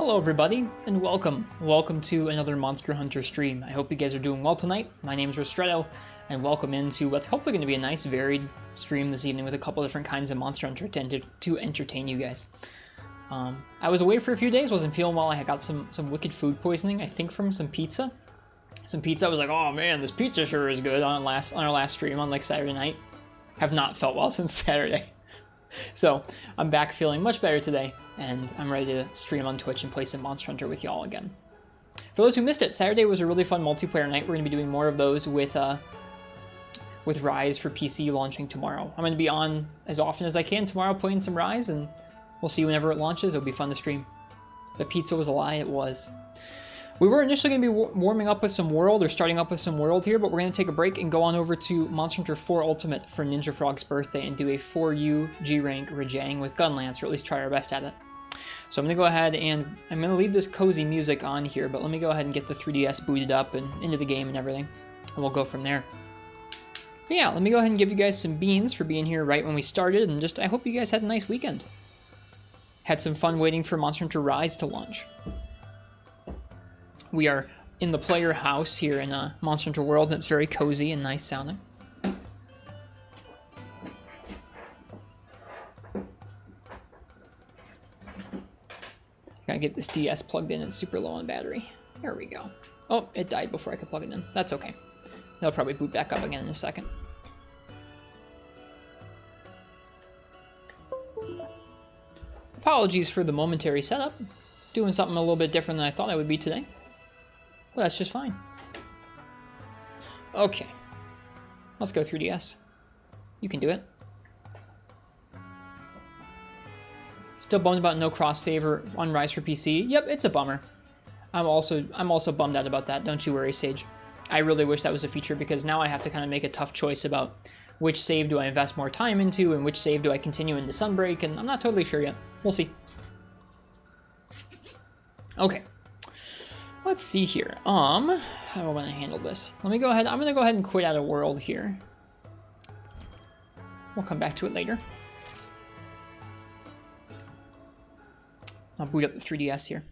Hello everybody, and welcome. Welcome to another Monster Hunter stream. I hope you guys are doing well tonight. My name is Ristretto, and welcome into what's hopefully going to be a nice varied stream this evening with a couple different kinds of Monster Hunter to entertain you guys. I was away for a few days, wasn't feeling well. I got some wicked food poisoning, I think from some pizza. I was like, oh man, this pizza sure is good on our last stream on like Saturday night. Have not felt well since Saturday. So I'm back feeling much better today, and I'm ready to stream on Twitch and play some Monster Hunter with y'all again. For those who missed it, Saturday was a really fun multiplayer night. We're going to be doing more of those with Rise for PC launching tomorrow. I'm going to be on as often as I can tomorrow playing some Rise, and we'll see whenever it launches. It'll be fun to stream. The pizza was a lie, it was. We were initially going to be warming up with some World, or starting up with some World here, but we're going to take a break and go on over to Monster Hunter 4 Ultimate for NinjaFrog's birthday and do a 4U G-Rank Rajang with Gunlance, or at least try our best at it. So I'm going to go ahead and I'm going to leave this cozy music on here, but let me go ahead and get the 3DS booted up and into the game and everything, and we'll go from there. But yeah, let me go ahead and give you guys some beans for being here right when we started, and just I hope you guys had a nice weekend. Had some fun waiting for Monster Hunter Rise to launch. We are in the player house here in Monster Hunter World, and it's very cozy and nice sounding. Gotta get this DS plugged in, it's super low on battery. There we go. Oh, it died before I could plug it in. That's okay. It'll probably boot back up again in a second. Apologies for the momentary setup. Doing something a little bit different than I thought I would be today. Well, that's just fine. Okay. Let's go 3DS. You can do it. Still bummed about no cross-saver on Rise for PC. Yep, it's a bummer. I'm also bummed out about that. Don't you worry, Sage. I really wish that was a feature, because now I have to kind of make a tough choice about which save do I invest more time into and which save do I continue into Sunbreak, and I'm not totally sure yet. We'll see. Okay. Let's see here. How do I want to handle this? Let me go ahead. I'm going to go ahead and quit out of World here. We'll come back to it later. I'll boot up the 3DS here.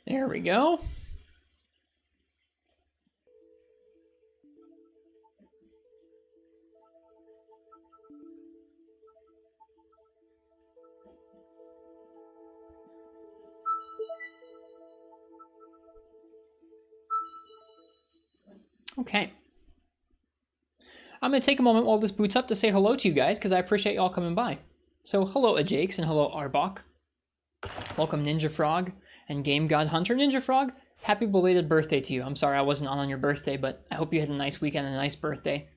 There we go. Okay. I'm going to take a moment while this boots up to say hello to you guys, because I appreciate y'all coming by. So hello Ajakes and hello Arbok. Welcome NinjaFrog and Game God Hunter. NinjaFrog, happy belated birthday to you. I'm sorry I wasn't on your birthday, but I hope you had a nice weekend and a nice birthday.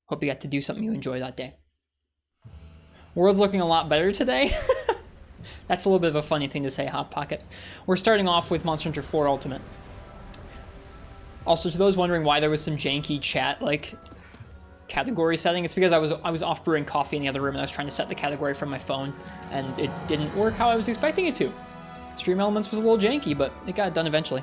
Hope you got to do something you enjoyed that day. World's looking a lot better today. That's a little bit of a funny thing to say, Hot Pocket. We're starting off with Monster Hunter 4 Ultimate. Also, to those wondering why there was some janky chat, like, category setting, it's because I was off brewing coffee in the other room and I was trying to set the category from my phone, and it didn't work how I was expecting it to. Stream Elements was a little janky, but it got done eventually.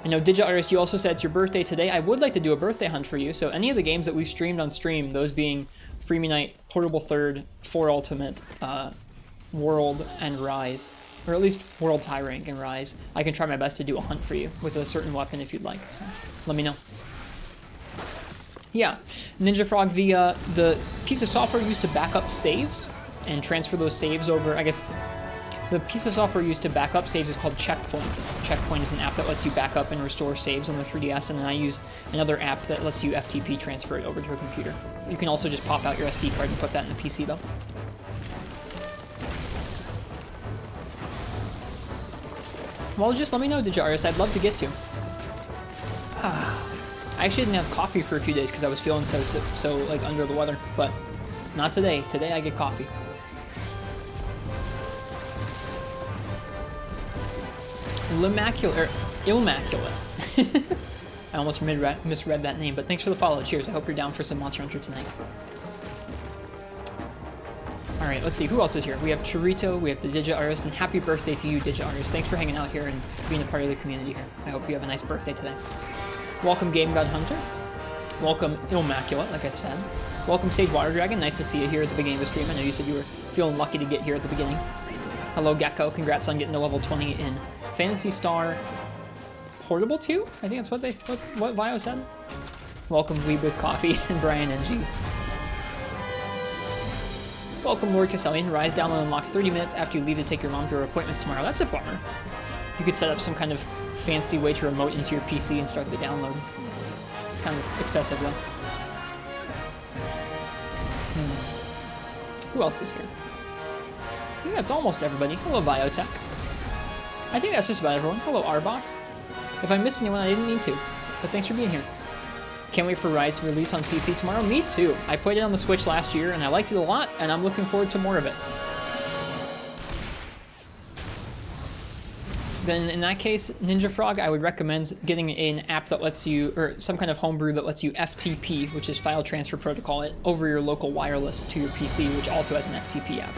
I know, DigiArtist, you also said it's your birthday today. I would like to do a birthday hunt for you, so any of the games that we've streamed on stream, those being Freemy Night, Portable Third, 4 Ultimate, World, and Rise, or at least World's High Rank and Rise, I can try my best to do a hunt for you with a certain weapon if you'd like, so let me know. Yeah, NinjaFrog, the piece of software used to back up saves and transfer those saves over, I guess, the piece of software used to back up saves is called Checkpoint. Checkpoint is an app that lets you back up and restore saves on the 3DS, and then I use another app that lets you FTP transfer it over to a computer. You can also just pop out your SD card and put that in the PC though. Well, just let me know, DigiArtist. I'd love to get to. I actually didn't have coffee for a few days because I was feeling so like under the weather, but not today. Today I get coffee. Immaculate. I almost misread that name, but thanks for the follow. Cheers. I hope you're down for some Monster Hunter tonight. Alright, let's see, who else is here? We have Chirito, we have the DigiArtist, and happy birthday to you, DigiArtist. Thanks for hanging out here and being a part of the community here. I hope you have a nice birthday today. Welcome, Game God Hunter. Welcome, Immaculate, like I said. Welcome, Sage Water Dragon. Nice to see you here at the beginning of the stream. I know you said you were feeling lucky to get here at the beginning. Hello, Gecko. Congrats on getting to level 20 in Phantasy Star Portable 2? I think that's what Vio said. Welcome, Weeb with Coffee and Brian NG. Welcome, Lord Castellian. Rise download unlocks 30 minutes after you leave to take your mom to her appointments tomorrow. That's a bummer. You could set up some kind of fancy way to remote into your PC and start the download. It's kind of excessive, though. Who else is here? I think that's almost everybody. Hello, Biotech. I think that's just about everyone. Hello, Arbok. If I missed anyone, I didn't mean to. But thanks for being here. Can't wait for Rise to release on PC tomorrow. Me too. I played it on the Switch last year, and I liked it a lot, and I'm looking forward to more of it. Then in that case, NinjaFrog, I would recommend getting an app that lets you, or some kind of homebrew that lets you FTP, which is File Transfer Protocol, it over your local wireless to your PC, which also has an FTP app.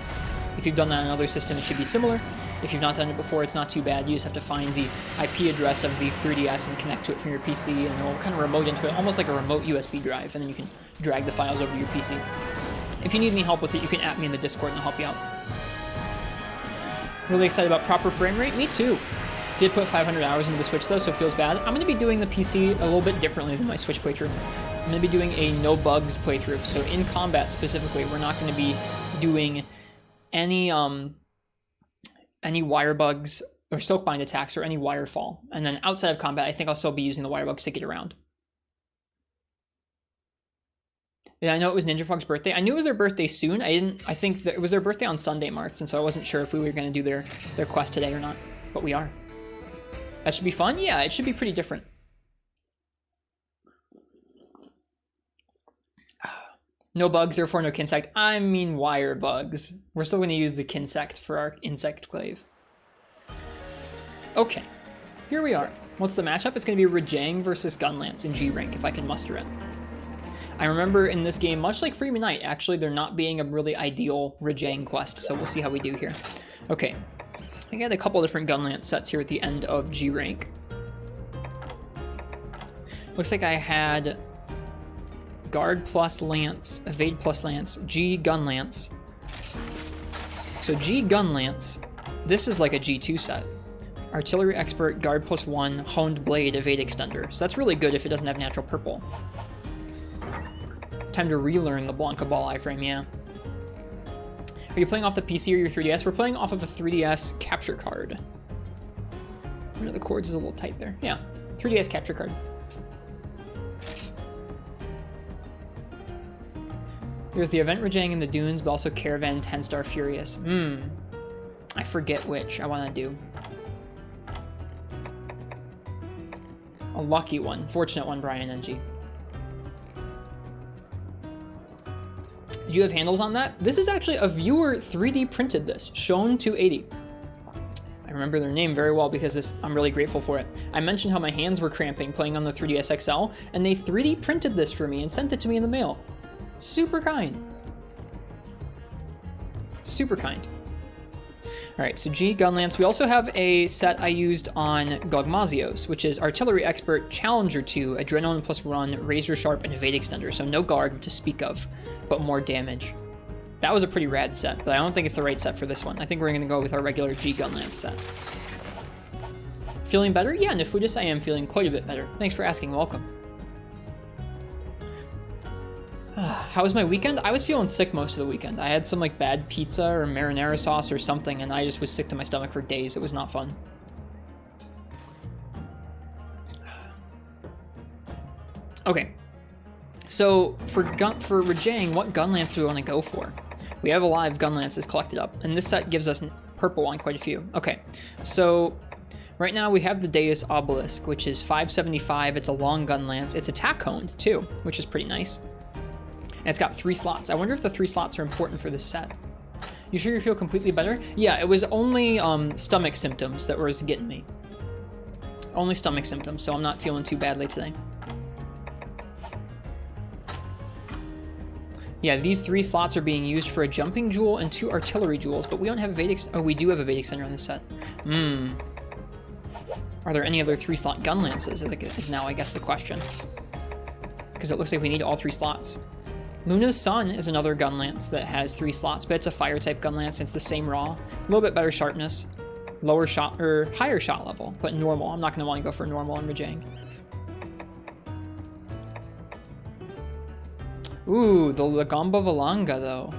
If you've done that on another system, it should be similar. If you've not done it before, it's not too bad. You just have to find the IP address of the 3DS and connect to it from your PC, and it will kind of remote into it, almost like a remote USB drive, and then you can drag the files over to your PC. If you need any help with it, you can at me in the Discord and I'll help you out. Really excited about proper frame rate. Me too. Did put 500 hours into the Switch though, so it feels bad. I'm going to be doing the PC a little bit differently than my Switch playthrough. I'm going to be doing a no bugs playthrough. So in combat specifically, we're not going to be doing any wire bugs or soakbind attacks or any wire fall. And then outside of combat, I think I'll still be using the wire bugs to get around. Yeah, I know it was NinjaFrog's birthday. I knew it was their birthday soon. I think that it was their birthday on Sunday, Marks, and so I wasn't sure if we were going to do their quest today or not. But we are. That should be fun? Yeah, it should be pretty different. No bugs, therefore no Kinsect. I mean wire bugs. We're still going to use the Kinsect for our insect glaive. Okay, here we are. What's the matchup? It's going to be Rajang versus Gunlance in G rank, if I can muster it. I remember in this game, much like Freeman Knight, actually there not being a really ideal Rajang quest, so we'll see how we do here. Okay, I got a couple different Gunlance sets here at the end of G rank. Looks like I had Guard plus Lance, Evade plus Lance, G Gunlance. So G Gunlance, this is like a G2 set. Artillery Expert, Guard plus 1, Honed Blade, Evade Extender. So that's really good if it doesn't have natural purple. Time to relearn the Blanca Ball iframe, yeah. Are you playing off the PC or your 3DS? We're playing off of a 3DS capture card. One of the cords is a little tight there. Yeah, 3DS capture card. There's the Event Rajang in the Dunes, but also Caravan 10-Star Furious. I forget which I want to do. A lucky one. Fortunate one, Brian NG. Did you have handles on that? This is actually a viewer 3D printed this, Shown 280. I remember their name very well because I'm really grateful for it. I mentioned how my hands were cramping playing on the 3DS XL, and they 3D printed this for me and sent it to me in the mail. Super kind. Super kind. All right, so G Gunlance. We also have a set I used on Gogmazios, which is Artillery Expert, Challenger 2, Adrenaline plus Run, Razor Sharp, and Evade Extender. So no guard to speak of, but more damage. That was a pretty rad set, but I don't think it's the right set for this one. I think we're going to go with our regular G Gunlance set. Feeling better? Yeah, Nefudis, I am feeling quite a bit better. Thanks for asking. Welcome. How was my weekend? I was feeling sick most of the weekend. I had some like bad pizza or marinara sauce or something, and I just was sick to my stomach for days. It was not fun. Okay, so for Rajang, what Gunlance do we want to go for? We have a lot of Gunlances collected up, and this set gives us purple on quite a few. Okay, so right now we have the Deus Obelisk, which is 575. It's a long Gunlance. It's attack honed too, which is pretty nice. And it's got 3 slots. I wonder if the 3 slots are important for this set. You sure you feel completely better? Yeah, it was only stomach symptoms that was getting me. Only stomach symptoms, so I'm not feeling too badly today. Yeah, these 3 slots are being used for a jumping jewel and 2 artillery jewels, but we don't have evade extender. Oh, we do have evade extender on this set. Are there any other 3-slot Gunlances is now, I guess, the question. Because it looks like we need all 3 slots. Luna's Sun is another Gunlance that has 3 slots, but it's a fire-type Gunlance. It's the same raw. A little bit better sharpness. Lower shot, or higher shot level, but normal. I'm not going to want to go for normal on Rajang. Ooh, the Lagomba Valanga, though.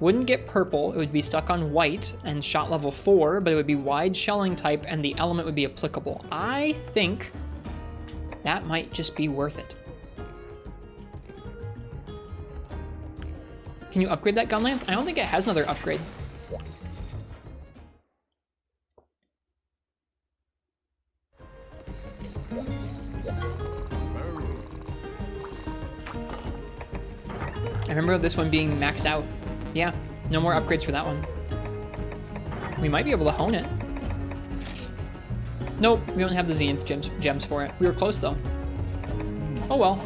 Wouldn't get purple, it would be stuck on white and shot level 4, but it would be wide shelling type and the element would be applicable. I think that might just be worth it. Can you upgrade that Gunlance? I don't think it has another upgrade. I remember this one being maxed out. Yeah, no more upgrades for that one. We might be able to hone it. Nope, we don't have the Zenith gems for it. We were close though. Oh well.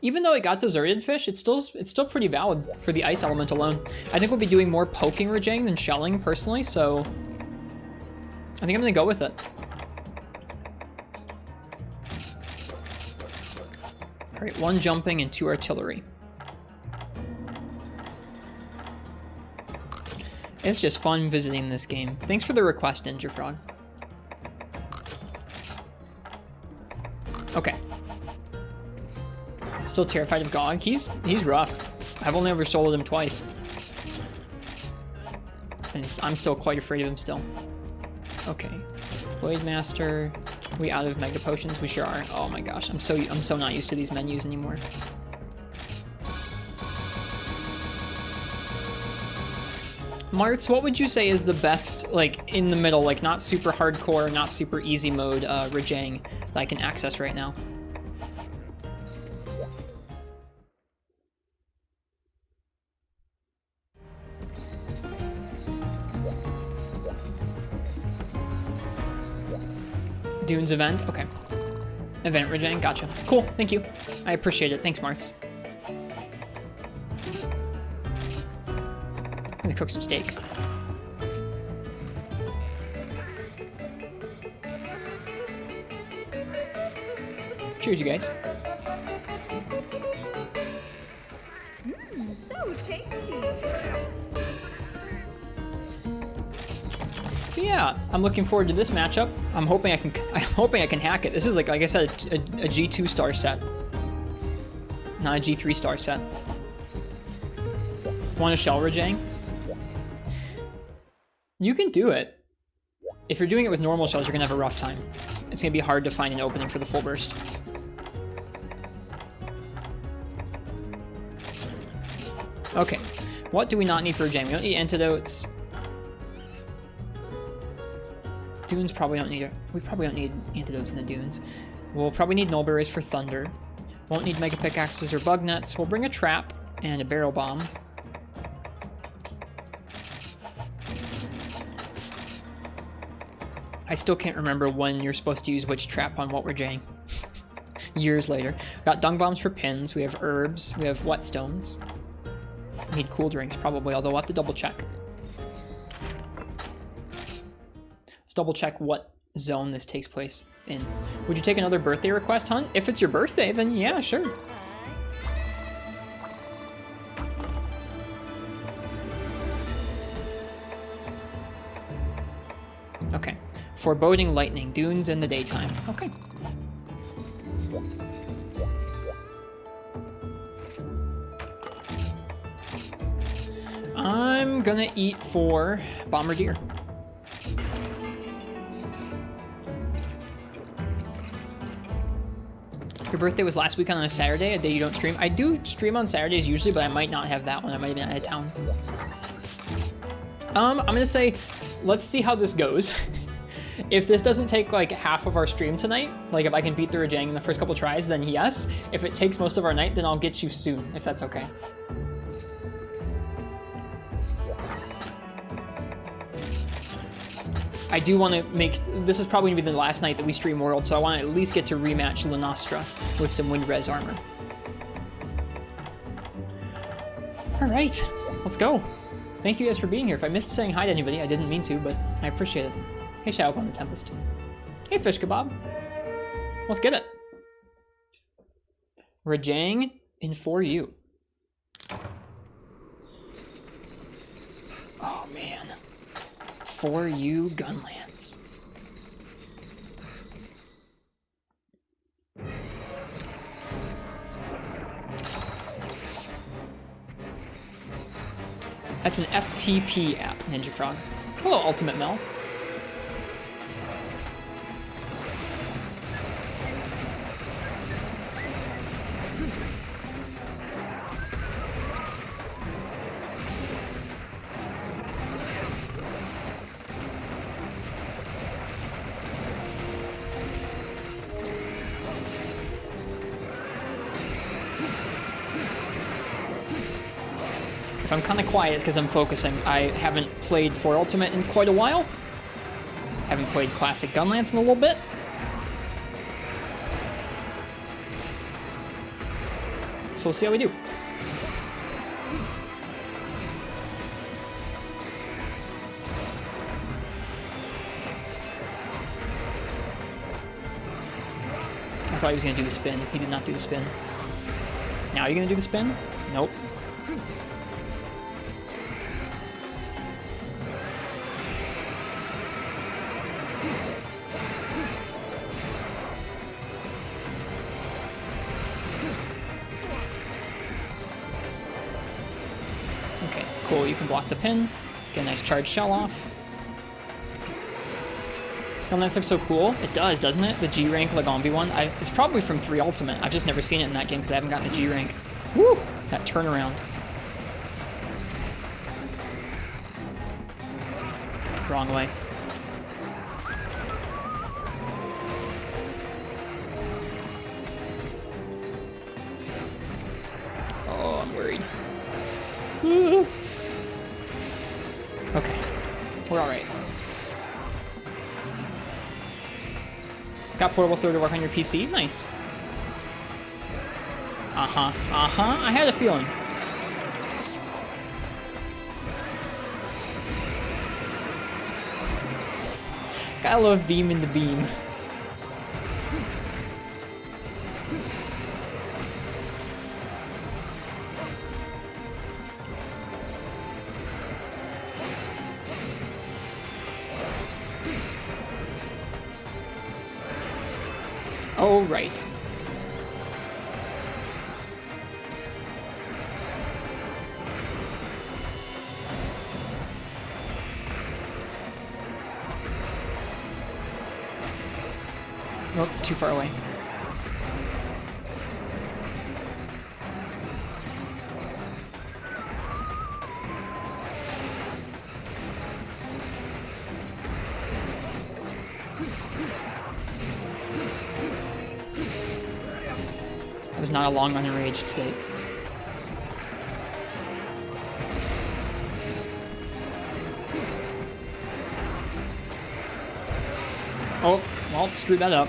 Even though it got deserted fish, it's still pretty valid for the ice element alone. I think we'll be doing more poking Rajang than shelling personally, so I think I'm gonna go with it. All right, 1 jumping and 2 artillery. It's just fun visiting this game. Thanks for the request, NinjaFrog. Okay. Still terrified of Gog. He's rough. I've only ever soloed him twice. And I'm still quite afraid of him still. Okay. Blade Master. We out of Mega Potions? We sure are. Oh my gosh, I'm so not used to these menus anymore. Martz, what would you say is the best, like, in the middle, like, not super hardcore, not super easy mode Rajang that I can access right now? Dunes event, okay. Event Rajang, gotcha. Cool, thank you. I appreciate it, thanks Martz. I'm gonna cook some steak. Cheers, you guys. So tasty. But yeah, I'm looking forward to this matchup. I'm hoping I can hack it. This is like I said, a G2 star set, not a G3 star set. Want a shell Rajang? You can do it. If you're doing it with normal shells, you're gonna have a rough time. It's gonna be hard to find an opening for the full burst. Okay, what do we not need for Rajang? We don't need antidotes. Dunes probably don't need it. We probably don't need antidotes in the dunes. We'll probably need null berries for thunder. Won't need mega pickaxes or bug nets. We'll bring a trap and a barrel bomb. I still can't remember when you're supposed to use which trap on what Rajang. Years later. Got dung bombs for pins. We have herbs. We have whetstones. We need cool drinks probably, although we'll have to double check. Let's double check what zone this takes place in. Would you take another birthday request, Hunt? If it's your birthday, then yeah, sure. Okay. Foreboding lightning, dunes in the daytime. Okay. I'm gonna eat for Bombardier. Your birthday was last weekend on a Saturday, a day you don't stream. I do stream on Saturdays usually, but I might not have that one. I might have been out of town. I'm gonna say, let's see how this goes. If this doesn't take like half of our stream tonight, like if I can beat the Rajang in the first couple tries, then yes. If it takes most of our night, then I'll get you soon, if that's okay. I do want to make, this is probably going to be the last night that we stream World, so I want to at least get to rematch Lunastra with some wind res armor. All right, let's go. Thank you guys for being here. If I missed saying hi to anybody, I didn't mean to, but I appreciate it. Hey, Shadow on the Tempest. Hey, Fish Kebab. Let's get it. Rajang in for you. Oh, man. For you, Gunlance. That's an FTP app, NinjaFrog. Hello, Ultimate Mel. If I'm kind of quiet, it's because I'm focusing. I haven't played 4 Ultimate in quite a while. Haven't played Classic Gunlance in a little bit. So we'll see how we do. I thought he was going to do the spin. He did not do the spin. Now you're going to do the spin? Nope. Cool, you can block the pin, get a nice charge shell off. Gunlance looks so cool. It does, doesn't it? The G rank Lagombi one. It's probably from 3 Ultimate. I've just never seen it in that game because I haven't gotten the G rank. Woo! That turnaround. Wrong way. Oh, I'm worried. Woo! Okay, we're alright. Got Portable Throw to work on your PC? Nice. I had a feeling. Gotta love beam in the beam. Oh, right. Oh, too far away. It was not a long unenraged state. Oh, well, screwed that up.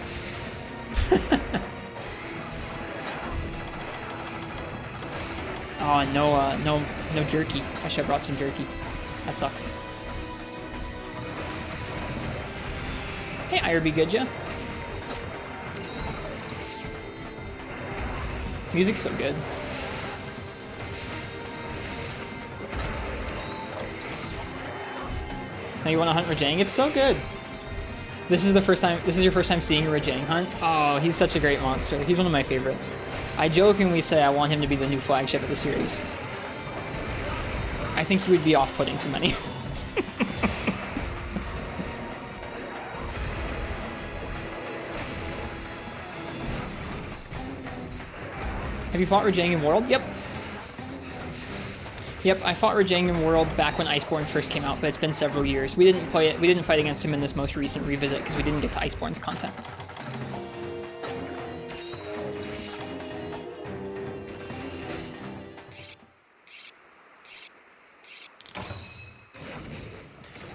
Oh, no jerky. I should have brought some jerky. That sucks. Hey, IRB Goodja. Music's so good. Now you want to hunt Rajang? It's so good. This is your first time seeing a Rajang hunt? Oh, he's such a great monster. He's one of my favorites. I jokingly say I want him to be the new flagship of the series. I think he would be off-putting to many. Have you fought Rajang in World? Yep. Yep, I fought Rajang in World back when Iceborne first came out, but it's been several years. We didn't play it. We didn't fight against him in this most recent revisit because we didn't get to Iceborne's content.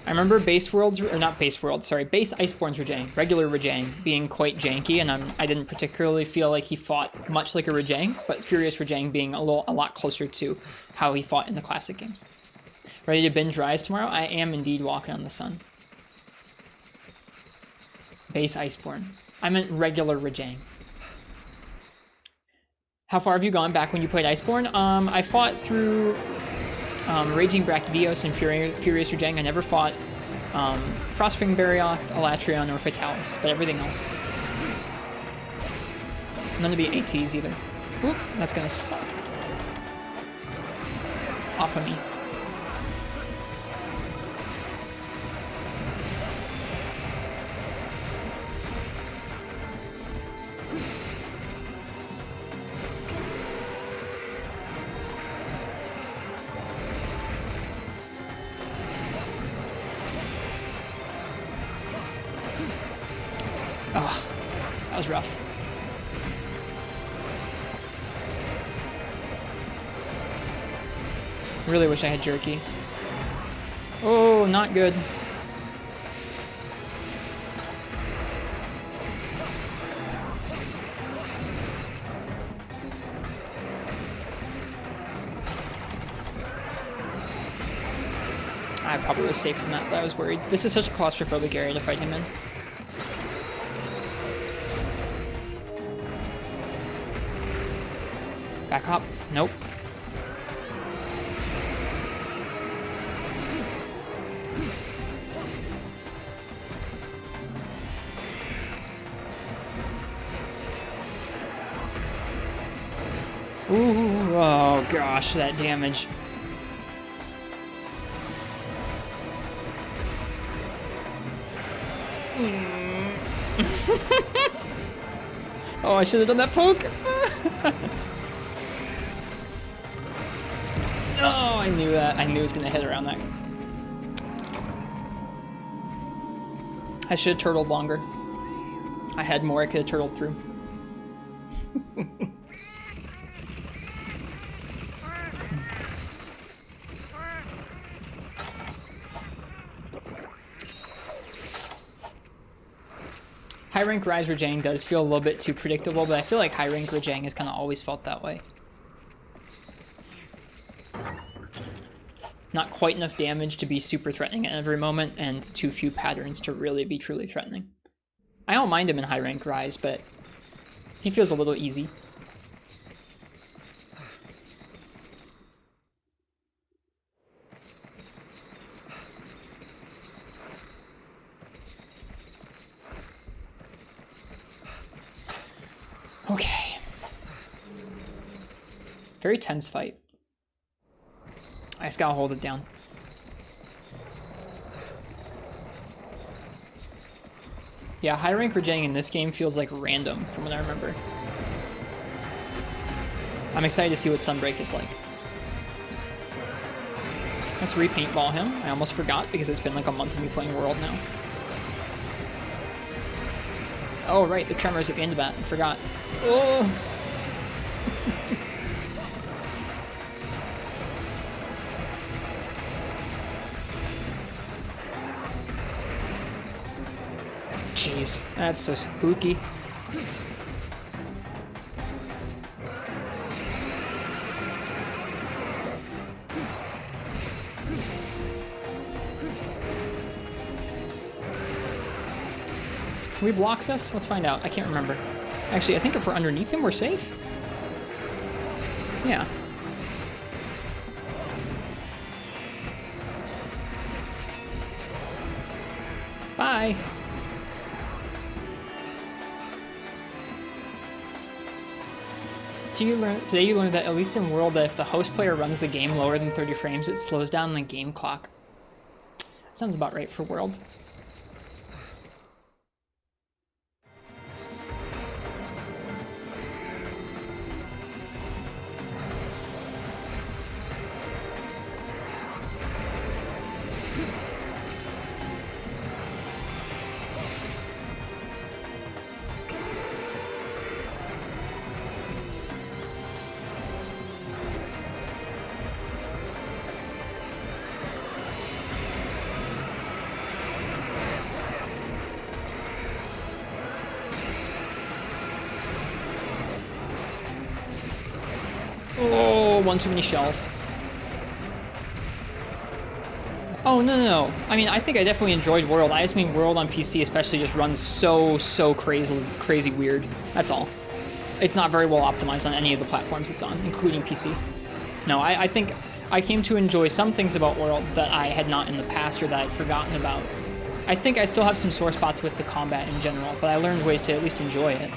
I remember base Iceborne's Rajang, regular Rajang, being quite janky, and I didn't particularly feel like he fought much like a Rajang, but Furious Rajang being a lot closer to how he fought in the classic games. Ready to binge Rise tomorrow? I am indeed walking on the sun. Base Iceborne. I meant regular Rajang. How far have you gone back when you played Iceborne? I fought through Raging Brachydios and Furious Rajang. I never fought Frostfang Barioth, Elatrion, or Fatalis, but everything else. None of the ATs either. Oop, that's gonna suck. Off of me. Oh, that was rough. Really wish I had jerky. Oh, not good. I probably was safe from that, but I was worried. This is such a claustrophobic area to fight him in. Back up. Nope. Ooh, oh gosh, that damage. Oh, I should have done that poke. Oh, I knew that. I knew it was gonna hit around that. I should have turtled longer. I had more I could have turtled through. High rank Rise Rajang does feel a little bit too predictable, but I feel like high rank Rajang has kind of always felt that way. Not quite enough damage to be super threatening at every moment, and too few patterns to really be truly threatening. I don't mind him in high rank Rise, but he feels a little easy. Okay. Very tense fight. I just gotta hold it down. Yeah, high rank Rajang in this game feels like random from what I remember. I'm excited to see what Sunbreak is like. Let's repaintball him. I almost forgot because it's been like a month of me playing World now. Oh right, the tremors at the end of that. I forgot. Oh! Jeez, that's so spooky. Can we block this? Let's find out. I can't remember. Actually, I think if we're underneath him, we're safe. Yeah. Bye. Today you learned that at least in World that if the host player runs the game lower than 30 frames, it slows down the game clock. Sounds about right for World. Oh, one too many shells. Oh, no. I mean, I think I definitely enjoyed World. I just mean World on PC especially just runs so crazy weird. That's all. It's not very well optimized on any of the platforms it's on, including PC. No, I think I came to enjoy some things about World that I had not in the past or that I'd forgotten about. I think I still have some sore spots with the combat in general, but I learned ways to at least enjoy it.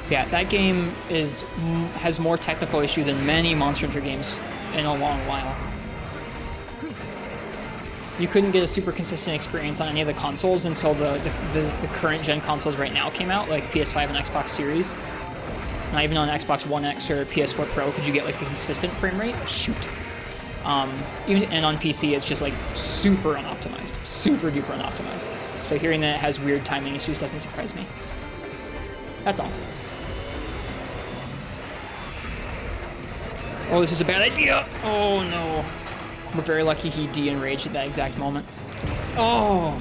Yeah, that game has more technical issue than many Monster Hunter games in a long while. You couldn't get a super consistent experience on any of the consoles until the current gen consoles right now came out, like PS5 and Xbox Series. Not even on Xbox One X or PS4 Pro could you get like a consistent frame rate. Shoot. And on PC it's just like super unoptimized, super duper unoptimized. So hearing that it has weird timing issues doesn't surprise me. That's all. Oh, this is a bad idea. Oh no. We're very lucky he de-enraged at that exact moment. Oh!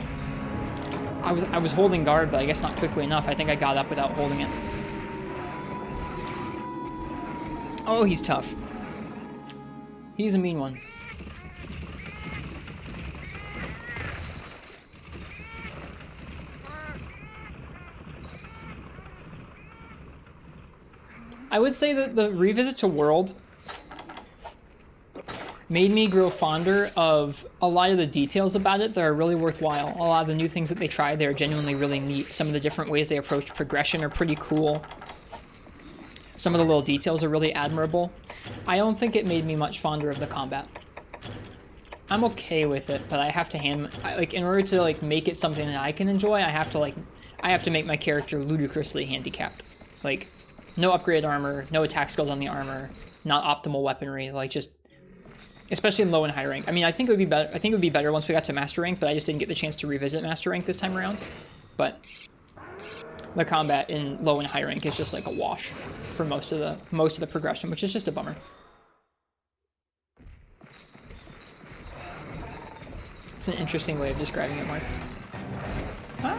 I was holding guard, but I guess not quickly enough. I think I got up without holding it. Oh, he's tough. He's a mean one. I would say that the revisit to World made me grow fonder of a lot of the details about it that are really worthwhile. A lot of the new things that they tried, they're genuinely really neat. Some of the different ways they approach progression are pretty cool. Some of the little details are really admirable. I don't think it made me much fonder of the combat. I'm okay with it, but I have to in order to like make it something that I can enjoy, I have to make my character ludicrously handicapped. Like, no upgraded armor, no attack skills on the armor, not optimal weaponry, like just, especially in low and high rank. I mean, I think it would be better. I think it would be better once we got to master rank, but I just didn't get the chance to revisit master rank this time around. But the combat in low and high rank is just like a wash for most of the progression, which is just a bummer. It's an interesting way of describing it, Martz. Ah.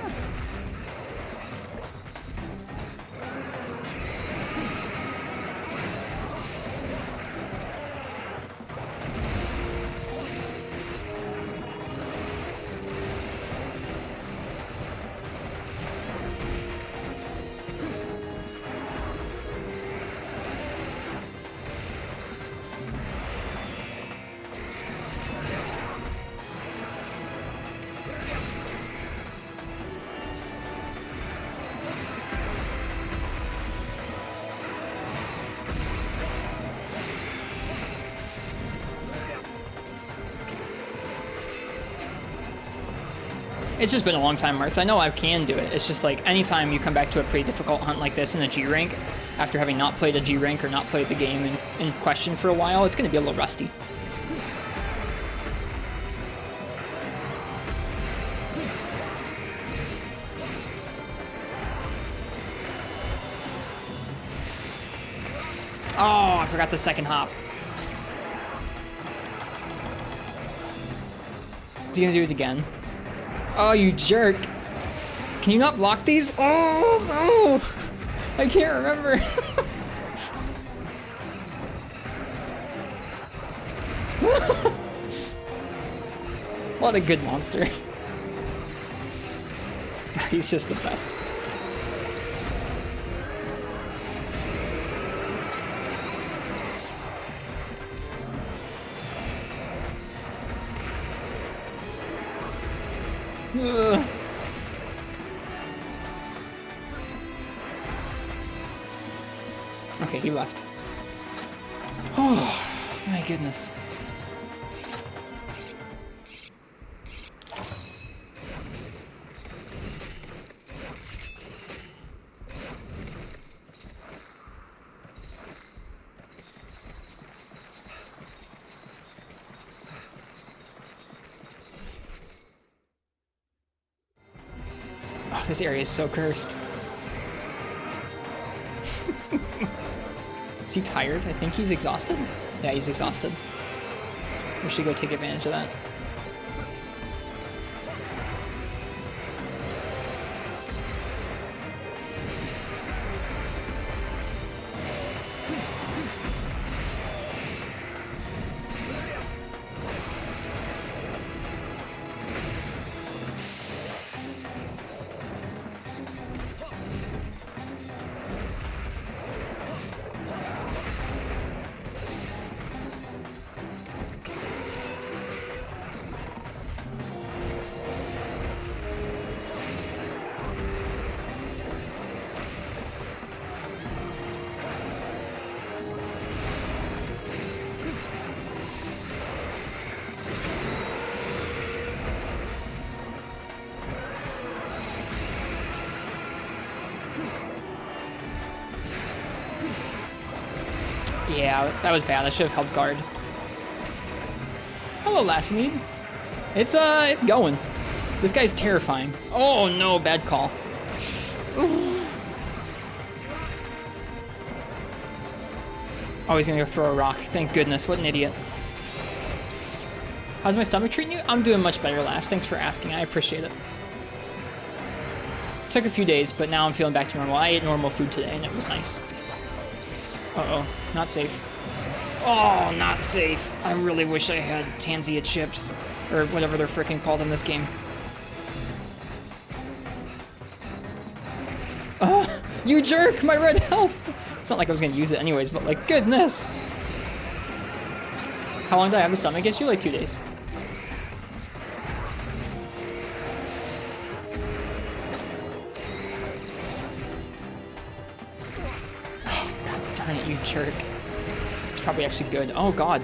It's just been a long time, Martz. I know I can do it. It's just like anytime you come back to a pretty difficult hunt like this in a G rank, after having not played a G rank or not played the game in question for a while, it's going to be a little rusty. Oh, I forgot the second hop. Is he going to do it again? Oh, you jerk. Can you not block these? Oh, no. I can't remember. What a good monster. He's just the best. Ugh. Okay, he left. Oh, my goodness. This area is so cursed. Is he tired? I think he's exhausted. Yeah, he's exhausted. We should go take advantage of that. Yeah, that was bad. I should have held guard. Hello, Lassinide. It's going. This guy's terrifying. Oh no, bad call. Ooh. Oh, he's gonna go throw a rock. Thank goodness. What an idiot. How's my stomach treating you? I'm doing much better, Lass. Thanks for asking. I appreciate it. Took a few days, but now I'm feeling back to normal. I ate normal food today, and it was nice. Uh-oh. Not safe. Oh, not safe. I really wish I had Tanzia chips. Or whatever they're freaking called in this game. Oh, you jerk! My red health! It's not like I was gonna use it anyways, but like, goodness! How long did I have the stomach issue? Like 2 days. Oh, God darn it, you jerk. It's probably actually good. Oh, God.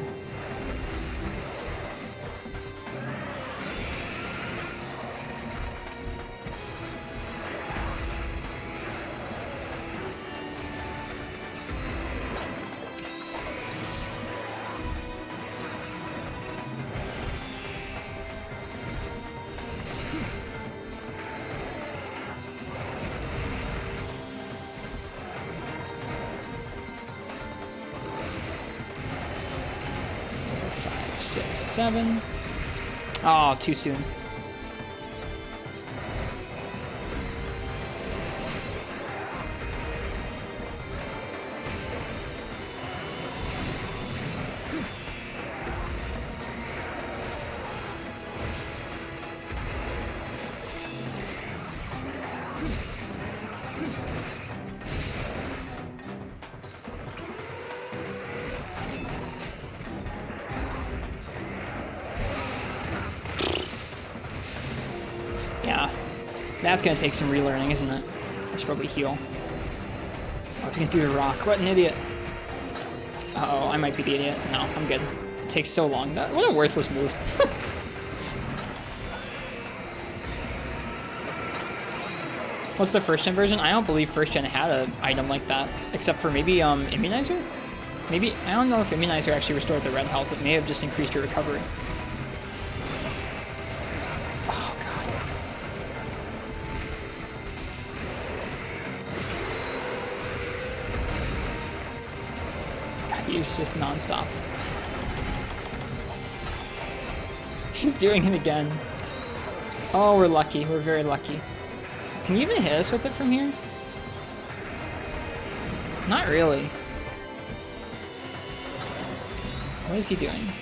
Seven. Oh, too soon. That's gonna take some relearning, isn't it? I should probably heal. Oh, I was gonna do a rock. What an idiot. Uh-oh, I might be the idiot. No, I'm good. It takes so long. What a worthless move. What's the first gen version? I don't believe first gen had an item like that, except for maybe Immunizer? Maybe, I don't know if Immunizer actually restored the red health. It may have just increased your recovery. He's just non-stop. He's doing it again. Oh, we're lucky. We're very lucky. Can you even hit us with it from here? Not really. What is he doing?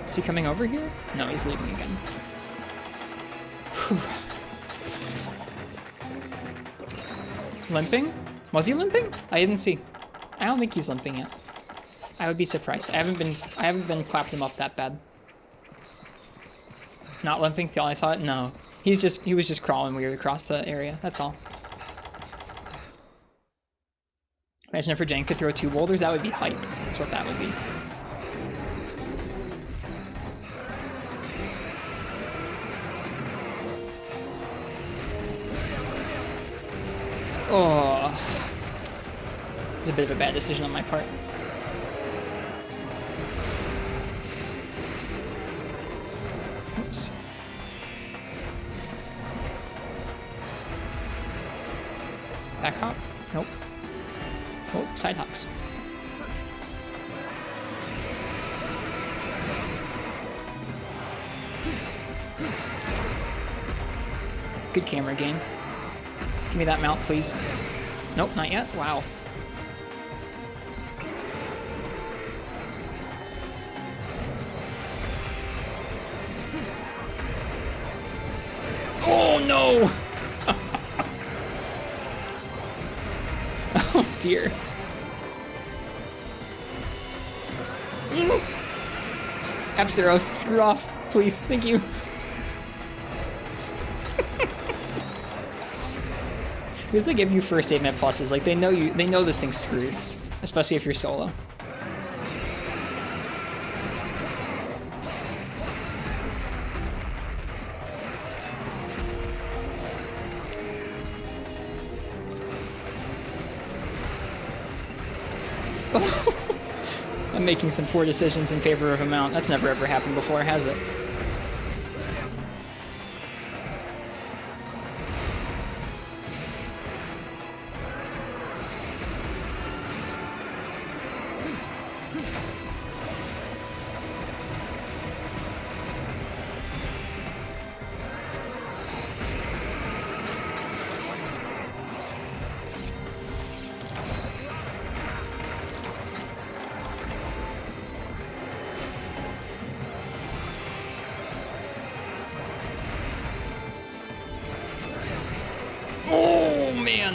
Is he coming over here? No, he's leaving again. Whew. Limping? Was he limping? I didn't see. I don't think he's limping yet. I would be surprised. I haven't been clapping him up that bad. Not limping? Feel I saw it? No. He was just crawling weird across the area. That's all. Imagine if Rajang could throw 2 boulders. That would be hype. That's what that would be. Oh. It was a bit of a bad decision on my part. Oops. Back hop? Nope. Oh, side hops. Good camera game. Give me that mount, please. Nope, not yet. Wow. Oh no! Oh dear. F-Zeros, screw off, please. Thank you. Because they give you first aid med pluses, like they know this thing's screwed, especially if you're solo. I'm making some poor decisions in favor of a mount. That's never ever happened before, has it?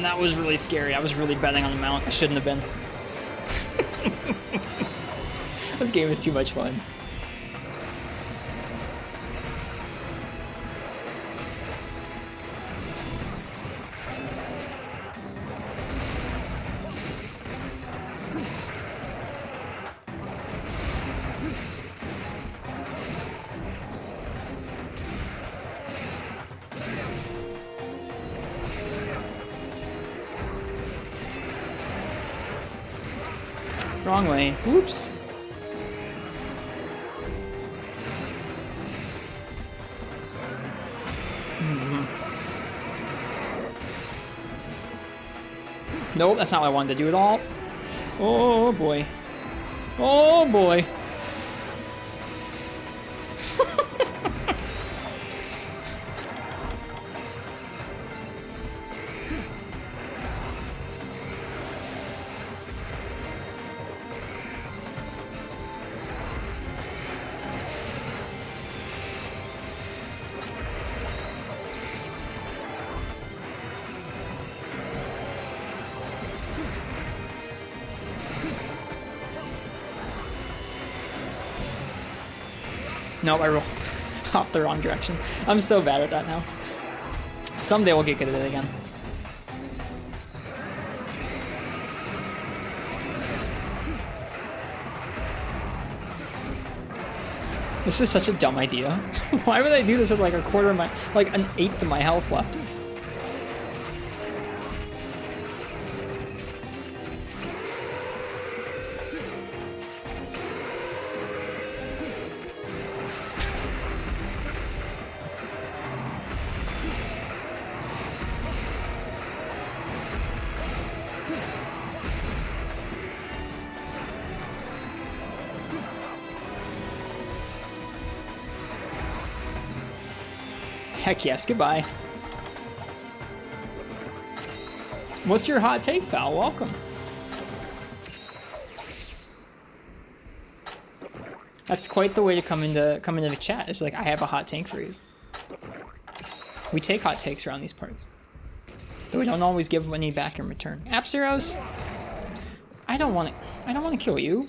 That was really scary. I was really betting on the mount. I shouldn't have been. This game is too much fun. Wrong way. Oops. Nope, that's not what I wanted to do at all. Oh boy. Oh boy. Nope, I rolled off the wrong direction. I'm so bad at that now. Someday we'll get good at it again. This is such a dumb idea. Why would I do this with like a quarter of my, like an eighth of my health left? Heck yes, goodbye. What's your hot take, Foul? Welcome. That's quite the way to come into the chat. It's like, I have a hot take for you. We take hot takes around these parts. Though we don't always give any back in return. Apsaros? I don't want to kill you.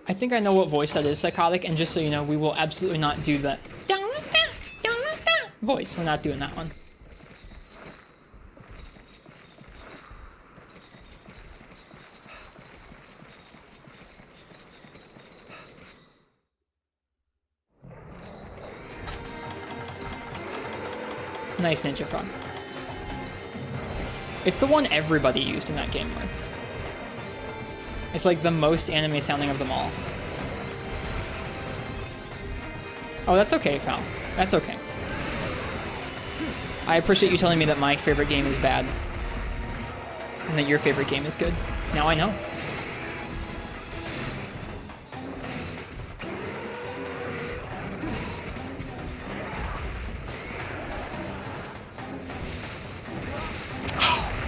I think I know what voice that is, Psychotic, and just so you know, we will absolutely not do that voice. We're not doing that one. Nice NinjaFrog. It's the one everybody used in that game once. It's like the most anime sounding of them all. Oh, that's okay, Foul. That's okay. I appreciate you telling me that my favorite game is bad. And that your favorite game is good. Now I know.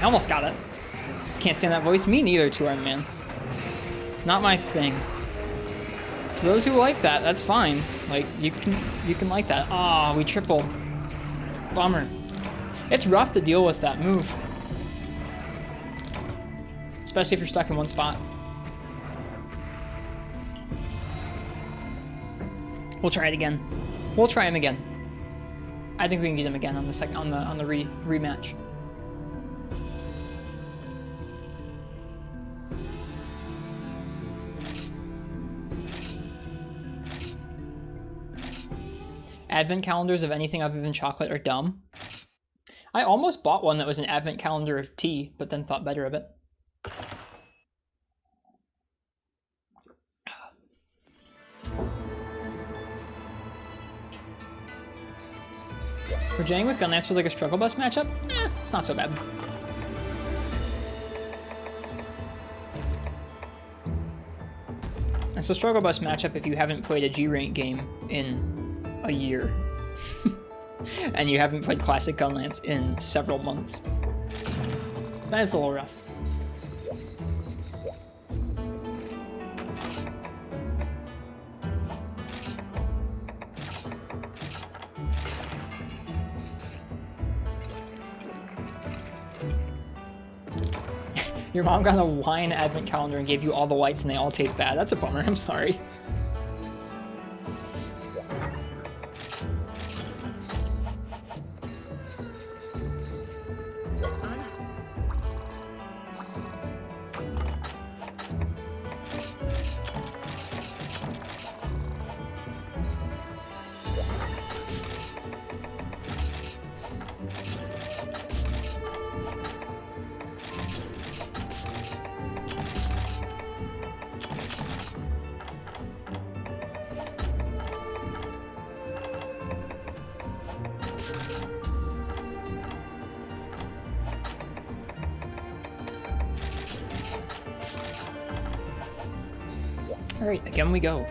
I almost got it. Can't stand that voice. Me neither, 2-armed man. Not my thing. To those who like that, that's fine. Like, you can like that. Ah, we tripled. Bummer. It's rough to deal with that move. Especially if you're stuck in one spot. We'll try it again. We'll try him again. I think we can get him again on the second on the rematch. Advent calendars of anything other than chocolate are dumb. I almost bought one that was an advent calendar of tea, but then thought better of it. Rajang with Gunlance was like a struggle bus matchup? It's not so bad. It's a struggle bus matchup if you haven't played a G-rank game in a year. And you haven't played Classic Gunlance in several months. That's a little rough. Your mom got a wine advent calendar and gave you all the whites and they all taste bad. That's a bummer, I'm sorry. Alright, again we go.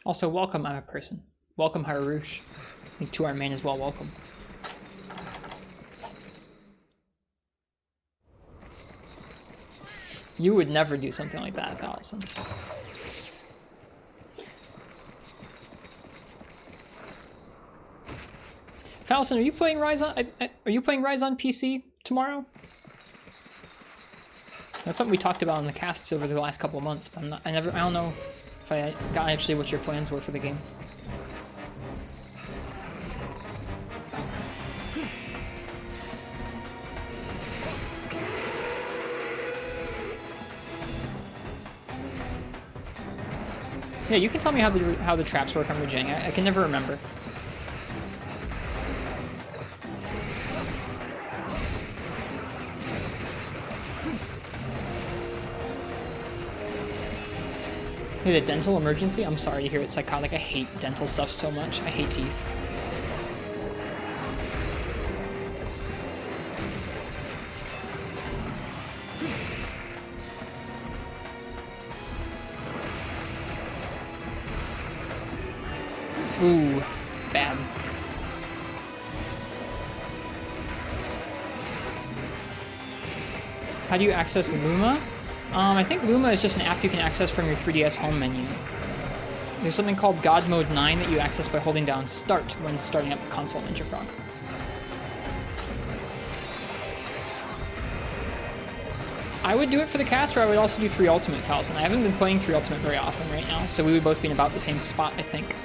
Also, welcome, I'm a person. Welcome, Harush. I think to our main as well, welcome. You would never do something like that, Allison. Fallison, are you playing Rise on? Are you playing Rise on PC tomorrow? That's something we talked about in the casts over the last couple of months, but I don't know if I got actually what your plans were for the game. Yeah, you can tell me how the traps work on Rajang. I can never remember. Hey, the dental emergency? I'm sorry to hear it's psychotic. I hate dental stuff so much. I hate teeth. Ooh, bad. How do you access Luma? I think Luma is just an app you can access from your 3DS home menu. There's something called God Mode 9 that you access by holding down Start when starting up the console in NinjaFrog. I would do it for the cast, or I would also do 3 Ultimate Falcon. I haven't been playing 3 Ultimate very often right now, so we would both be in about the same spot, I think.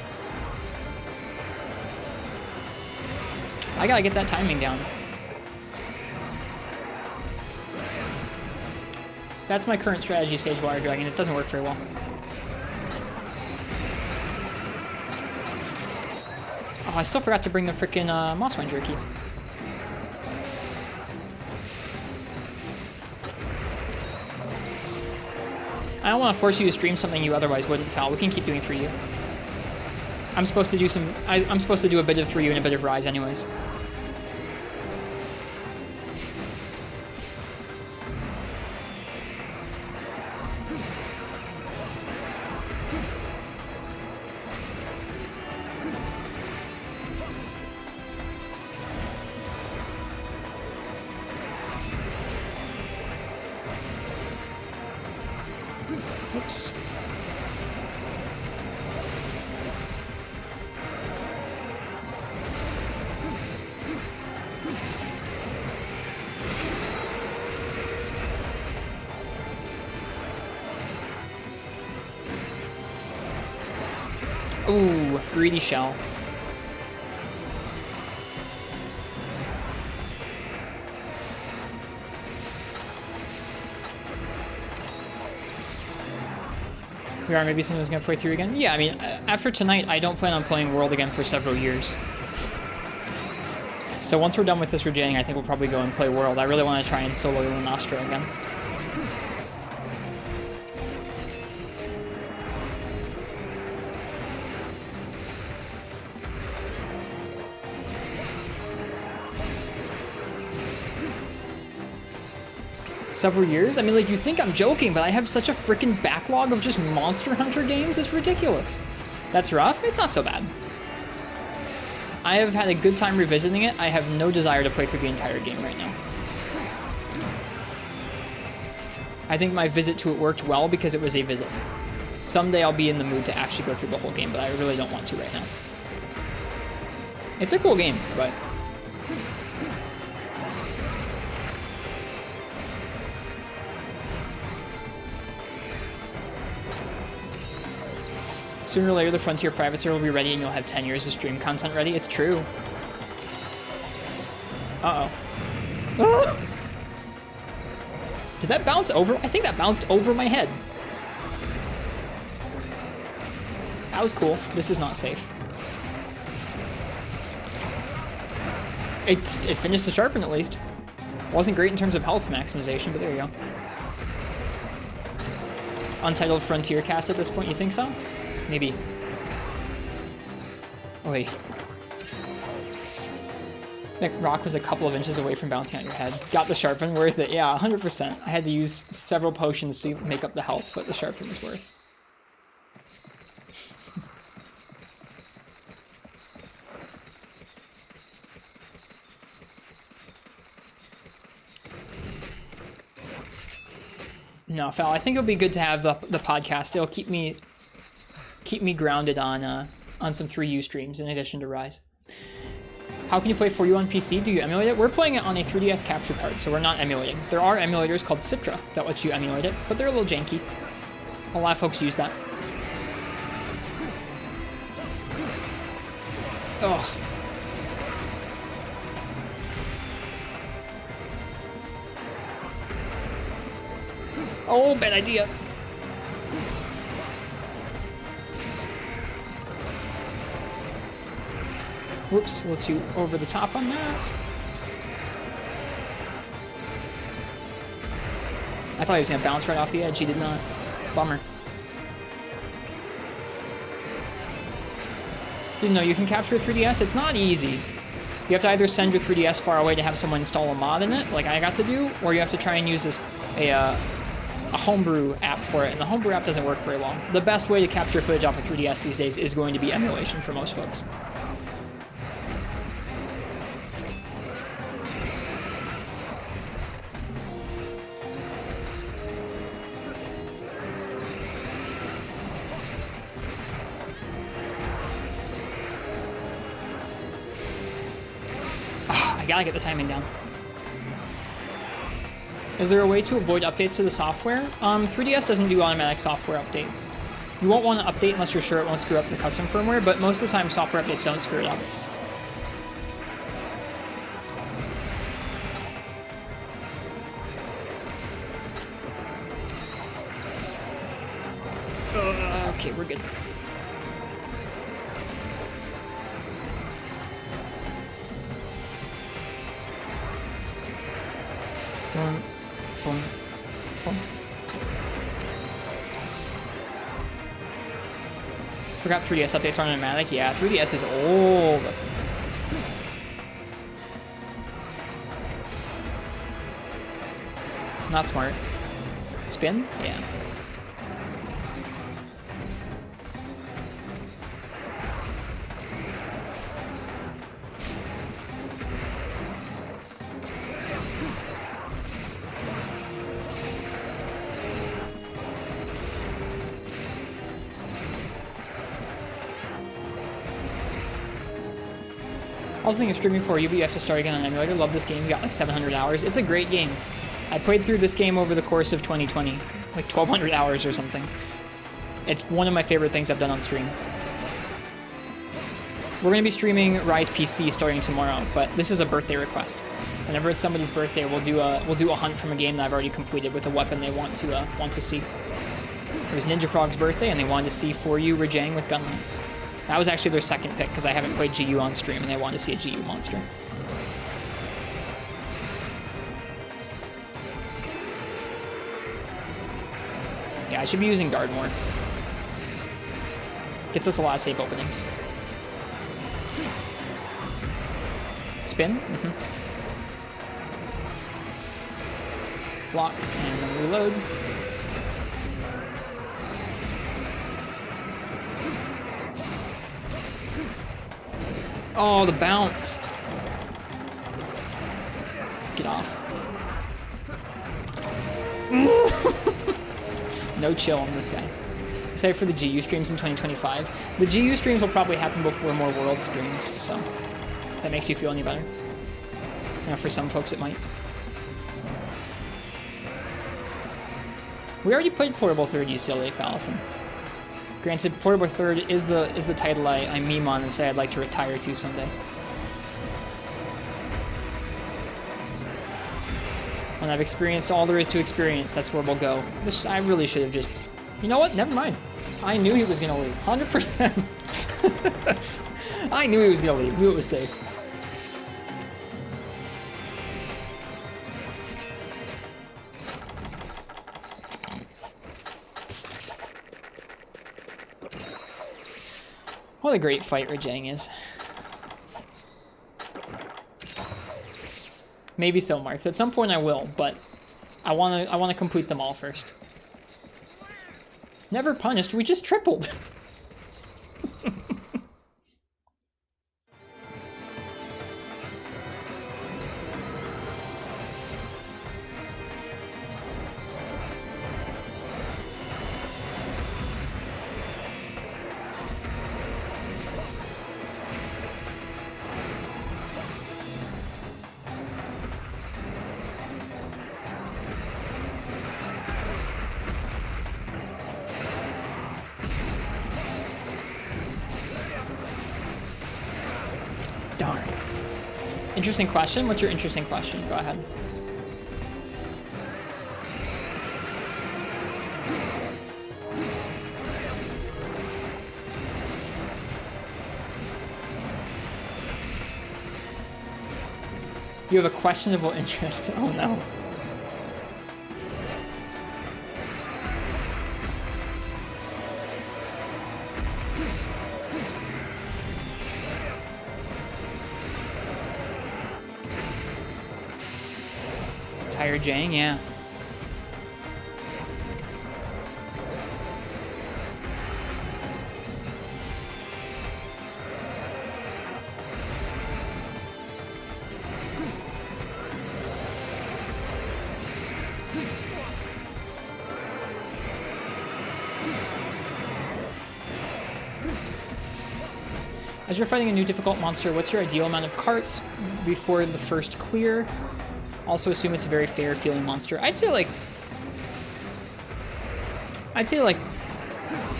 I gotta get that timing down. That's my current strategy, Sage Water Dragon. It doesn't work very well. Oh, I still forgot to bring the frickin' Mosswine jerky. I don't want to force you to stream something you otherwise wouldn't, Fal. We can keep doing 3U. I'm supposed to do I'm supposed to do a bit of 3U and a bit of Rise anyways. Oops. Ooh, greedy shell. We are maybe someone's gonna play through again. Yeah, I mean, after tonight, I don't plan on playing World again for several years. So once we're done with this Rajang, I think we'll probably go and play World. I really want to try and solo Lunastra again. Several years? I mean, like, you think I'm joking, but I have such a freaking backlog of just Monster Hunter games. It's ridiculous. That's rough? It's not so bad. I have had a good time revisiting it. I have no desire to play through the entire game right now. I think my visit to it worked well because it was a visit. Someday I'll be in the mood to actually go through the whole game, but I really don't want to right now. It's a cool game, but... Sooner or later, the Frontier private server will be ready and you'll have 10 years of stream content ready. It's true. Uh-oh. Did that bounce over? I think that bounced over my head. That was cool. This is not safe. It finished the sharpen at least. Wasn't great in terms of health maximization, but there you go. Untitled Frontier cast at this point, you think so? Maybe. Wait. That rock was a couple of inches away from bouncing on your head. Got the sharpen, worth it. Yeah, 100%. I had to use several potions to make up the health, but the sharpen was worth. No, Fal, I think it'll be good to have the podcast. It'll keep me grounded on some 3U streams in addition to Rise. How can you play 4U on PC? Do you emulate it? We're playing it on a 3DS capture card, so we're not emulating. There are emulators called Citra that lets you emulate it, but they're a little janky. A lot of folks use that. Ugh. Oh, bad idea. Whoops, let's do over the top on that. I thought he was going to bounce right off the edge. He did not. Bummer. Didn't know you can capture a 3DS. It's not easy. You have to either send your 3DS far away to have someone install a mod in it, like I got to do, or you have to try and use a homebrew app for it, and the homebrew app doesn't work very long. The best way to capture footage off a 3DS these days is going to be emulation for most folks. I gotta get the timing down. Is there a way to avoid updates to the software? 3DS doesn't do automatic software updates. You won't want to update unless you're sure it won't screw up the custom firmware, but most of the time software updates don't screw it up. Okay, we're good. Boom, boom, boom. Forgot 3DS updates aren't automatic. Yeah, 3DS is old. Not smart. Spin? Yeah. I was thinking of streaming for you, but you have to start again on emulator. Love this game. You got like 700 hours. It's a great game. I played through this game over the course of 2020, like 1,200 hours or something. It's one of my favorite things I've done on stream. We're going to be streaming Rise PC starting tomorrow, but this is a birthday request. Whenever it's somebody's birthday, we'll do a hunt from a game that I've already completed with a weapon they want to see. It was NinjaFrog's birthday, and they wanted to see For You Rajang with Gunlance. That was actually their second pick, because I haven't played GU on stream, and they wanted to see a GU monster. Yeah, I should be using Guard more. Gets us a lot of safe openings. Spin. Block, and then reload. Oh, the bounce. Get off. No chill on this guy. Except for the GU streams in 2025. The GU streams will probably happen before more World streams, so if that makes you feel any better. Now, for some folks, it might. We already played Portable Third UCLA Fallison. Granted, Portable Third is the title I meme on and say I'd like to retire to someday. When I've experienced all there is to experience, that's where we'll go. I really should have just... You know what? Never mind. I knew he was going to leave. 100%. I knew he was going to leave. Knew it was safe. What a great fight Rajang is. Maybe so, Marks. At some point I will, but I wanna complete them all first. Never punished, we just tripled. Darn. Interesting question? What's your interesting question? Go ahead. You have a questionable interest. Oh no. Rajang, yeah. As you're fighting a new difficult monster, what's your ideal amount of carts before the first clear? Also assume it's a very fair feeling monster. I'd say like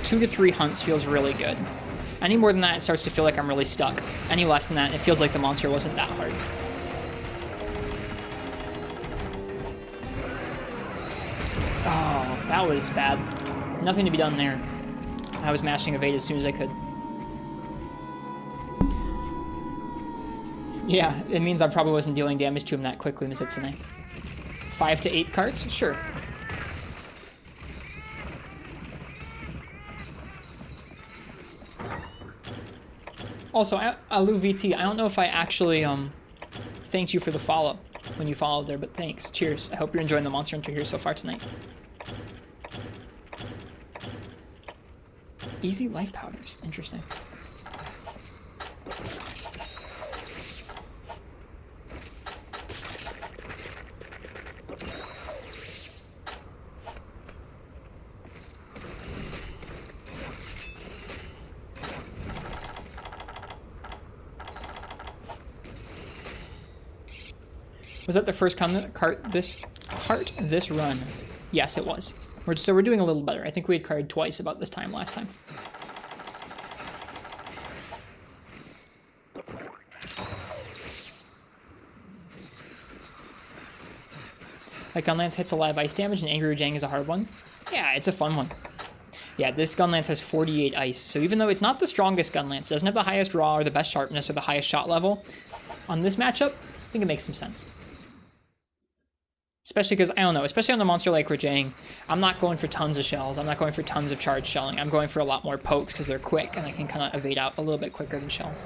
2 to 3 hunts feels really good. Any more than that, it starts to feel like I'm really stuck. Any less than that, it feels like the monster wasn't that hard. Oh, that was bad. Nothing to be done there. I was mashing evade as soon as I could. Yeah, it means I probably wasn't dealing damage to him that quickly, Mizitsune. 5 to 8 carts? Sure. Also, Alu VT, I don't know if I actually thanked you for the follow when you followed there, but thanks. Cheers. I hope you're enjoying the Monster Hunter here so far tonight. Easy life powders. Interesting. Was that the first cart this run? Yes, it was. So we're doing a little better. I think we had carted twice about this time last time. Like Gunlance hits a live ice damage and Angry Rajang is a hard one. Yeah, it's a fun one. Yeah, this Gunlance has 48 ice, so even though it's not the strongest Gunlance, it doesn't have the highest raw or the best sharpness or the highest shot level, on this matchup, I think it makes some sense. Especially because, I don't know, especially on a monster like Rajang, I'm not going for tons of shells, I'm not going for tons of charge shelling, I'm going for a lot more pokes because they're quick and I can kind of evade out a little bit quicker than shells.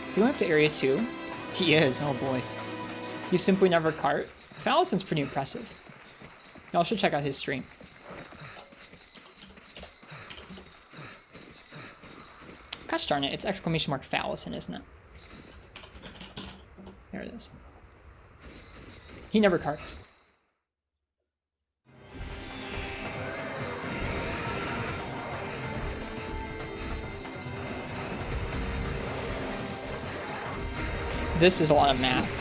Is he going up to area 2? He is, oh boy. You simply never cart. Fallison's pretty impressive. Y'all should check out his stream. Gosh darn it, it's exclamation mark Fallison, isn't it? There it is. He never carts. This is a lot of math.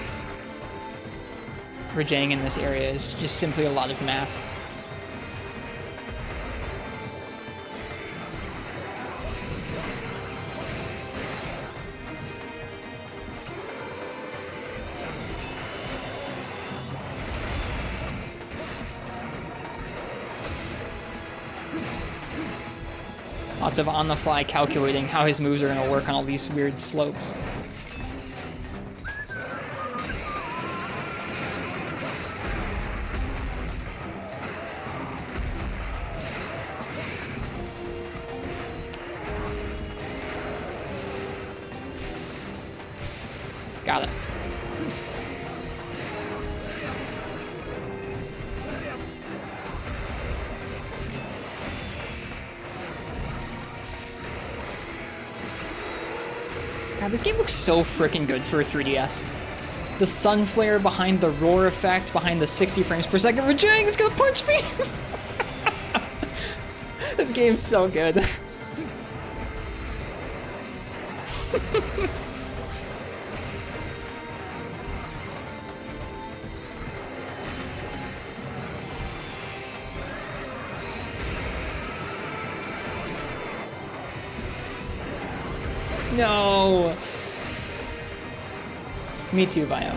Rajang in this area is just simply a lot of math. Lots of on-the-fly calculating how his moves are going to work on all these weird slopes. Got it. God, this game looks so freaking good for a 3DS. The sun flare behind the roar effect, behind the 60 frames per second. Rajang is gonna punch me! This game's so good. No! Me too, Bio.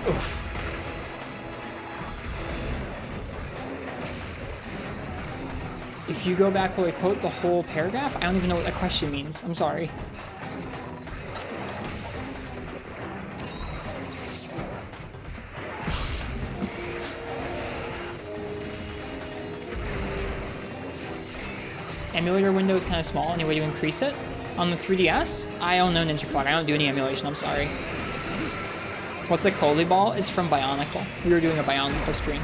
Oof. If you go back, will I quote the whole paragraph? I don't even know what that question means. I'm sorry. Emulator window is kind of small. Any way to increase it? On the 3DS? I don't know NinjaFrog. I don't do any emulation. I'm sorry. What's a Coley Ball? It's from Bionicle. We were doing a Bionicle stream.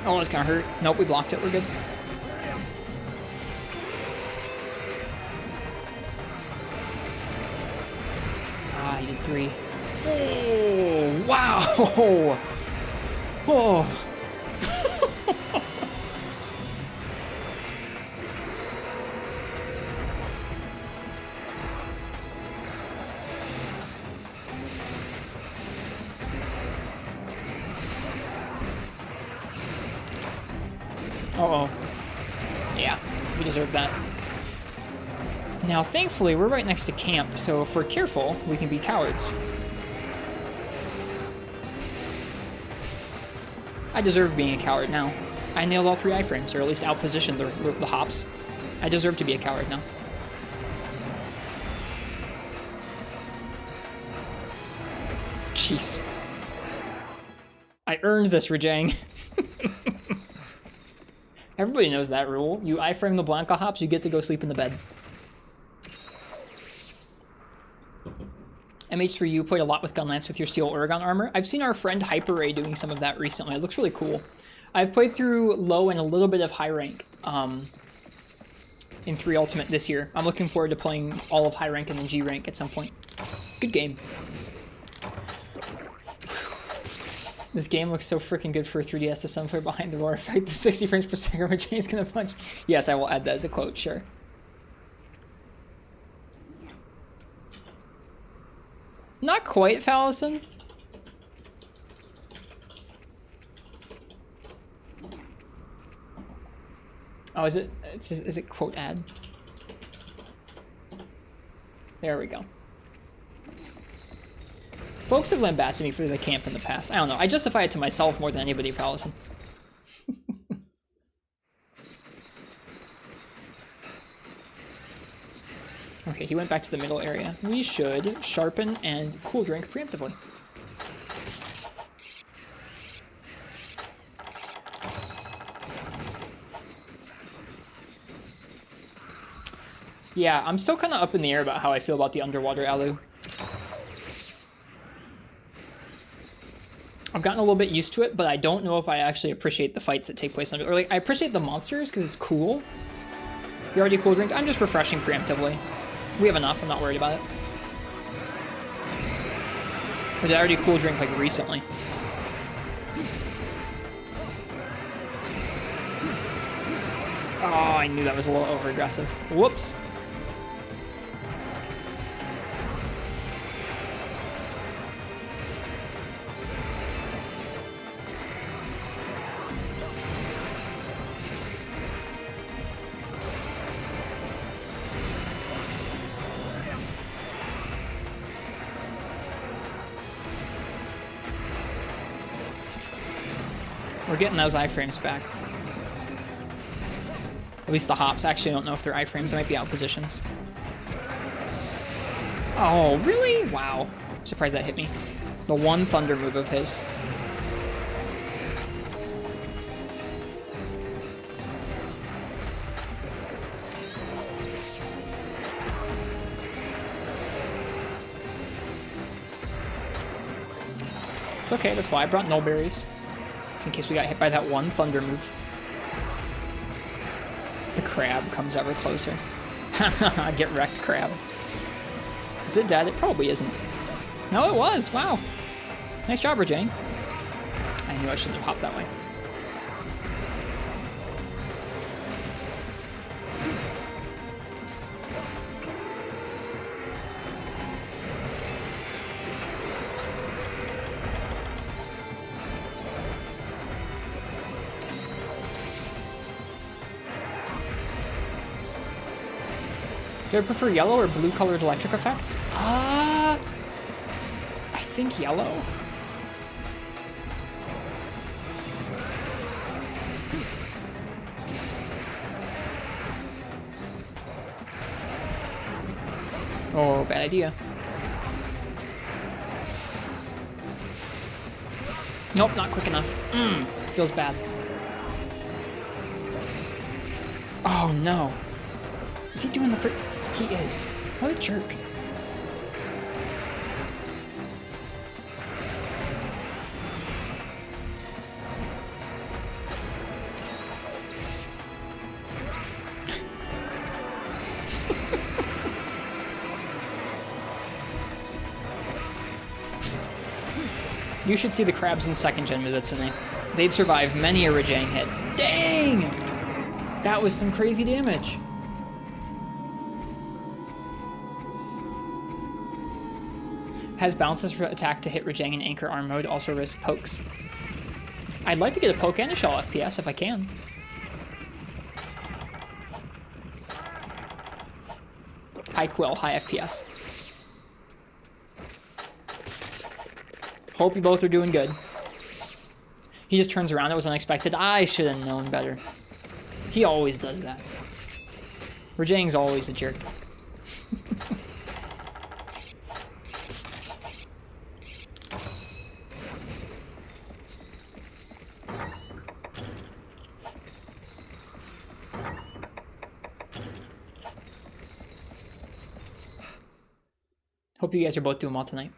Oh, it's gonna hurt. Nope, we blocked it. We're good. Ah, you did 3. Oh, wow! Oh. Uh-oh. Yeah, we deserve that. Now, thankfully, we're right next to camp, so if we're careful, we can be cowards. I deserve being a coward now. I nailed all 3 iframes, or at least outpositioned the hops. I deserve to be a coward now. Jeez. I earned this, Rajang. Everybody knows that rule. You iframe the Blanca hops, you get to go sleep in the bed. MH3U played a lot with Gunlance with your Steel Oregon armor. I've seen our friend HyperRay doing some of that recently. It looks really cool. I've played through low and a little bit of high rank in 3 Ultimate this year. I'm looking forward to playing all of high rank and then G rank at some point. Good game. This game looks so freaking good for a 3DS. The Sunflare behind the roar effect. The 60 frames per second where Jane's gonna punch. Yes, I will add that as a quote, sure. Not quite, Fallison. Oh, is it? Is it quote ad? There we go. Folks have lambasted me for the camp in the past. I don't know. I justify it to myself more than anybody, Fallison. Okay, he went back to the middle area. We should sharpen and cool drink preemptively. Yeah, I'm still kind of up in the air about how I feel about the underwater Alu. I've gotten a little bit used to it, but I don't know if I actually appreciate the fights that take place under. Or like, I appreciate the monsters because it's cool. You already cool drink. I'm just refreshing preemptively. We have enough. I'm not worried about it. Or did I already cool drink like recently? Oh, I knew that was a little over aggressive. Whoops. We're getting those iframes back. At least the hops. Actually, I don't know if they're iframes. They might be out positions. Oh, really? Wow. I'm surprised that hit me. The one thunder move of his. It's okay. That's why I brought null berries. Just in case we got hit by that one thunder move. The crab comes ever closer. Get wrecked, crab. Is it dead? It probably isn't. No, it was. Wow. Nice job, Rajang. I knew I shouldn't have hopped that way. Do I prefer yellow or blue colored electric effects? I think yellow. Oh, bad idea. Nope, not quick enough. Feels bad. Oh no. Is he doing the frick? He is. What a jerk. You should see the crabs in 2nd gen Mizutsune. They'd survive many a Rajang hit. Dang! That was some crazy damage. Has bounces for attack to hit Rajang in anchor arm mode, also Rist pokes. I'd like to get a poke and a shell FPS if I can. High quill, high FPS. Hope you both are doing good. He just turns around, it was unexpected. I should have known better. He always does that. Rajang's always a jerk. Hope you guys are both doing well tonight.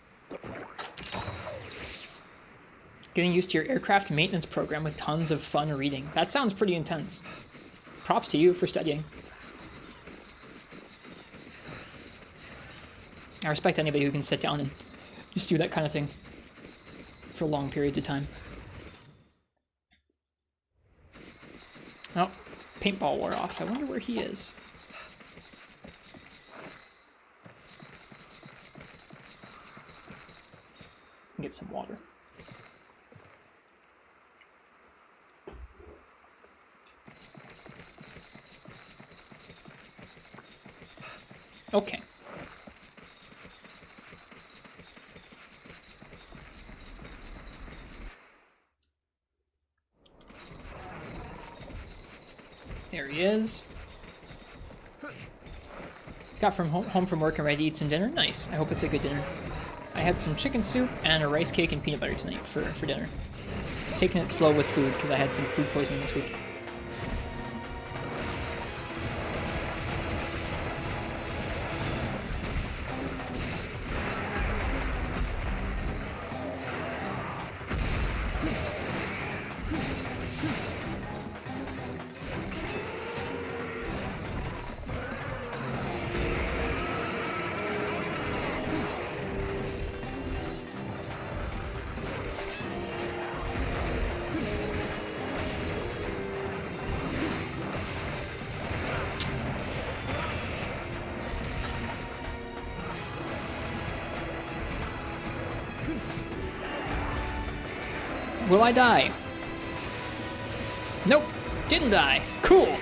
Getting used to your aircraft maintenance program with tons of fun reading. That sounds pretty intense. Props to you for studying. I respect anybody who can sit down and just do that kind of thing for long periods of time. Oh, paintball wore off. I wonder where he is. Get some water. Okay. There he is. He's got from home from work and ready to eat some dinner. Nice. I hope it's a good dinner. I had some chicken soup and a rice cake and peanut butter tonight for dinner. Taking it slow with food because I had some food poisoning this week. Will I die? Nope, didn't die. Cool.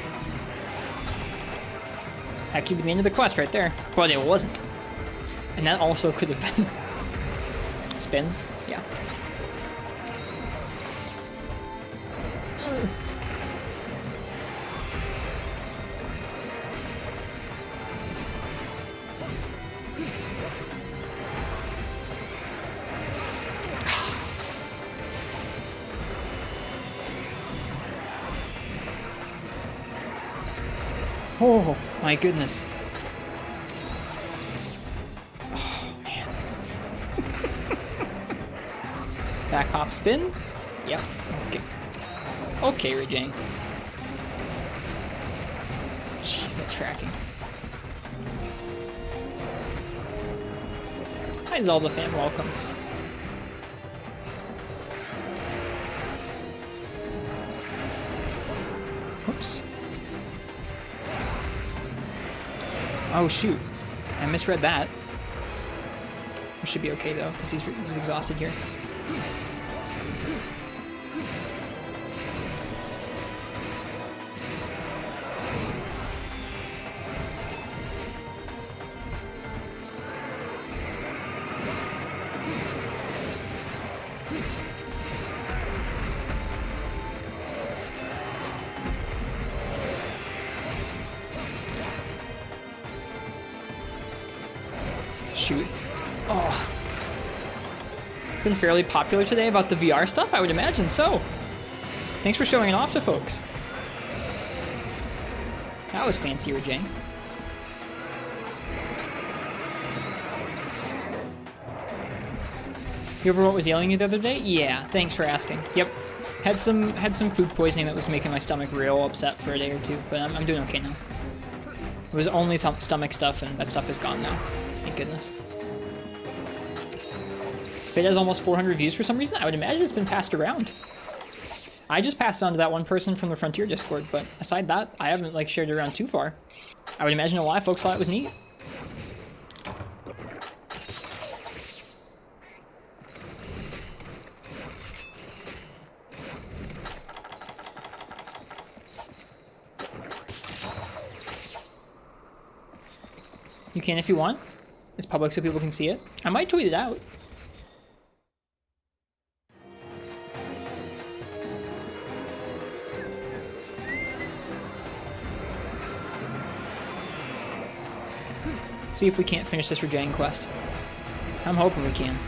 That could be the end of the quest right there, but it wasn't. And that also could have been spin. Yeah. Oh my goodness. Oh man. Back hop spin? Yep. Okay. Okay, Rajang. Jeez, that tracking. Hi Zelda fan, welcome. Oops. Oh shoot, I misread that. We should be okay though, because he's exhausted here. Shoot. Oh. Been fairly popular today about the VR stuff? I would imagine so. Thanks for showing it off to folks. That was fancy, Rajang. You ever what was yelling at you the other day? Yeah, thanks for asking. Yep. Had some food poisoning that was making my stomach real upset for a day or two, but I'm doing okay now. It was only some stomach stuff, and that stuff is gone now. Thank goodness. It has almost 400 views for some reason. I would imagine it's been passed around. I just passed on to that one person from the Frontier Discord, but aside that, I haven't like shared it around too far. I would imagine a lot of folks thought it was neat. You can if you want. It's public so people can see it. I might tweet it out. See if we can't finish this Rajang quest. I'm hoping we can.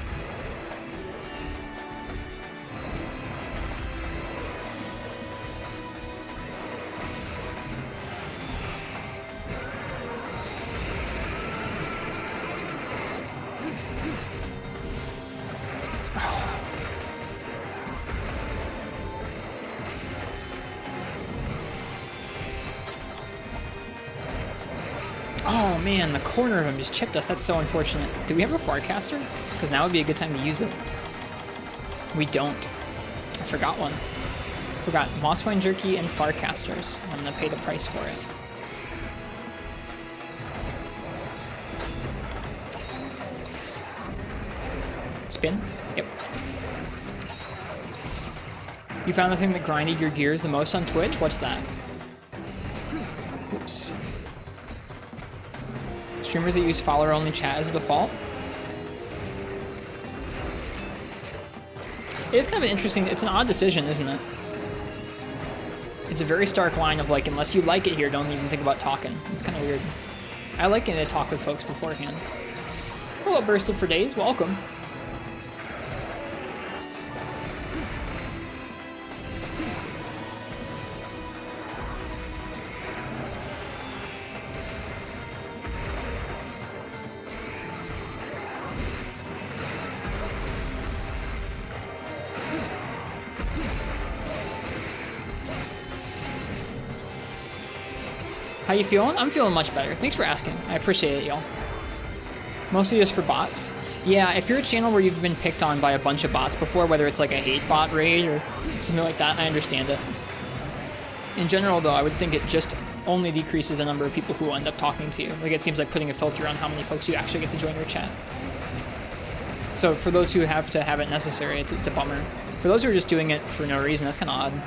Oh man, the corner of him just chipped us. That's so unfortunate. Do we have a Farcaster? Because now would be a good time to use it. We don't. I forgot one. Forgot Mosswine Jerky and Farcasters. I'm gonna pay the price for it. Spin? Yep. You found the thing that grinded your gears the most on Twitch? What's that? Oops. Streamers that use follower-only chat as a default? It is kind of an interesting... It's an odd decision, isn't it? It's a very stark line of, like, unless you like it here, don't even think about talking. It's kind of weird. I like getting to talk with folks beforehand. Hello, Bursted for Days. Welcome. How you feeling? I'm feeling much better. Thanks for asking. I appreciate it, y'all. Mostly just for bots. Yeah, if you're a channel where you've been picked on by a bunch of bots before, whether it's like a hate bot raid or something like that, I understand it. In general, though, I would think it just only decreases the number of people who end up talking to you. Like, it seems like putting a filter on how many folks you actually get to join your chat. So for those who have to have it necessary, it's a bummer. For those who are just doing it for no reason, that's kind of odd.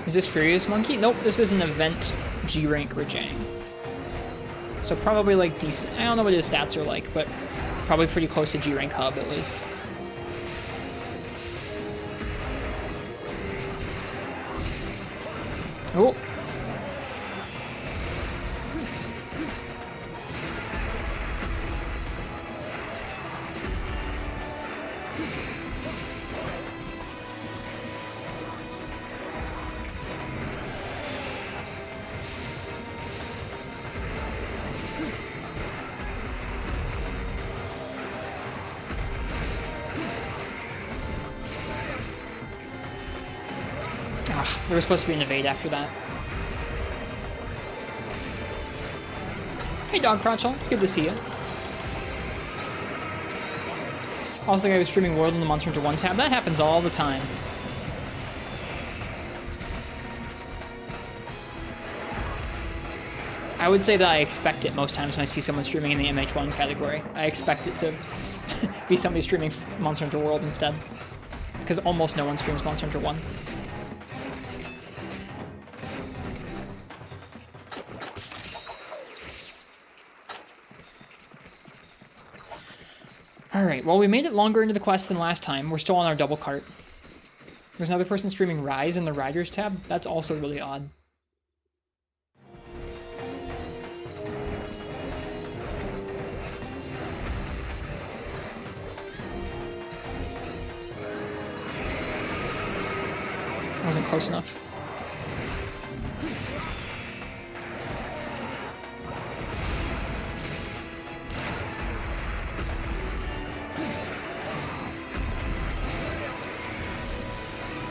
Is this Furious Monkey? Nope, this is an event G-rank Rajang. So probably like decent. I don't know what his stats are like, but probably pretty close to G-rank Hub at least. Oh. There was supposed to be an evade after that. Hey, Dog Crotchel. It's good to see you. Also, I was streaming World in the Monster Hunter 1 tab. That happens all the time. I would say that I expect it most times when I see someone streaming in the MH1 category. I expect it to be somebody streaming Monster Hunter World instead. Because almost no one streams Monster Hunter 1. Alright, well we made it longer into the quest than last time. We're still on our double cart. There's another person streaming Rise in the Riders tab. That's also really odd. I wasn't close enough.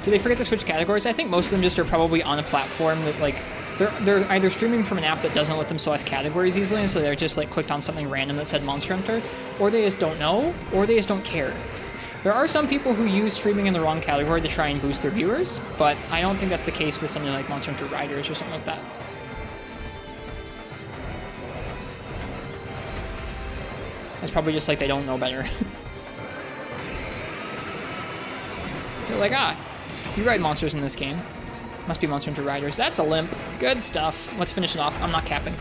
Do they forget to switch categories? I think most of them just are probably on a platform that, like, they're either streaming from an app that doesn't let them select categories easily, and so they're just, like, clicked on something random that said Monster Hunter, or they just don't know, or they just don't care. There are some people who use streaming in the wrong category to try and boost their viewers, but I don't think that's the case with something like Monster Hunter Riders or something like that. It's probably just like they don't know better. They're like, ah, you ride monsters in this game. Must be Monster Hunter Riders. That's a limp. Good stuff. Let's finish it off. I'm not capping.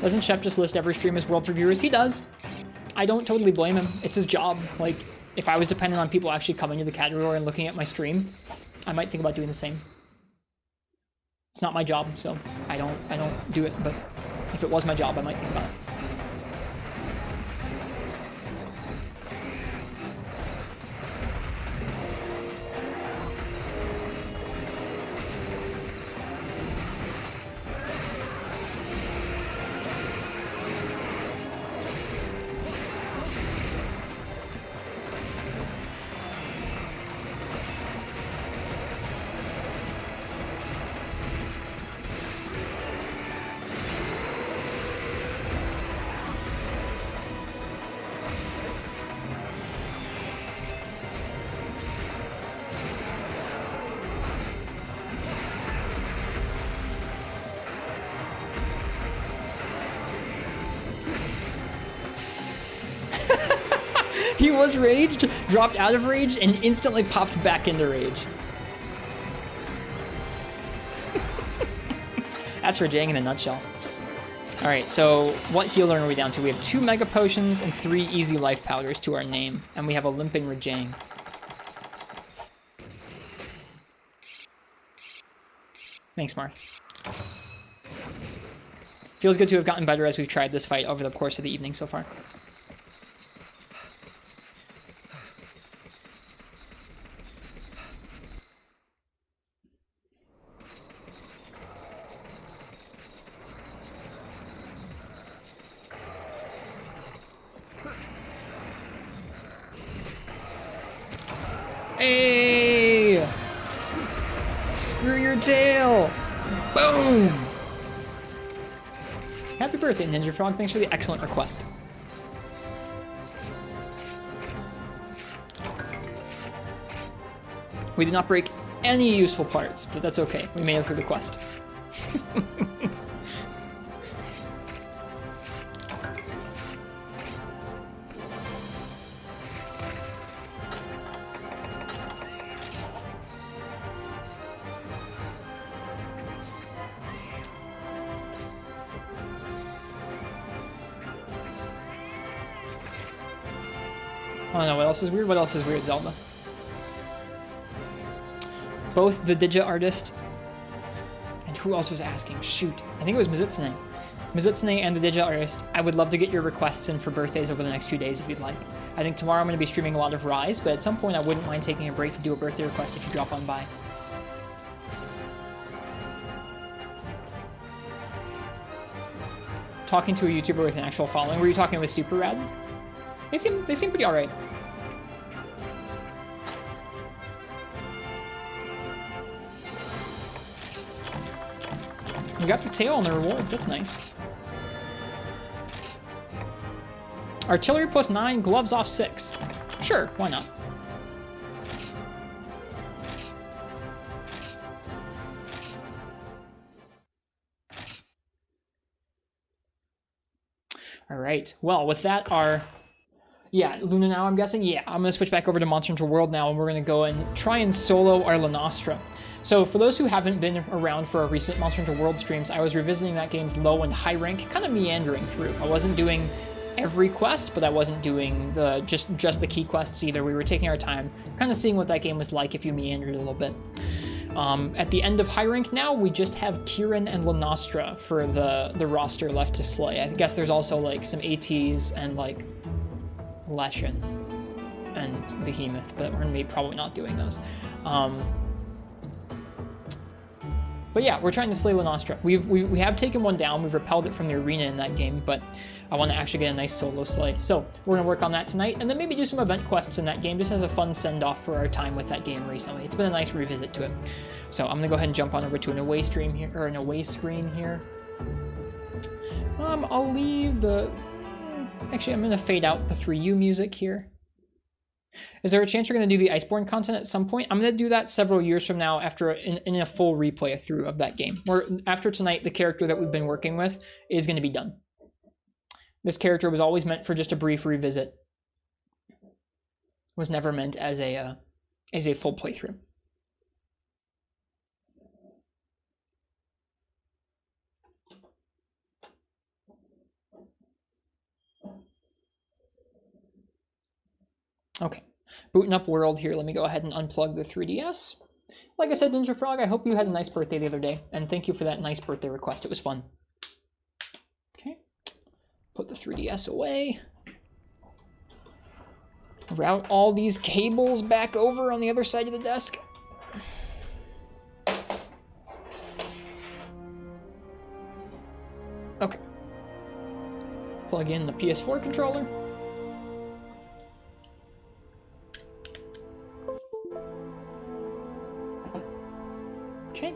Doesn't Shep just list every stream as world for viewers? He does. I don't totally blame him. It's his job. Like, if I was dependent on people actually coming to the category and looking at my stream, I might think about doing the same. It's not my job, so I don't do it, but if it was my job, I might think about it. He was raged, dropped out of rage, and instantly popped back into rage. That's Rajang in a nutshell. Alright, so what healer are we down to? We have 2 Mega Potions and 3 Easy Life Powders to our name, and we have a Limping Rajang. Thanks, Marth. Feels good to have gotten better as we've tried this fight over the course of the evening so far. Hey! Screw your tail! Boom! Happy birthday, NinjaFrog. Thanks for the excellent request. We did not break any useful parts, but that's okay. We made it through the quest. Oh no, what else is weird? What else is weird, Zelda? Both the Digi artist and who else was asking? Shoot, I think it was Mizutsune. Mizutsune and the Digi artist. I would love to get your requests in for birthdays over the next few days if you'd like. I think tomorrow I'm going to be streaming a lot of Rise, but at some point I wouldn't mind taking a break to do a birthday request if you drop on by. Talking to a YouTuber with an actual following. Were you talking with Super Rad? They seem pretty alright. You got the tail on the rewards, that's nice. Artillery plus 9, gloves off 6. Sure, why not? Alright, well, with that, yeah, Luna now, I'm guessing? Yeah, I'm going to switch back over to Monster Hunter World now, and we're going to go and try and solo our Lunastra. So for those who haven't been around for our recent Monster Hunter World streams, I was revisiting that game's low and high rank, kind of meandering through. I wasn't doing every quest, but I wasn't doing just the key quests either. We were taking our time, kind of seeing what that game was like if you meandered a little bit. At the end of high rank now, we just have Kirin and Lunastra for the roster left to slay. I guess there's also like some ATs and like Leshen and Behemoth, but we're probably not doing those. But yeah, we're trying to slay Lunastra. We have taken one down. We've repelled it from the arena in that game, but I want to actually get a nice solo slay. So we're going to work on that tonight, and then maybe do some event quests in that game, just as a fun send-off for our time with that game recently. It's been a nice revisit to it. So I'm going to go ahead and jump on over to an away stream here, or an away screen here. I'll leave the... Actually, I'm going to fade out the 3U music here. Is there a chance you're going to do the Iceborne content at some point? I'm going to do that several years from now after in a full replay through of that game. Or after tonight, the character that we've been working with is going to be done. This character was always meant for just a brief revisit. Was never meant as a full playthrough. Okay, booting up World here. Let me go ahead and unplug the 3DS. Like I said, NinjaFrog, I hope you had a nice birthday the other day, and thank you for that nice birthday request. It was fun. Okay, put the 3DS away. Route all these cables back over on the other side of the desk. Okay. Plug in the PS4 controller. Okay.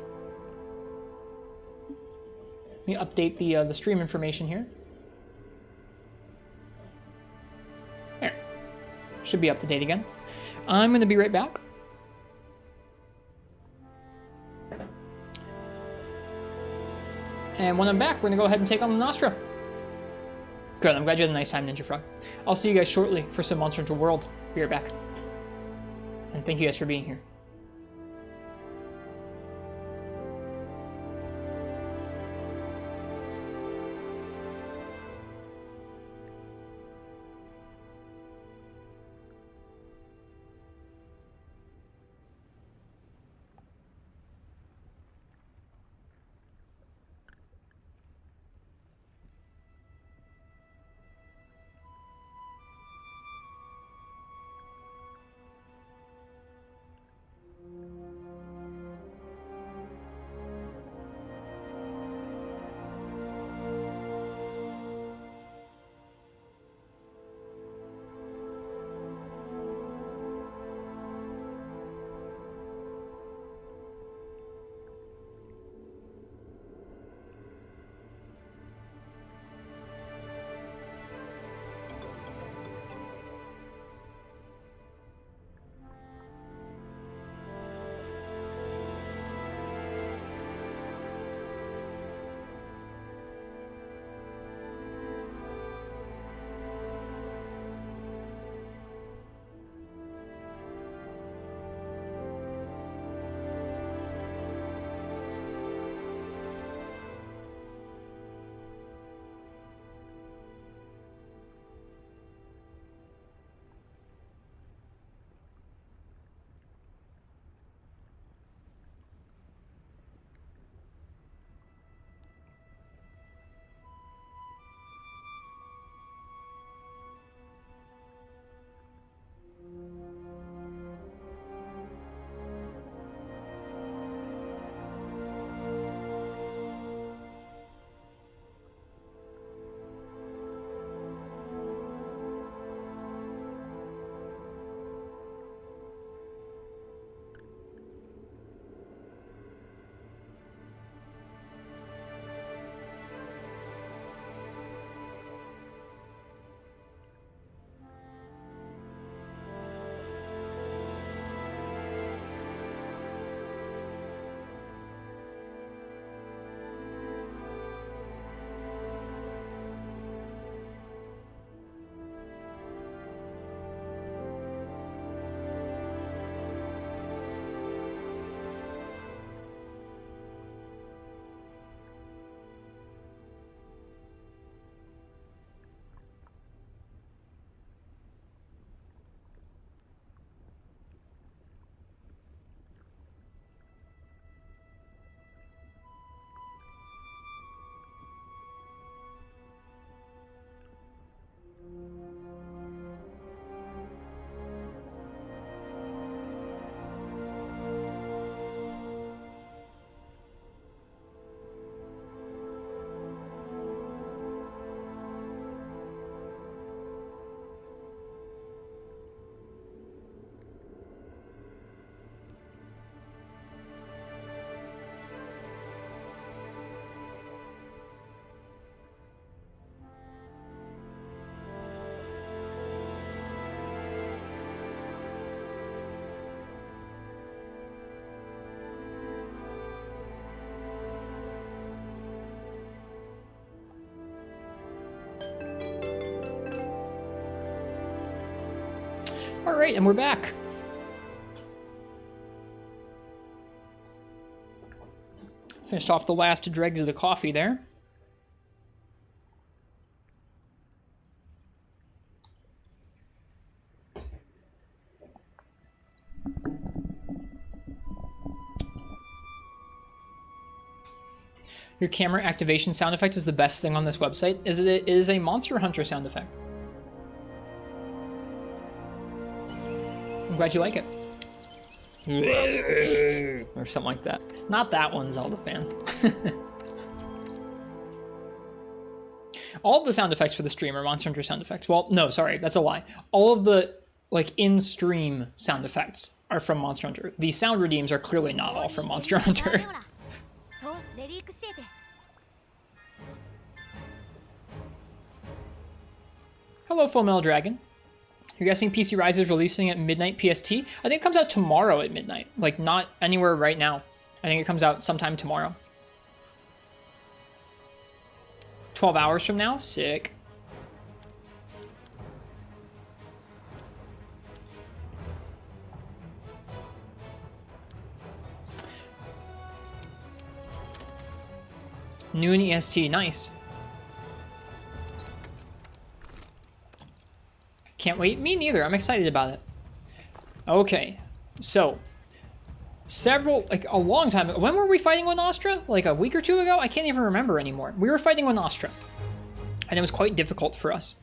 Let me update the stream information here. There. Should be up to date again. I'm going to be right back. And when I'm back, we're going to go ahead and take on Lunastra. Good, I'm glad you had a nice time, NinjaFrog. I'll see you guys shortly for some Monster Hunter World. Be right back. And thank you guys for being here. All right, and we're back. Finished off the last dregs of the coffee there. Your camera activation sound effect is the best thing on this website. It is a Monster Hunter sound effect. I'm glad you like it. Or something like that. Not that one, Zelda fan. All of the sound effects for the stream are Monster Hunter sound effects. Well, no, sorry, that's a lie. All of the in-stream sound effects are from Monster Hunter. The sound redeems are clearly not all from Monster Hunter. Hello, Full Metal Dragon. You're guessing PC Rise is releasing at midnight PST? I think it comes out tomorrow at midnight. Like, not anywhere right now. I think it comes out sometime tomorrow. 12 hours from now? Sick. Noon EST, nice. Can't wait. Me neither. I'm excited about it. Okay, so a long time ago. When were we fighting Lunastra? Like a week or two ago? I can't even remember anymore. We were fighting Lunastra, and it was quite difficult for us.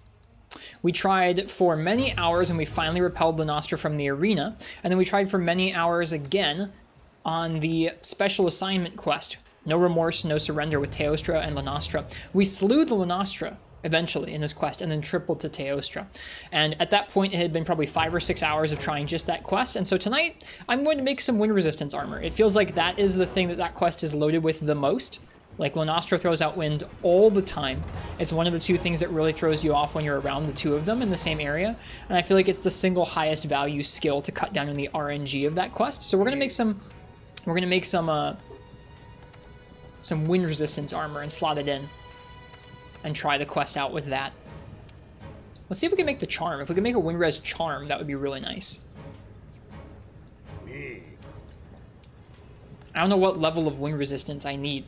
We tried for many hours, and we finally repelled Lunastra from the arena, and then we tried for many hours again on the special assignment quest. No Remorse, No Surrender with Teostra and Lunastra. We slew the Lunastra eventually in this quest, and then tripled to Teostra. And at that point, it had been probably 5 or 6 hours of trying just that quest, and so tonight, I'm going to make some wind resistance armor. It feels like that is the thing that quest is loaded with the most. Like, Lunastra throws out wind all the time. It's one of the two things that really throws you off when you're around the two of them in the same area, and I feel like it's the single highest value skill to cut down on the RNG of that quest. So we're gonna make some wind resistance armor and slot it in and try the quest out with that. Let's see if we can make the charm. If we can make a wind res charm, that would be really nice. I don't know what level of wind resistance I need.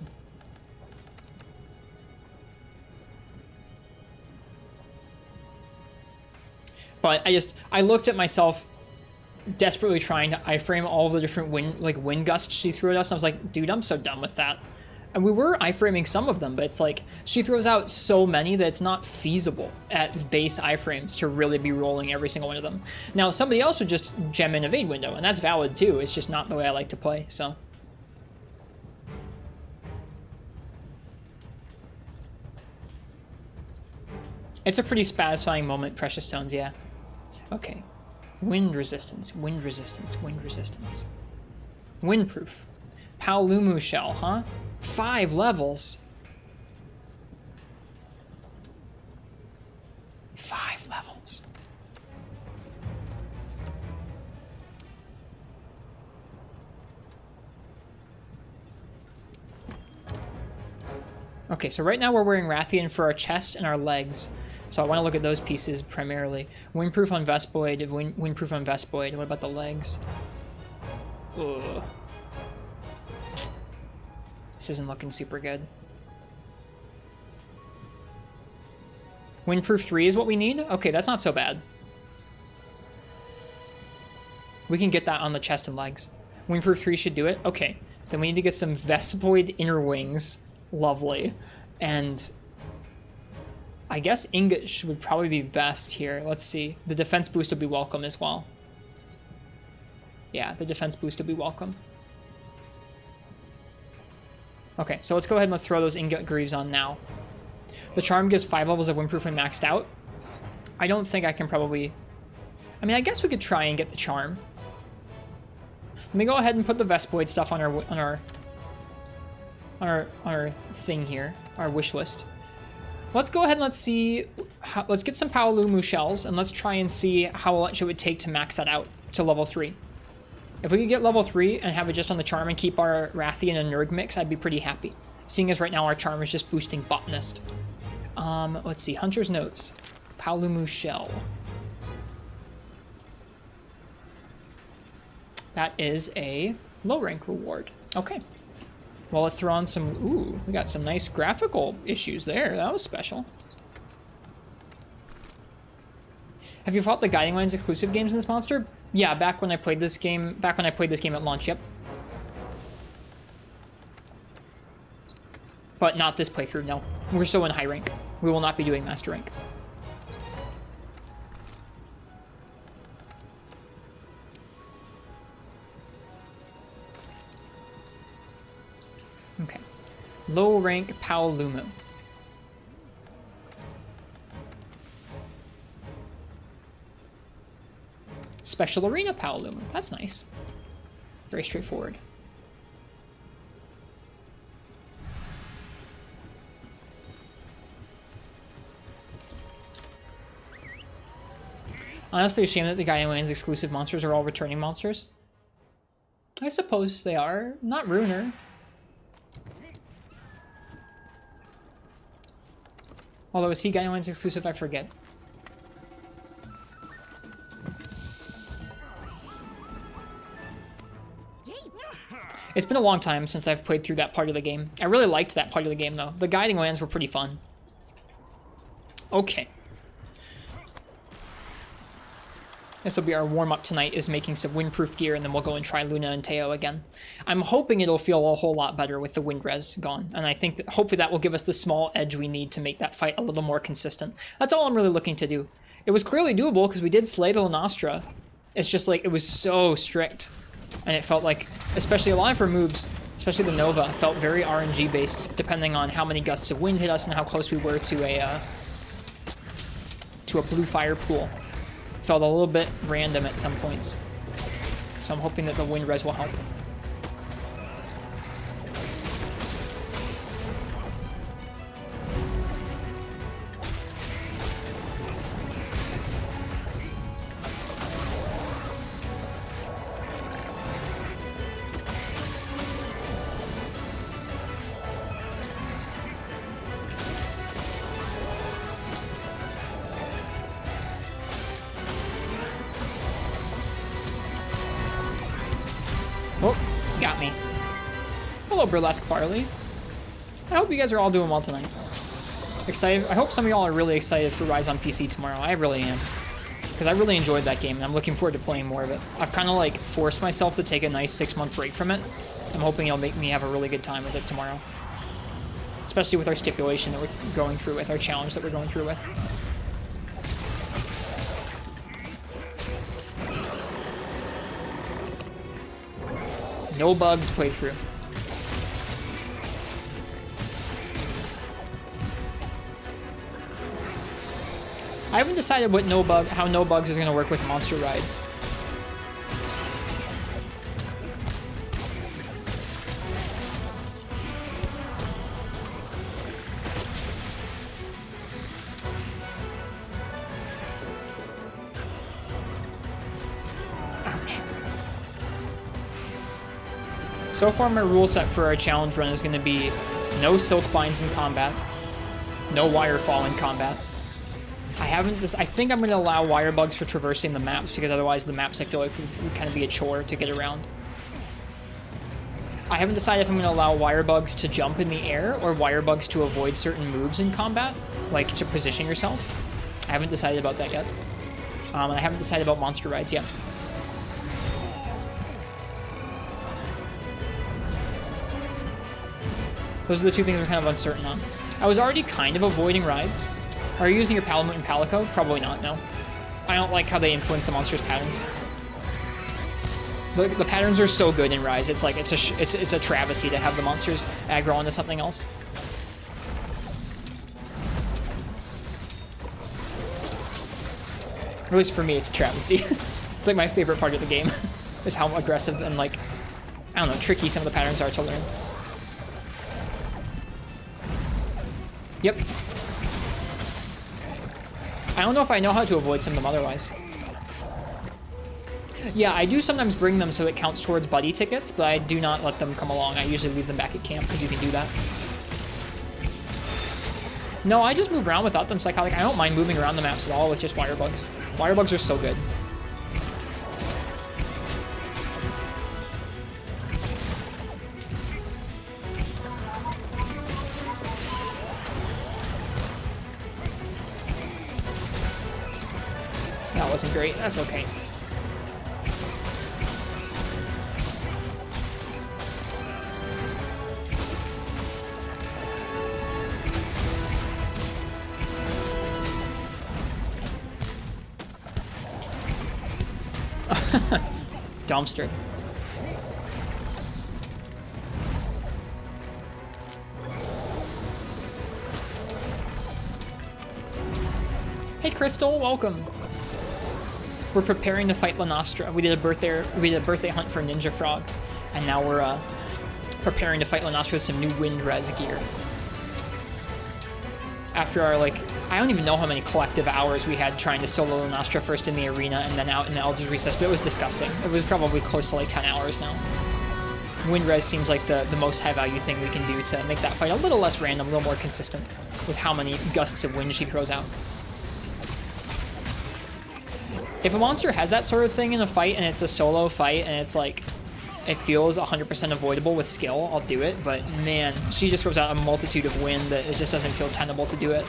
But I looked at myself desperately trying to iframe all the different wind gusts she threw at us, and I was like, dude, I'm so done with that. And we were iframing some of them, but it's like, she throws out so many that it's not feasible at base iframes to really be rolling every single one of them. Now, somebody else would just gem in evade window, and that's valid too. It's just not the way I like to play, so. It's a pretty satisfying moment, Precious Stones, yeah. Okay. Wind resistance, wind resistance, wind resistance. Windproof. Paolumu shell, huh? 5 levels. 5 levels. Okay, so right now we're wearing Rathian for our chest and our legs. So I want to look at those pieces primarily. Windproof on Vespoid, windproof on Vespoid. What about the legs? Ugh. This isn't looking super good. Windproof 3 is what we need? Okay, that's not so bad. We can get that on the chest and legs. Windproof 3 should do it? Okay. Then we need to get some Vespoid inner wings. Lovely. And I guess ingot would probably be best here. Let's see. The defense boost will be welcome as well. Yeah, the defense boost will be welcome. Okay, so let's go ahead and let's throw those ingot greaves on now. The charm gives 5 levels of windproof when maxed out. I don't think I can probably... I mean, I guess we could try and get the charm. Let me go ahead and put the Vespoid stuff on our thing here, our wish list. Let's go ahead and let's see, let's get some Paolumu shells, and let's try and see how much it would take to max that out to level 3. If we could get level 3 and have it just on the charm and keep our Rathian and Nerg mix, I'd be pretty happy. Seeing as right now our charm is just boosting Botanist. Let's see, Hunter's Notes. Paolumu shell. That is a low rank reward. Okay. Well, let's throw on some... Ooh, we got some nice graphical issues there. That was special. Have you fought the Guiding Lines exclusive games in this monster? Yeah, back when I played this game at launch, yep. But not this playthrough, no. We're still in high rank. We will not be doing master rank. Okay. Low rank Paolumu. Special Arena Paolumu. That's nice. Very straightforward. Honestly, a shame that the Guiding Lands exclusive monsters are all returning monsters. I suppose they are. Not Ruiner. Although, is he Guiding Lands exclusive? I forget. It's been a long time since I've played through that part of the game. I really liked that part of the game, though. The guiding lands were pretty fun. Okay. This will be our warm-up tonight, is making some windproof gear, and then we'll go and try Luna and Teo again. I'm hoping it'll feel a whole lot better with the wind res gone, and I think that hopefully that will give us the small edge we need to make that fight a little more consistent. That's all I'm really looking to do. It was clearly doable because we did slay the Lunastra. It's just like it was so strict, and it felt like, especially a lot of her moves, especially the Nova, felt very RNG based, depending on how many gusts of wind hit us and how close we were to a blue fire pool. Felt a little bit random at some points. So I'm hoping that the wind res will help. Oh, got me. Hello, Burlesque Barley. I hope you guys are all doing well tonight. Excited. I hope some of y'all are really excited for Rise on PC tomorrow. I really am. Because I really enjoyed that game, and I'm looking forward to playing more of it. I've kind of like forced myself to take a nice 6-month break from it. I'm hoping it'll make me have a really good time with it tomorrow. Especially with our stipulation that we're going through with, our challenge that we're going through with. No bugs playthrough. I haven't decided what how no bugs is going to work with monster rides. So far, my rule set for our challenge run is going to be no silk binds in combat, no wire fall in combat. I think I'm going to allow wire bugs for traversing the maps, because otherwise the maps I feel like would kind of be a chore to get around. I haven't decided if I'm going to allow wire bugs to jump in the air or wire bugs to avoid certain moves in combat, like to position yourself. I haven't decided about that yet. And I haven't decided about monster rides yet. Those are the two things I'm kind of uncertain on. I was already kind of avoiding rides. Are you using your Paolumu and Palico? Probably not, no. I don't like how they influence the monster's patterns. The patterns are so good in Rise. It's like it's a travesty to have the monsters aggro onto something else. Or at least for me, it's a travesty. It's like my favorite part of the game, is how aggressive and like, I don't know, tricky some of the patterns are to learn. Yep. I don't know if I know how to avoid some of them otherwise. Yeah, I do sometimes bring them so it counts towards buddy tickets, but I do not let them come along. I usually leave them back at camp because you can do that. No, I just move around without them, Psychotic. I don't mind moving around the maps at all with just wire bugs. Wire bugs are so good. That wasn't great. That's okay. Dumpster. Hey Crystal, welcome. We're preparing to fight Lunastra. We did a birthday hunt for NinjaFrog, and now we're preparing to fight Lunastra with some new wind res gear. After our I don't even know how many collective hours we had trying to solo Lunastra first in the arena and then out in the Elder's Recess, but it was disgusting. It was probably close to 10 hours now. Wind res seems like the most high value thing we can do to make that fight a little less random, a little more consistent with how many gusts of wind she throws out. If a monster has that sort of thing in a fight and it's a solo fight and it's it feels 100% avoidable with skill, I'll do it. But man, she just throws out a multitude of wind that it just doesn't feel tenable to do it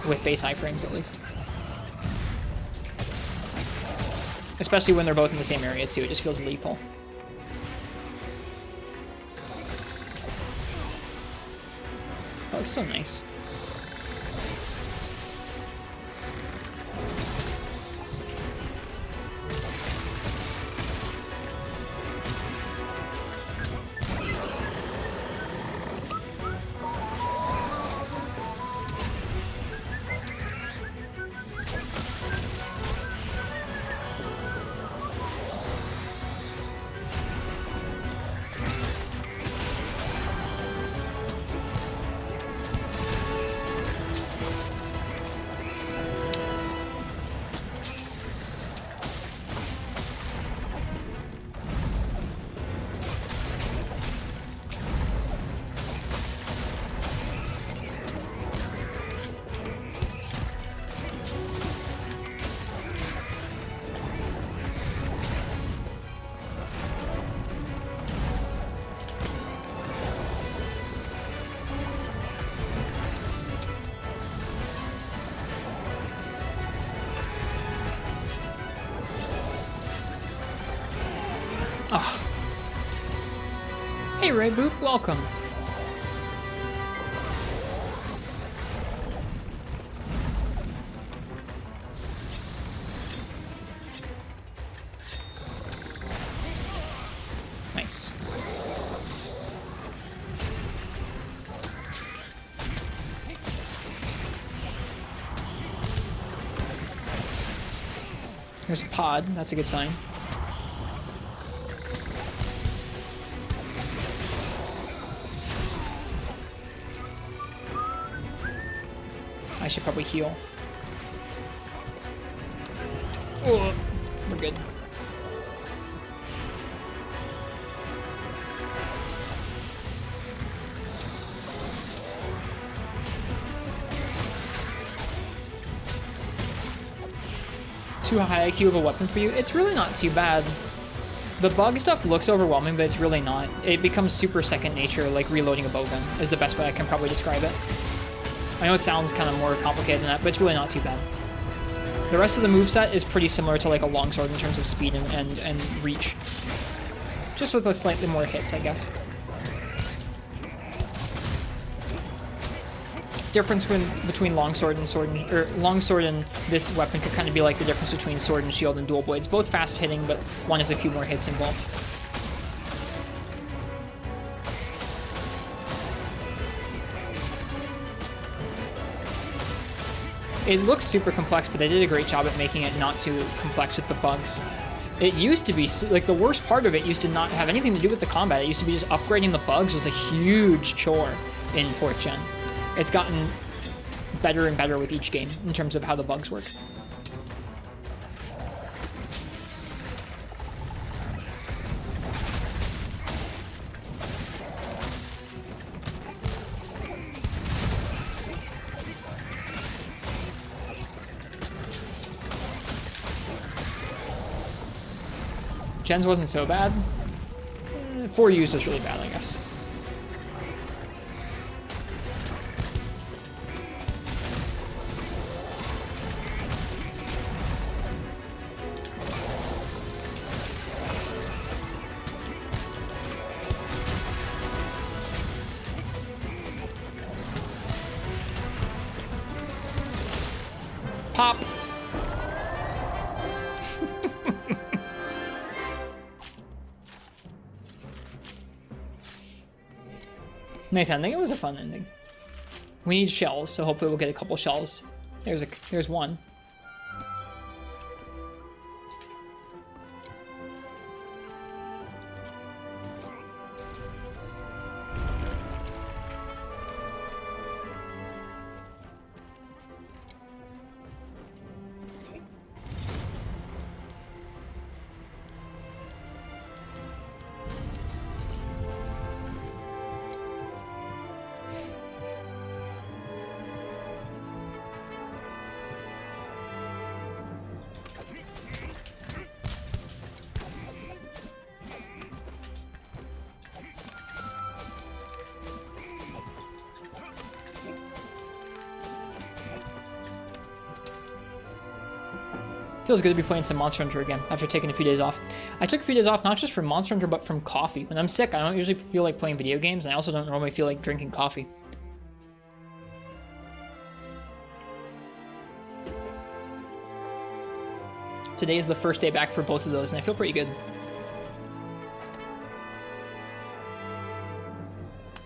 with base iframes at least. Especially when they're both in the same area too, it just feels lethal. That looks so nice. Oh. Hey, Ray Boop, welcome. Nice. There's a pod, that's a good sign. I should probably heal. Oh, we're good. Too high IQ of a weapon for you? It's really not too bad. The bug stuff looks overwhelming, but it's really not. It becomes super second nature, like reloading a bowgun is the best way I can probably describe it. I know it sounds kind of more complicated than that, but it's really not too bad. The rest of the moveset is pretty similar to like a longsword in terms of speed and reach. Just with slightly more hits, I guess. Difference between longsword and sword, or longsword and this weapon could kind of be like the difference between sword and shield and dual blades. Both fast hitting, but one has a few more hits involved. It looks super complex, but they did a great job at making it not too complex with the bugs. It used to be, like, the worst part of it used to not have anything to do with the combat. It used to be just upgrading the bugs was a huge chore in 4th gen. It's gotten better and better with each game in terms of how the bugs work. Gens wasn't so bad. 4Us was really bad, I guess. Pop! Nice ending. It was a fun ending. We need shells, so hopefully we'll get a couple shells. There's one. Feels good to be playing some Monster Hunter again after taking a few days off. I took a few days off not just from Monster Hunter, but from coffee. When I'm sick, I don't usually feel like playing video games, and I also don't normally feel like drinking coffee. Today is the first day back for both of those, and I feel pretty good.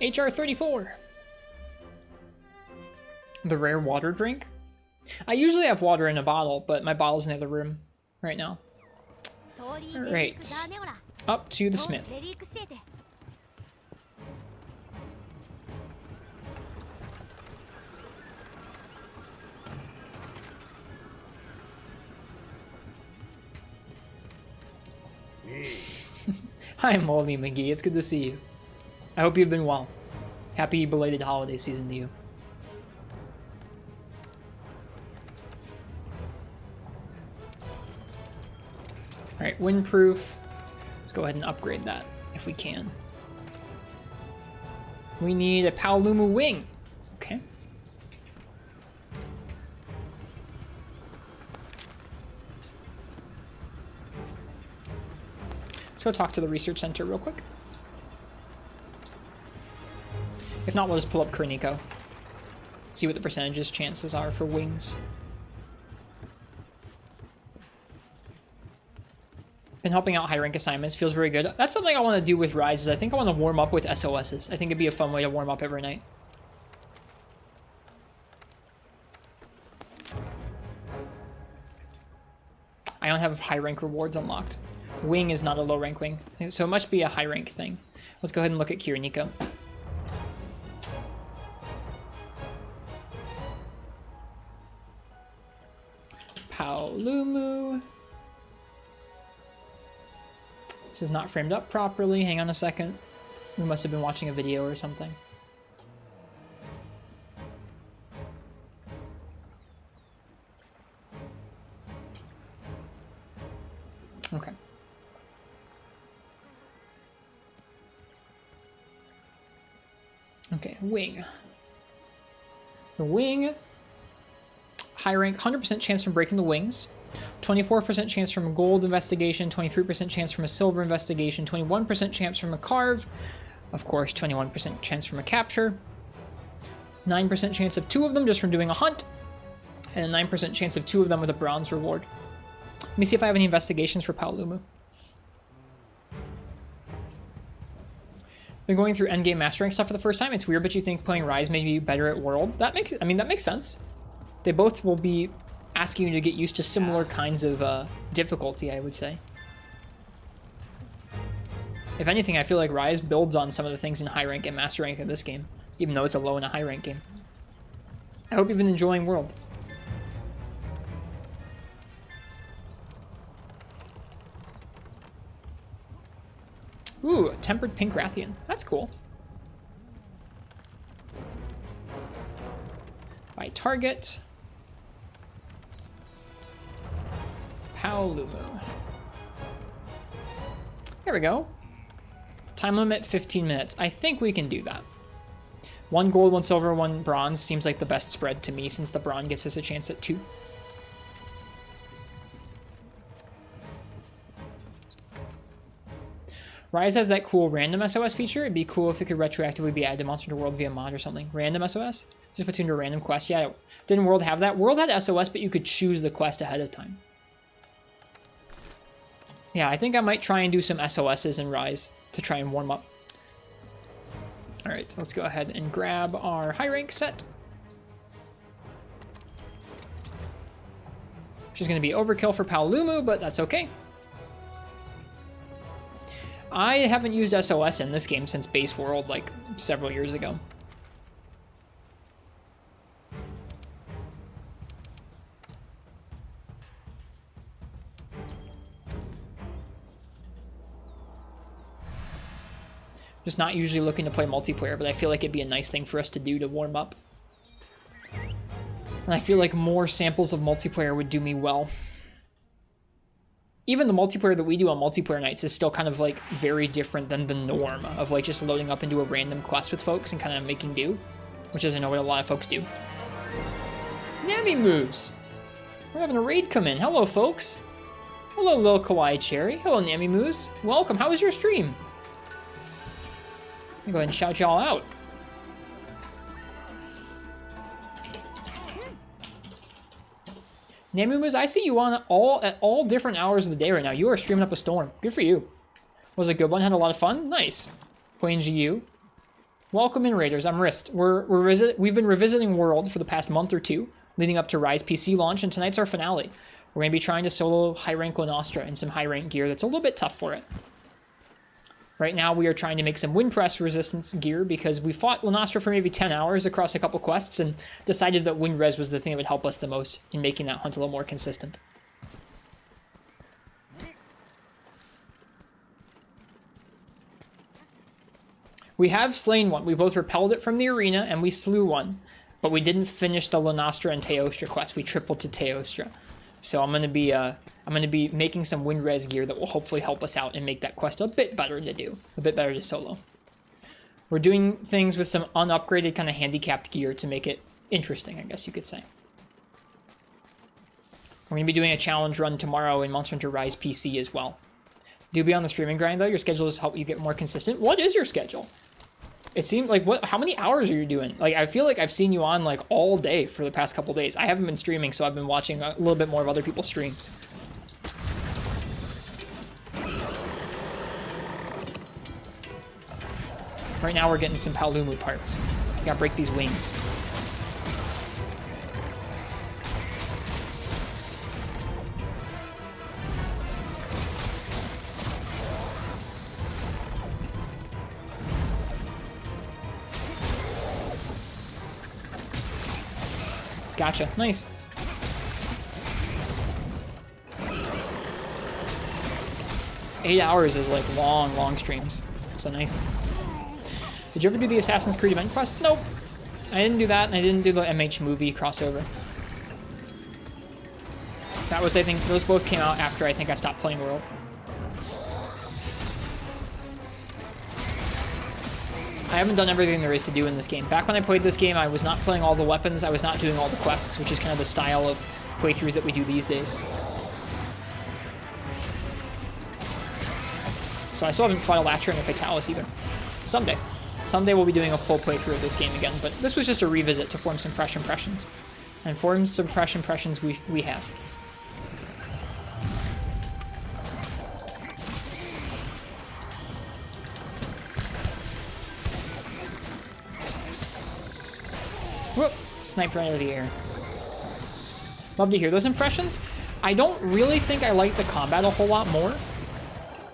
HR 34. The rare water drink. I usually have water in a bottle, but my bottle's in the other room right now. Alright. Up to the smith. Hi, Moldy McGee. It's good to see you. I hope you've been well. Happy belated holiday season to you. Alright, windproof. Let's go ahead and upgrade that if we can. We need a Paolumu wing. Okay. Let's go talk to the research center real quick. If not, we'll just pull up Kerniko. See what the percentages chances are for wings. Been helping out high rank assignments, feels very good. That's something I want to do with Rise, is I think I want to warm up with SOSs. I think it'd be a fun way to warm up every night. I don't have high rank rewards unlocked. Wing is not a low rank wing, so it must be a high rank thing. Let's go ahead and look at Kerniko. Paolumu. This is not framed up properly. Hang on a second. We must have been watching a video or something. Okay. Okay, wing. The wing. High rank, 100% chance from breaking the wings. 24% chance from a gold investigation, 23% chance from a silver investigation, 21% chance from a carve, of course 21% chance from a capture, 9% chance of 2 of them just from doing a hunt, and a 9% chance of 2 of them with a bronze reward. Let me see if I have any investigations for Paolumu. Been going through endgame mastering stuff for the first time. It's weird, but you think playing Rise may be better at World. That makes sense. They both will be asking you to get used to similar kinds of difficulty, I would say. If anything, I feel like Rise builds on some of the things in high rank and master rank in this game, even though it's a low and a high rank game. I hope you've been enjoying World. Ooh, a tempered pink Rathian. That's cool. By target. Paolumu. There we go. Time limit 15 minutes. I think we can do that. 1 gold, 1 silver, 1 bronze seems like the best spread to me, since the bronze gets us a chance at 2. Rise has that cool random SOS feature. It'd be cool if it could retroactively be added to Monster Hunter World via mod or something. Random SOS? Just put you into a random quest. Yeah, didn't World have that? World had SOS, but you could choose the quest ahead of time. Yeah, I think I might try and do some SOSs in Rise to try and warm up. Alright, let's go ahead and grab our high rank set. Which is going to be overkill for Paolumu, but that's okay. I haven't used SOS in this game since base world, like, several years ago. Just not usually looking to play multiplayer, but I feel like it'd be a nice thing for us to do to warm up. And I feel like more samples of multiplayer would do me well. Even the multiplayer that we do on multiplayer nights is still kind of like very different than the norm of like just loading up into a random quest with folks and kind of making do, which is I know what a lot of folks do. Navi moves. We're having a raid come in. Hello, folks. Hello, Lil Kawaii Cherry. Hello, Nami Moose. Welcome. How was your stream? Let me go ahead and shout y'all out. Nami Moose, I see you on at all different hours of the day right now. You are streaming up a storm. Good for you. Was a good one. Had a lot of fun. Nice. Playing GU. Welcome in, Raiders. I'm Rist. We've been revisiting World for the past month or two, leading up to Rise PC launch, and tonight's our finale. We're going to be trying to solo high-rank Lunastra and some high-rank gear that's a little bit tough for it. Right now, we are trying to make some wind press resistance gear because we fought Lunastra for maybe 10 hours across a couple quests and decided that wind res was the thing that would help us the most in making that hunt a little more consistent. We have slain one. We both repelled it from the arena and we slew one, but we didn't finish the Lunastra and Teostra quest. We tripled to Teostra. So I'm gonna be making some wind res gear that will hopefully help us out and make that quest a bit better to do, a bit better to solo. We're doing things with some unupgraded kind of handicapped gear to make it interesting, I guess you could say. We're gonna be doing a challenge run tomorrow in Monster Hunter Rise PC as well. Do be on the streaming grind though. Your schedule is help you get more consistent. What is your schedule? It seemed like how many hours are you doing? Like, I feel like I've seen you on like all day for the past couple days. I haven't been streaming, so I've been watching a little bit more of other people's streams. Right now we're getting some Paolumu parts. We gotta break these wings. Gotcha. Nice. Eight hours is like long streams. So nice. Did you ever do the Assassin's Creed event quest? Nope. I didn't do that, and I didn't do the MH movie crossover. That was, I think, those both came out after I think I stopped playing World. I haven't done everything there is to do in this game. Back when I played this game, I was not playing all the weapons, I was not doing all the quests, which is kind of the style of playthroughs that we do these days. So I still haven't fought a Latria and a Fatalis either. Someday. Someday we'll be doing a full playthrough of this game again, but this was just a revisit to form some fresh impressions. And form some fresh impressions we have. Whoop! Sniped right out of the air. Love to hear those impressions. I don't really think I like the combat a whole lot more.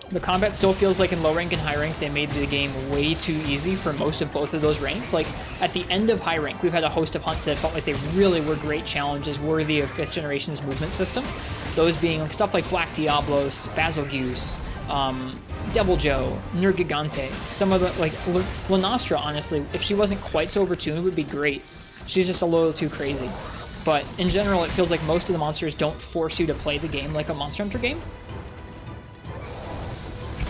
The combat still feels like in low rank and high rank, they made the game way too easy for most of both of those ranks. Like, at the end of high rank, we've had a host of hunts that felt like they really were great challenges worthy of 5th generation's movement system. Those being like, stuff like Black Diablos, Basilgeuse, Devil Joe, Nergigante. Some of the, like, Lunastra, honestly, if she wasn't quite so overtuned, would be great. She's just a little too crazy. But in general, it feels like most of the monsters don't force you to play the game like a Monster Hunter game.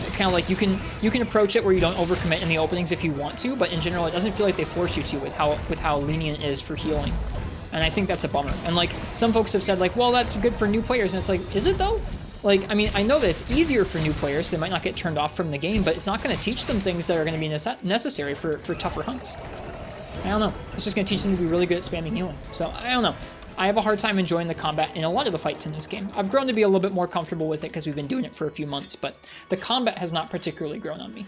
It's kind of like you can approach it where you don't overcommit in the openings if you want to, but in general, it doesn't feel like they force you to with how lenient it is for healing. And I think that's a bummer. And like, some folks have said like, well, that's good for new players. And it's like, is it though? Like, I mean, I know that it's easier for new players, so they might not get turned off from the game, but it's not going to teach them things that are going to be necessary for tougher hunts. I don't know. It's just going to teach them to be really good at spamming healing. So, I don't know. I have a hard time enjoying the combat in a lot of the fights in this game. I've grown to be a little bit more comfortable with it because we've been doing it for a few months, but the combat has not particularly grown on me.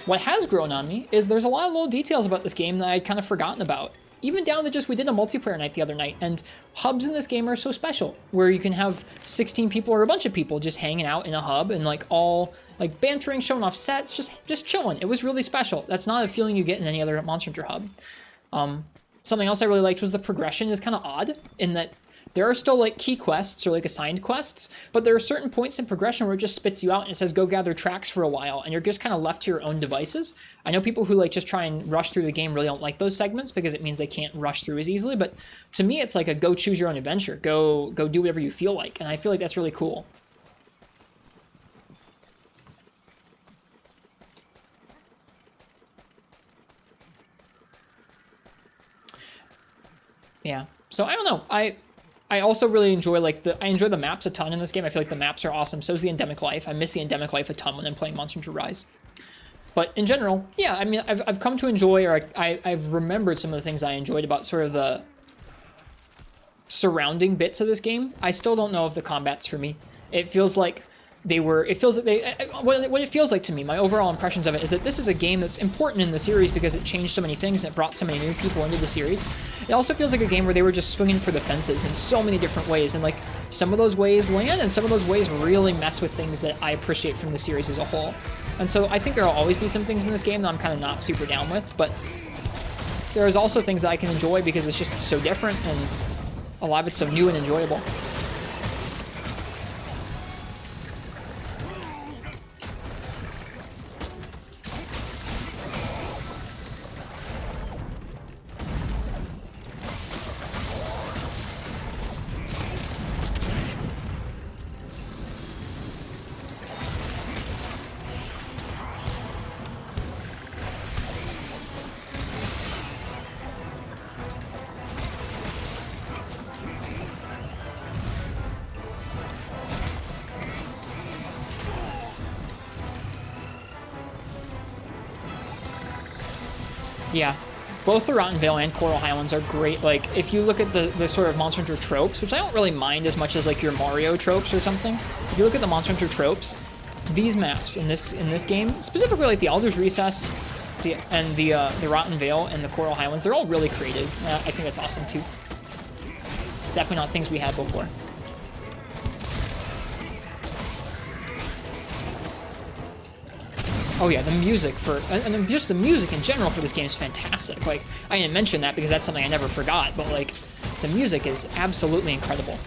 What has grown on me is there's a lot of little details about this game that I'd kind of forgotten about. Even down to just, we did a multiplayer night the other night, and hubs in this game are so special, where you can have 16 people or a bunch of people just hanging out in a hub and like all like bantering, showing off sets, just chilling. It was really special. That's not a feeling you get in any other Monster Hunter hub. Something else I really liked was the progression is kind of odd in that there are still like key quests or like assigned quests, but there are certain points in progression where it just spits you out and it says go gather tracks for a while, and you're just kind of left to your own devices. I know people who like just try and rush through the game really don't like those segments because it means they can't rush through as easily, but to me it's like a go choose your own adventure, go do whatever you feel like, and I feel like that's really cool. Yeah, so I don't know. I also really enjoy I enjoy the maps a ton in this game. I feel like the maps are awesome. So is the Endemic Life. I miss the Endemic Life a ton when I'm playing Monster Hunter Rise. But in general, yeah, I mean, I've come to enjoy, or I've remembered some of the things I enjoyed about sort of the surrounding bits of this game. I still don't know if the combat's for me. It feels like what it feels like to me, my overall impressions of it, is that this is a game that's important in the series because it changed so many things and it brought so many new people into the series. It also feels like a game where they were just swinging for the fences in so many different ways, and like some of those ways land and some of those ways really mess with things that I appreciate from the series as a whole. And so I think there'll always be some things in this game that I'm kind of not super down with, but there's also things that I can enjoy because it's just so different and a lot of it's so new and enjoyable. Yeah, both the Rotten Vale and Coral Highlands are great. Like, if you look at the sort of Monster Hunter tropes, which I don't really mind as much as like your Mario tropes or something. If you look at the Monster Hunter tropes, these maps in this game, specifically like the Elder's Recess, the Rotten Vale and the Coral Highlands, they're all really creative. I think that's awesome too. Definitely not things we had before. Oh yeah, the music and just the music in general for this game is fantastic. Like, I didn't mention that because that's something I never forgot, but like, the music is absolutely incredible.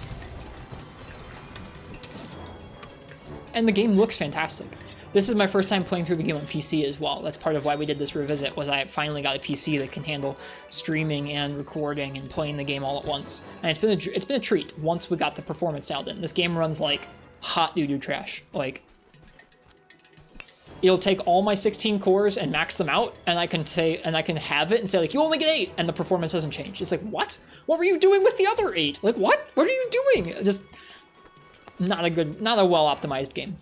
And the game looks fantastic. This is my first time playing through the game on PC as well. That's part of why we did this revisit, was I finally got a PC that can handle streaming and recording and playing the game all at once. And it's been a treat once we got the performance dialed in. This game runs like hot doo-doo trash. Like, it'll take all my 16 cores and max them out, and I can have it and say like, you only get 8, and the performance doesn't change. It's like, what? What were you doing with the other 8? Like, what? What are you doing? Just not a well optimized game.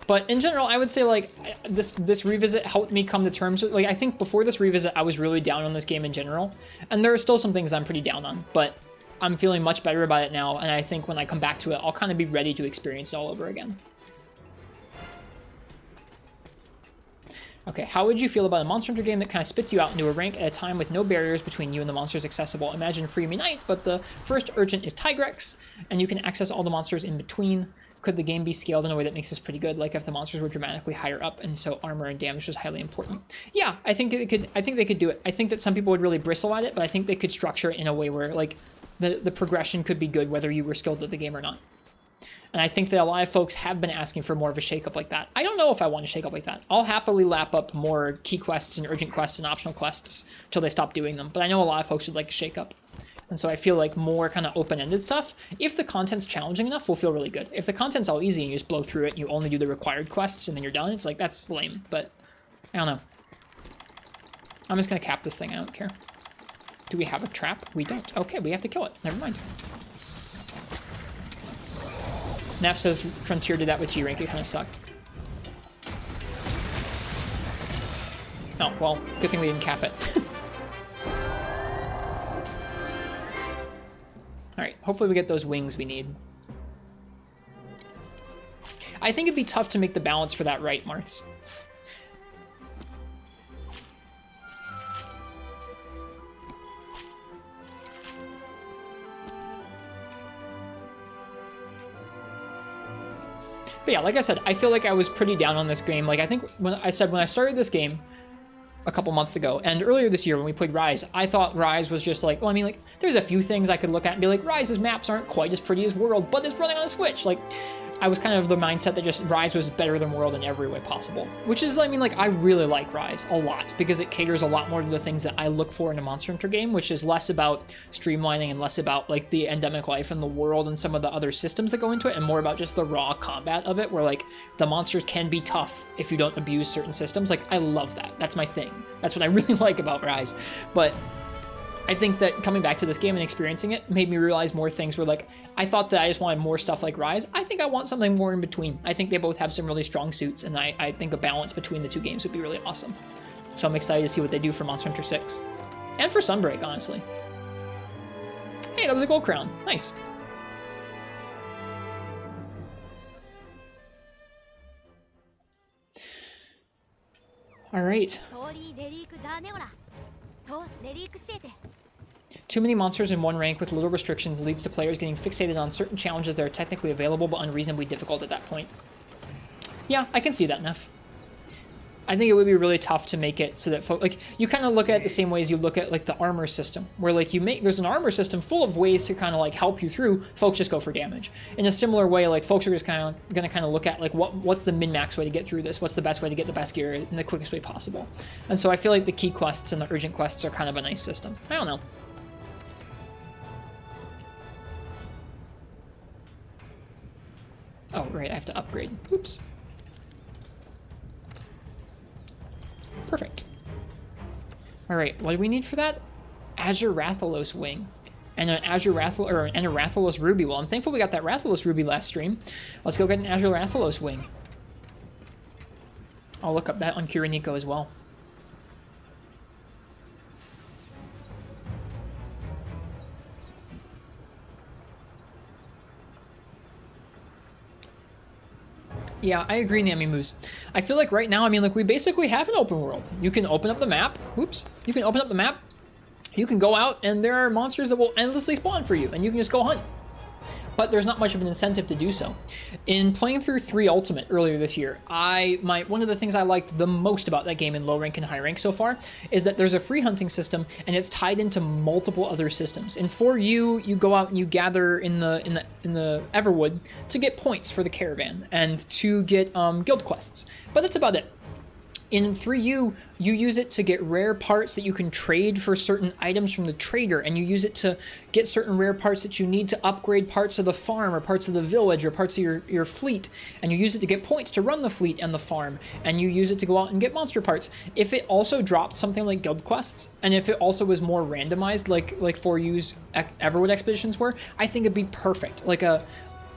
But in general, I would say like this revisit helped me come to terms with, like, I think before this revisit I was really down on this game in general, and there are still some things I'm pretty down on, but I'm feeling much better about it now, and I think when I come back to it, I'll kind of be ready to experience it all over again. Okay, how would you feel about a Monster Hunter game that kind of spits you out into a rank at a time with no barriers between you and the monsters accessible? Imagine Freemi Night, but the first Urgent is Tigrex, and you can access all the monsters in between. Could the game be scaled in a way that makes this pretty good, like if the monsters were dramatically higher up and so armor and damage was highly important? Yeah, I think they could do it. I think that some people would really bristle at it, but I think they could structure it in a way where like the progression could be good whether you were skilled at the game or not. And I think that a lot of folks have been asking for more of a shakeup like that. I don't know if I want a shakeup like that. I'll happily lap up more key quests and urgent quests and optional quests until they stop doing them. But I know a lot of folks would like a shakeup. And so I feel like more kind of open-ended stuff, if the content's challenging enough, will feel really good. If the content's all easy and you just blow through it and you only do the required quests and then you're done, it's like, that's lame. But I don't know. I'm just going to cap this thing. I don't care. Do we have a trap? We don't. Okay, we have to kill it. Never mind. Naf says Frontier did that with G-Rank. It kind of sucked. Oh, well, good thing we didn't cap it. Alright, hopefully we get those wings we need. I think it'd be tough to make the balance for that right, Marths. But yeah, like I said, I feel like I was pretty down on this game. Like, I think when I started this game a couple months ago, and earlier this year when we played Rise, I thought Rise was just like, well, I mean, like, there's a few things I could look at and be like, Rise's maps aren't quite as pretty as World, but it's running on a Switch. Like, I was kind of the mindset that just Rise was better than World in every way possible. Which is, I mean, like, I really like Rise a lot because it caters a lot more to the things that I look for in a Monster Hunter game, which is less about streamlining and less about, like, the endemic life in the world and some of the other systems that go into it, and more about just the raw combat of it, where, like, the monsters can be tough if you don't abuse certain systems. Like, I love that. That's my thing. That's what I really like about Rise. But I think that coming back to this game and experiencing it made me realize more things where, like, I thought that I just wanted more stuff like Rise. I think I want something more in between. I think they both have some really strong suits, and I think a balance between the two games would be really awesome. So I'm excited to see what they do for Monster Hunter 6. And for Sunbreak, honestly. Hey, that was a gold crown. Nice. All right. Too many monsters in one rank with little restrictions leads to players getting fixated on certain challenges that are technically available but unreasonably difficult at that point. Yeah, I can see that enough. I think it would be really tough to make it so that folks, like, you kind of look at it the same way as you look at, like, the armor system, where, like, there's an armor system full of ways to kind of, like, help you through. Folks just go for damage. In a similar way, like, folks are just kind of going to look at, like, what's the min-max way to get through this? What's the best way to get the best gear in the quickest way possible? And so I feel like the key quests and the urgent quests are kind of a nice system. I don't know. Oh, right, I have to upgrade. Oops. Perfect. All right, what do we need for that? Azure Rathalos wing and an Azure and a Rathalos ruby. Well, I'm thankful we got that Rathalos ruby last stream. Let's go get an Azure Rathalos wing. I'll look up that on Kiriniko as well. Yeah, I agree, Nami Moose. I feel like right now, I mean, like, we basically have an open world. You can open up the map. Oops. You can open up the map. You can go out, and there are monsters that will endlessly spawn for you, and you can just go hunt. But there's not much of an incentive to do so. In playing through 3 Ultimate earlier this year, one of the things I liked the most about that game in low rank and high rank so far is that there's a free hunting system, and it's tied into multiple other systems. In 4U, you go out and you gather in the Everwood to get points for the caravan and to get guild quests. But that's about it. In 3U, you use it to get rare parts that you can trade for certain items from the trader, and you use it to get certain rare parts that you need to upgrade parts of the farm or parts of the village or parts of your fleet, and you use it to get points to run the fleet and the farm, and you use it to go out and get monster parts. If it also dropped something like guild quests, and if it also was more randomized like 4U's Everwood expeditions were, I think it'd be perfect.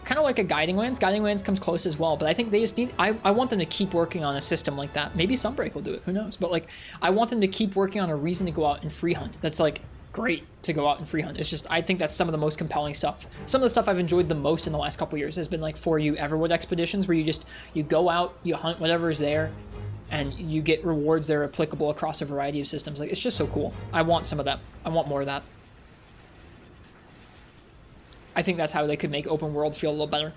Kind of like a Guiding Lands. Guiding Lands comes close as well, but I think they just need... I want them to keep working on a system like that. Maybe Sunbreak will do it, who knows? But, like, I want them to keep working on a reason to go out and free hunt. That's, like, great to go out and free hunt. It's just, I think that's some of the most compelling stuff. Some of the stuff I've enjoyed the most in the last couple years has been, like, 4U Everwood expeditions, where you go out, you hunt whatever is there, and you get rewards that are applicable across a variety of systems. Like, it's just so cool. I want some of that. I want more of that. I think that's how they could make open world feel a little better.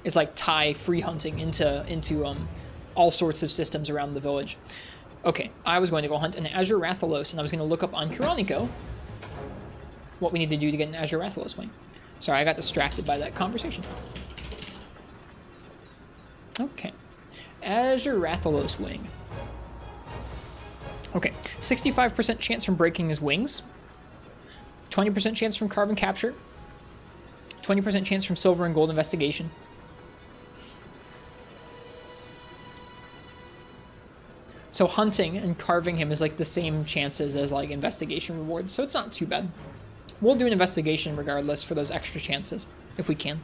Is like tie free hunting into all sorts of systems around the village. Okay, I was going to go hunt an Azure Rathalos, and I was going to look up on Kiriniko what we need to do to get an Azure Rathalos wing. Sorry, I got distracted by that conversation. Okay, Azure Rathalos wing. Okay, 65% chance from breaking his wings, 20% chance from carbon capture, 20% chance from silver and gold investigation. So hunting and carving him is like the same chances as like investigation rewards, so it's not too bad. We'll do an investigation regardless for those extra chances, if we can.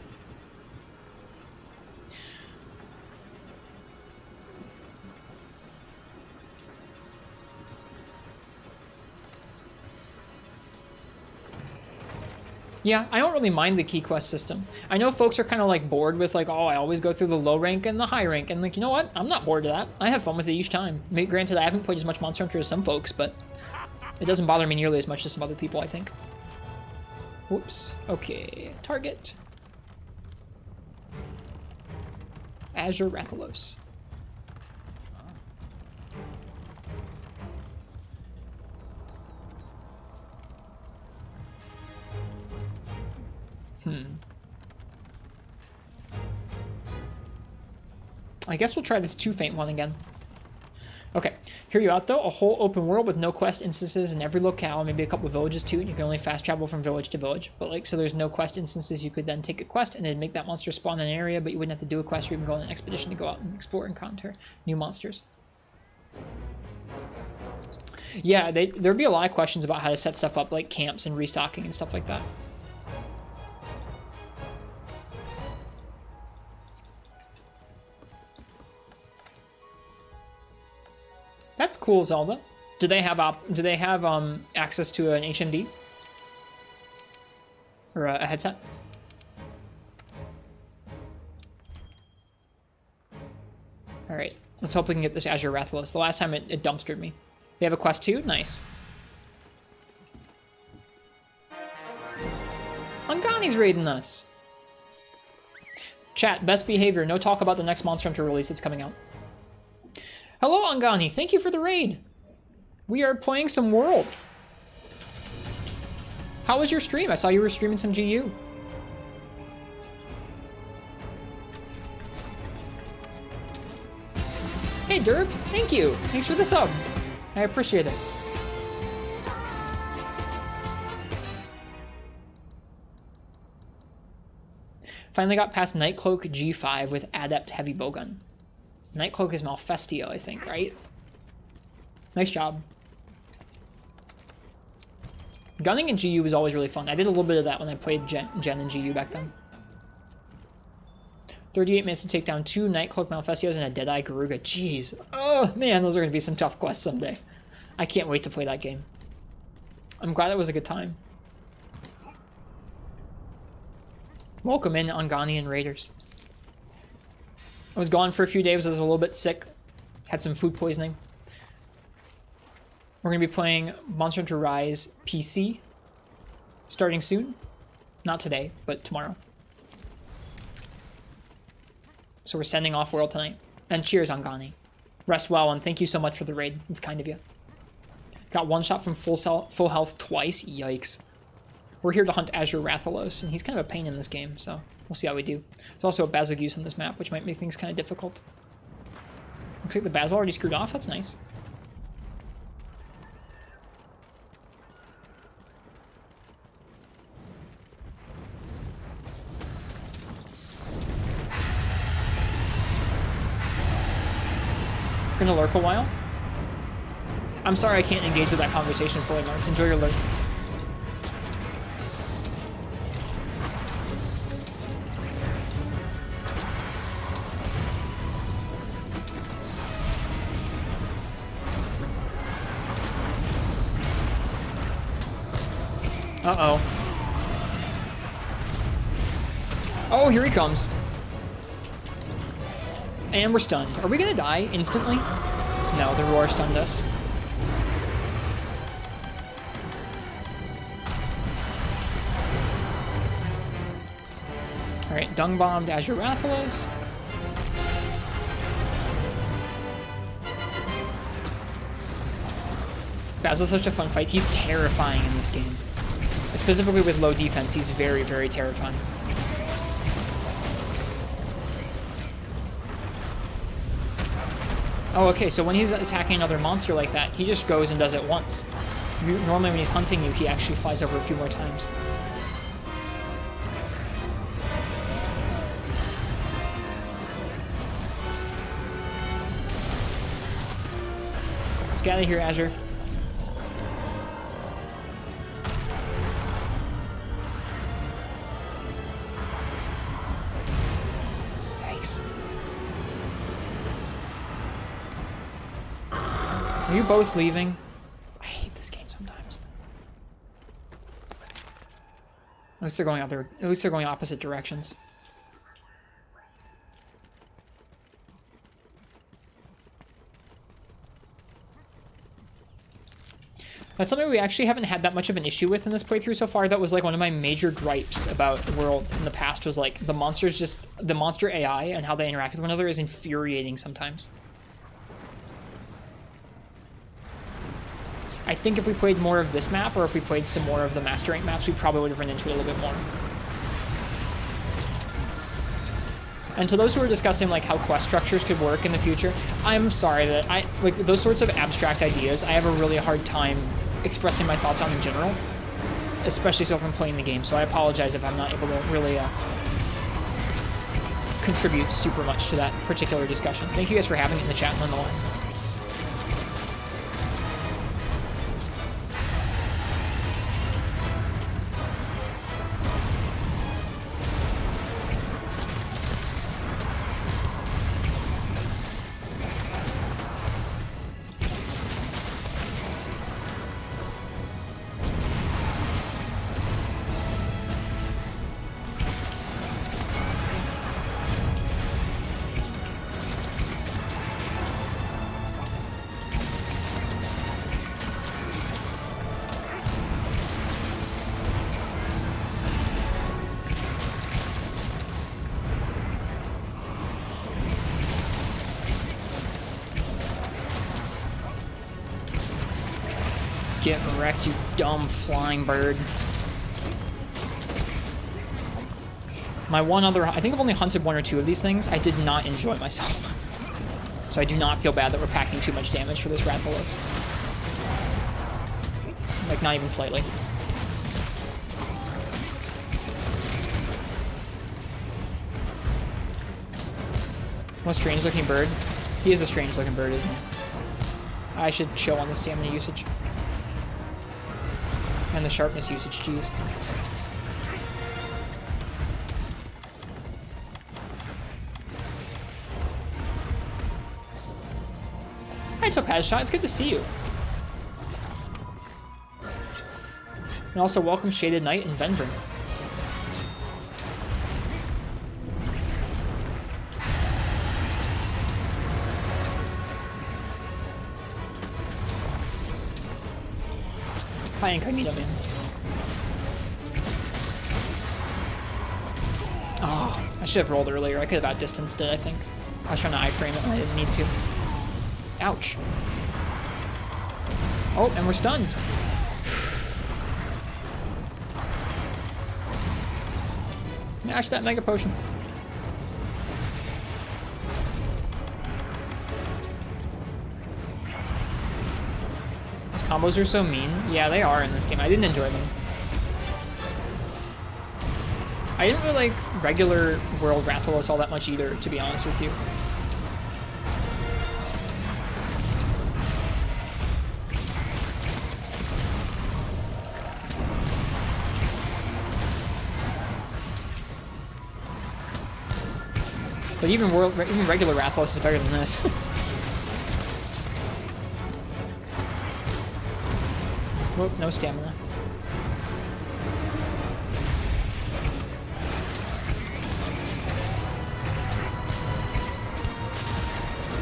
Yeah, I don't really mind the key quest system. I know folks are kind of like bored with like, oh, I always go through the low rank and the high rank. And like, you know what? I'm not bored of that. I have fun with it each time. Granted, I haven't played as much Monster Hunter as some folks, but it doesn't bother me nearly as much as some other people, I think. Whoops. Okay, target. Azure Rathalos. I guess we'll try this Too Faint one again. Okay, hear you out though. A whole open world with no quest instances in every locale, maybe a couple of villages too, and you can only fast travel from village to village. But like, so there's no quest instances. You could then take a quest and then make that monster spawn in an area, but you wouldn't have to do a quest or even go on an expedition to go out and explore and encounter new monsters. Yeah, there'd be a lot of questions about how to set stuff up, like camps and restocking and stuff like that. That's cool, Zelda. Do they have access to an HMD or a headset? All right, let's hope we can get this Azure Rathalos. The last time it dumpstered me. They have a quest too? Nice. Angani's raiding us. Chat, best behavior. No talk about the next Monster Hunter release that's coming out. Hello, Angani. Thank you for the raid. We are playing some World. How was your stream? I saw you were streaming some GU. Hey, Derb. Thank you. Thanks for the sub. I appreciate it. Finally got past Nightcloak G5 with Adept Heavy Bowgun. Nightcloak is Malfestio, I think, right? Nice job. Gunning in GU was always really fun. I did a little bit of that when I played Gen and GU back then. 38 minutes to take down 2 Nightcloak Malfestios and a Deadeye Garuga. Jeez. Oh, man, those are going to be some tough quests someday. I can't wait to play that game. I'm glad it was a good time. Welcome in, Angani and Raiders. I was gone for a few days. I was a little bit sick. Had some food poisoning. We're going to be playing Monster Hunter Rise PC starting soon. Not today, but tomorrow. So we're sending off World tonight. And cheers, Angani. Rest well, and thank you so much for the raid. It's kind of you. Got one shot from full health twice. Yikes. We're here to hunt Azure Rathalos, and he's kind of a pain in this game, so we'll see how we do. There's also a Basil Goose on this map, which might make things kind of difficult. Looks like the Basil already screwed off. That's nice. Gonna lurk a while. I'm sorry I can't engage with that conversation fully, Marks. Enjoy your lurk. Uh-oh. Oh, here he comes. And we're stunned. Are we gonna die instantly? No, the roar stunned us. Alright, dung bombed Azure Rathalos. Basil's such a fun fight. He's terrifying in this game. Specifically with low defense, he's very, very terrifying. Oh, okay, so when he's attacking another monster like that, he just goes and does it once. Normally when he's hunting you, he actually flies over a few more times. Let's get out of here, Azure. Yikes. Are you both leaving? I hate this game sometimes. At least they're going opposite directions. That's something we actually haven't had that much of an issue with in this playthrough so far. That was like one of my major gripes about World in the past, was like the monster AI and how they interact with one another is infuriating sometimes. I think if we played more of this map, or if we played some more of the Master Rank maps, we probably would have run into it a little bit more. And to those who are discussing like how quest structures could work in the future, I'm sorry that I like those sorts of abstract ideas. I have a really hard time expressing my thoughts on in general, especially so if I'm playing the game. So I apologize if I'm not able to really contribute super much to that particular discussion. Thank you guys for having it in the chat nonetheless. Get wrecked, you dumb flying bird. My one other... I think I've only hunted one or two of these things. I did not enjoy myself. So I do not feel bad that we're packing too much damage for this Rathalos. Like, not even slightly. What strange looking bird? He is a strange looking bird, isn't he? I should chill on the stamina usage. And the sharpness usage, jeez. Hi, Topaz Shot. It's good to see you. And also, welcome Shaded Knight and Venbrin. Hi, Incognito Man. Oh, I should have rolled earlier. I could have outdistanced it, I think. I was trying to iframe it when I didn't need to. Ouch. Oh, and we're stunned. Mash that Mega Potion. These combos are so mean. Yeah, they are in this game. I didn't enjoy them. I didn't really like regular World Rathalos all that much either, to be honest with you. But even regular Rathalos is better than this. Whoop, no stamina.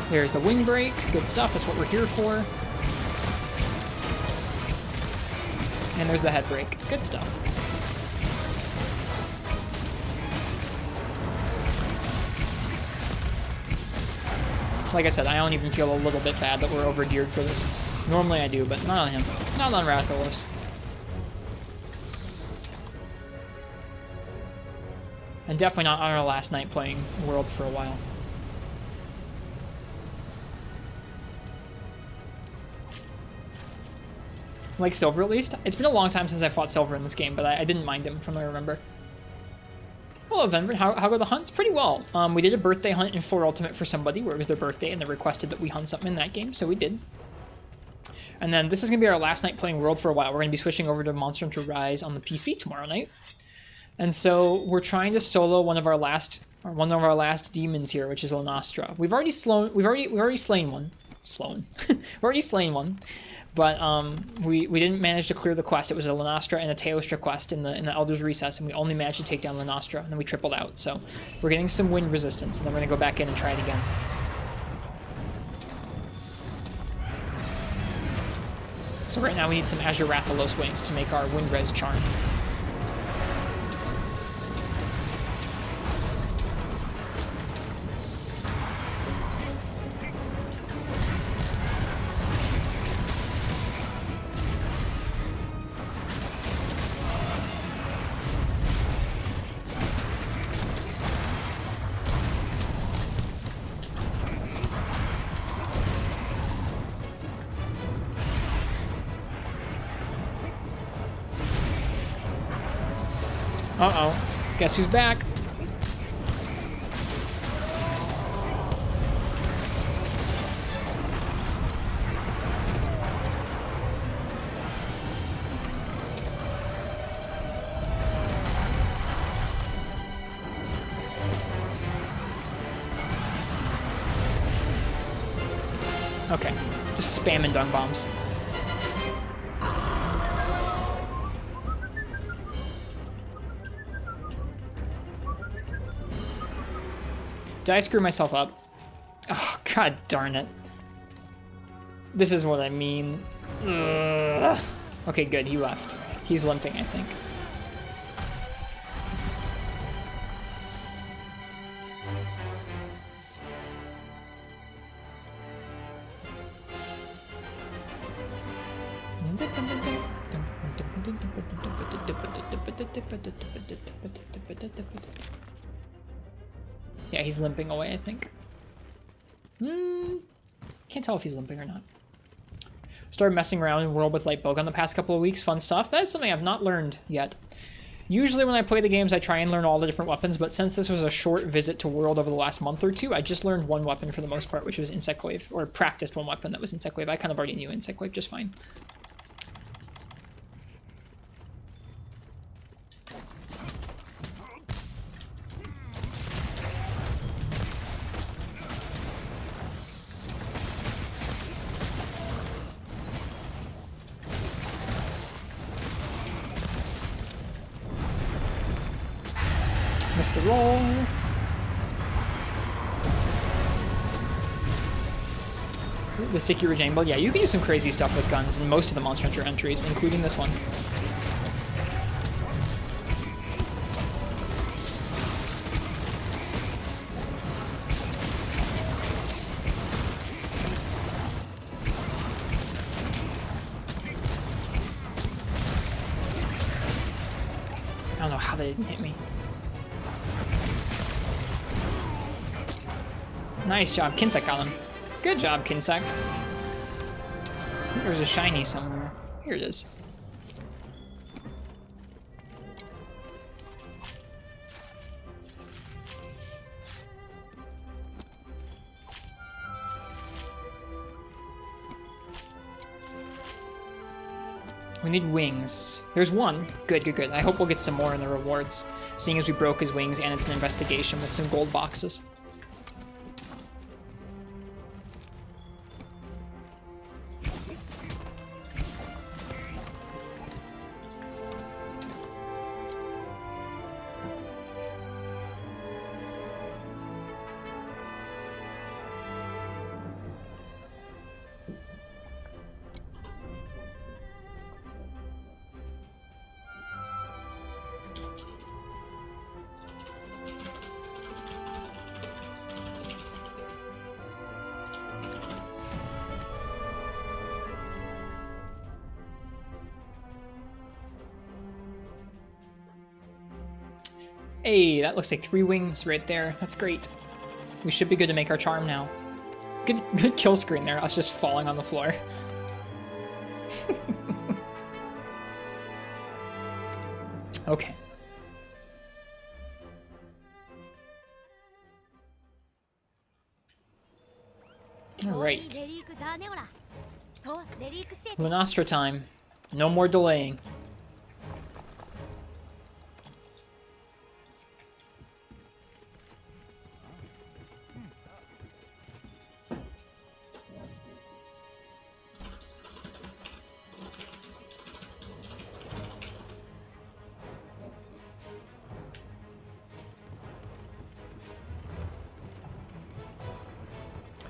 There's the wing break. Good stuff. That's what we're here for. And there's the head break. Good stuff. Like I said, I don't even feel a little bit bad that we're over-geared for this. Normally I do, but not on him. Not on Rathalos. And definitely not on our last night playing World for a while. Like Silver at least? It's been a long time since I fought Silver in this game, but I didn't mind him from what I remember. Hello, Venbrin. How go the hunts? Pretty well. We did a birthday hunt in 4 Ultimate for somebody where it was their birthday and they requested that we hunt something in that game, so we did. And then this is going to be our last night playing World for a while. We're going to be switching over to Monster Hunter Rise on the PC tomorrow night. And so we're trying to solo one of our last demons here, which is Lunastra. We've already slain one. We've already slain one. But we didn't manage to clear the quest. It was a Lunastra and a Teostra quest in the Elder's Recess, and we only managed to take down Lunastra, and then we tripled out. So we're getting some wind resistance, and then we're going to go back in and try it again. So right now we need some Azure Rathalos wings to make our wind res charm. Uh-oh. Guess who's back? Okay, just spamming dung bombs. Did I screw myself up? Oh, god darn it. This is what I mean. Ugh. Okay, good, he left. He's limping, I think. Yeah, he's limping away, I think. Can't tell if he's limping or not. Started messing around in World with Light Bowgun the past couple of weeks. Fun stuff. That is something I've not learned yet. Usually when I play the games, I try and learn all the different weapons, but since this was a short visit to World over the last month or two, I just learned one weapon for the most part, which was Insect Glaive, or practiced one weapon that was Insect Glaive. I kind of already knew Insect Glaive just fine. Missed the roll. The sticky Rajang build. Yeah, you can do some crazy stuff with guns in most of the Monster Hunter entries, including this one. I don't know how they didn't hit me. Nice job, Kinsect got him. Good job, Kinsect. I think there's a shiny somewhere. Here it is. We need wings. There's one. Good, good, good. I hope we'll get some more in the rewards, seeing as we broke his wings and it's an investigation with some gold boxes. Hey, that looks like 3 wings right there. That's great. We should be good to make our charm now. Good kill screen there. I was just falling on the floor. Okay. All right. Lunastra time. No more delaying.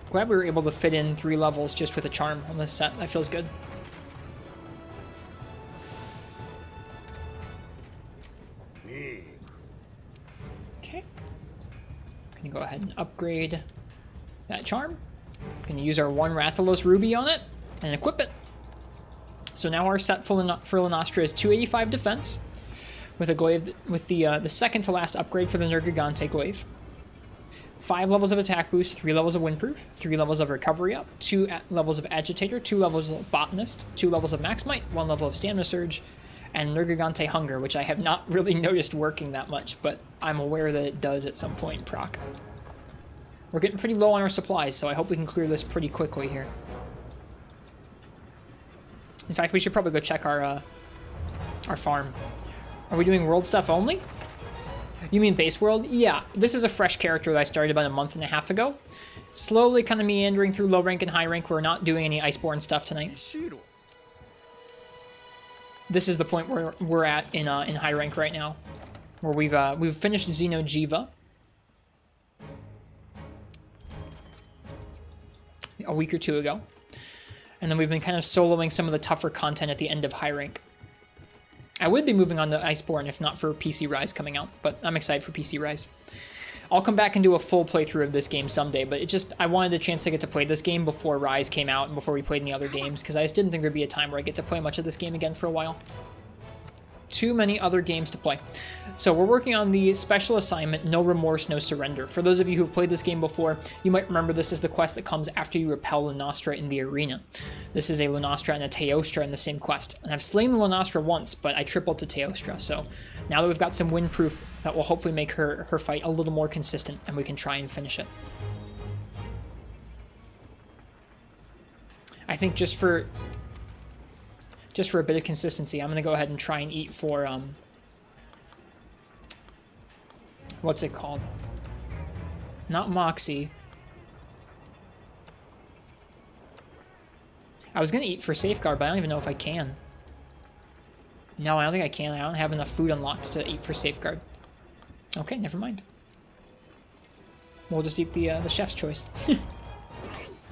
Glad we were able to fit in 3 levels just with a charm on this set. That feels good. Okay. Gonna go ahead and upgrade that charm. Gonna use our 1 Rathalos ruby on it and equip it. So now our set for Lunastra is 285 defense with a glaive, with the second to last upgrade for the Nergigante glaive. 5 levels of attack boost, 3 levels of windproof, 3 levels of recovery up, 2 levels of agitator, 2 levels of botanist, 2 levels of max might, 1 level of stamina surge, and Nergigante Hunger, which I have not really noticed working that much, but I'm aware that it does at some point proc. We're getting pretty low on our supplies, so I hope we can clear this pretty quickly here. In fact, we should probably go check our farm. Are we doing world stuff only? You mean base world? Yeah, this is a fresh character that I started about a month and a half ago. Slowly kind of meandering through low rank and high rank. We're not doing any Iceborne stuff tonight. This is the point where we're at in high rank right now, where we've finished Xeno'jiva a week or two ago, and then we've been kind of soloing some of the tougher content at the end of high rank. I would be moving on to Iceborne if not for PC Rise coming out, but I'm excited for PC Rise. I'll come back and do a full playthrough of this game someday, but I wanted a chance to get to play this game before Rise came out and before we played any other games, because I just didn't think there'd be a time where I get to play much of this game again for a while. Too many other games to play. So we're working on the special assignment, No Remorse, No Surrender. For those of you who've played this game before, you might remember this is the quest that comes after you repel Lunastra in the arena. This is a Lunastra and a Teostra in the same quest. And I've slain the Lunastra once, but I tripled to Teostra, so now that we've got some win proof, that will hopefully make her fight a little more consistent, and we can try and finish it. I think just for a bit of consistency, I'm going to go ahead and try and eat for, what's it called? Not Moxie. I was going to eat for Safeguard, but I don't even know if I can. No, I don't think I can. I don't have enough food unlocked to eat for Safeguard. Okay, never mind. We'll just eat the chef's choice.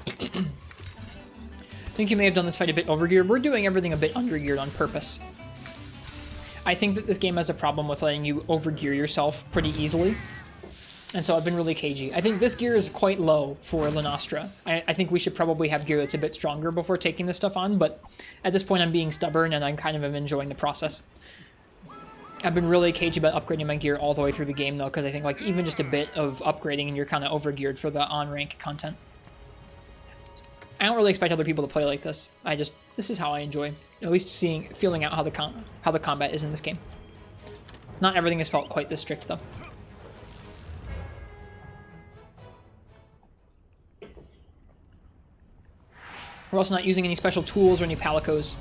I think you may have done this fight a bit overgeared. We're doing everything a bit undergeared on purpose. I think that this game has a problem with letting you overgear yourself pretty easily. And so I've been really cagey. I think this gear is quite low for Lunastra. I think we should probably have gear that's a bit stronger before taking this stuff on, but at this point I'm being stubborn and I'm kind of enjoying the process. I've been really cagey about upgrading my gear all the way through the game though, because I think like even just a bit of upgrading and you're kind of overgeared for the on-rank content. I don't really expect other people to play like this. This is how I enjoy, at least feeling out how the combat is in this game. Not everything has felt quite this strict though. We're also not using any special tools or any palicos,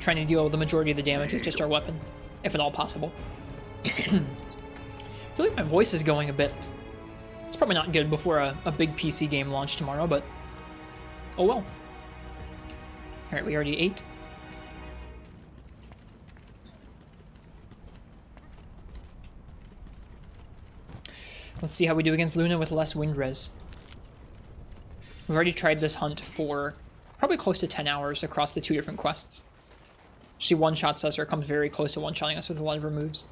trying to deal with the majority of the damage with just our weapon, if at all possible. I feel like my voice is going a bit. It's probably not good before a big PC game launch tomorrow, but oh well. Alright, we already ate. Let's see how we do against Luna with less wind res. We've already tried this hunt for probably close to 10 hours across the 2 different quests. She one-shots us or comes very close to one-shotting us with a lot of her moves.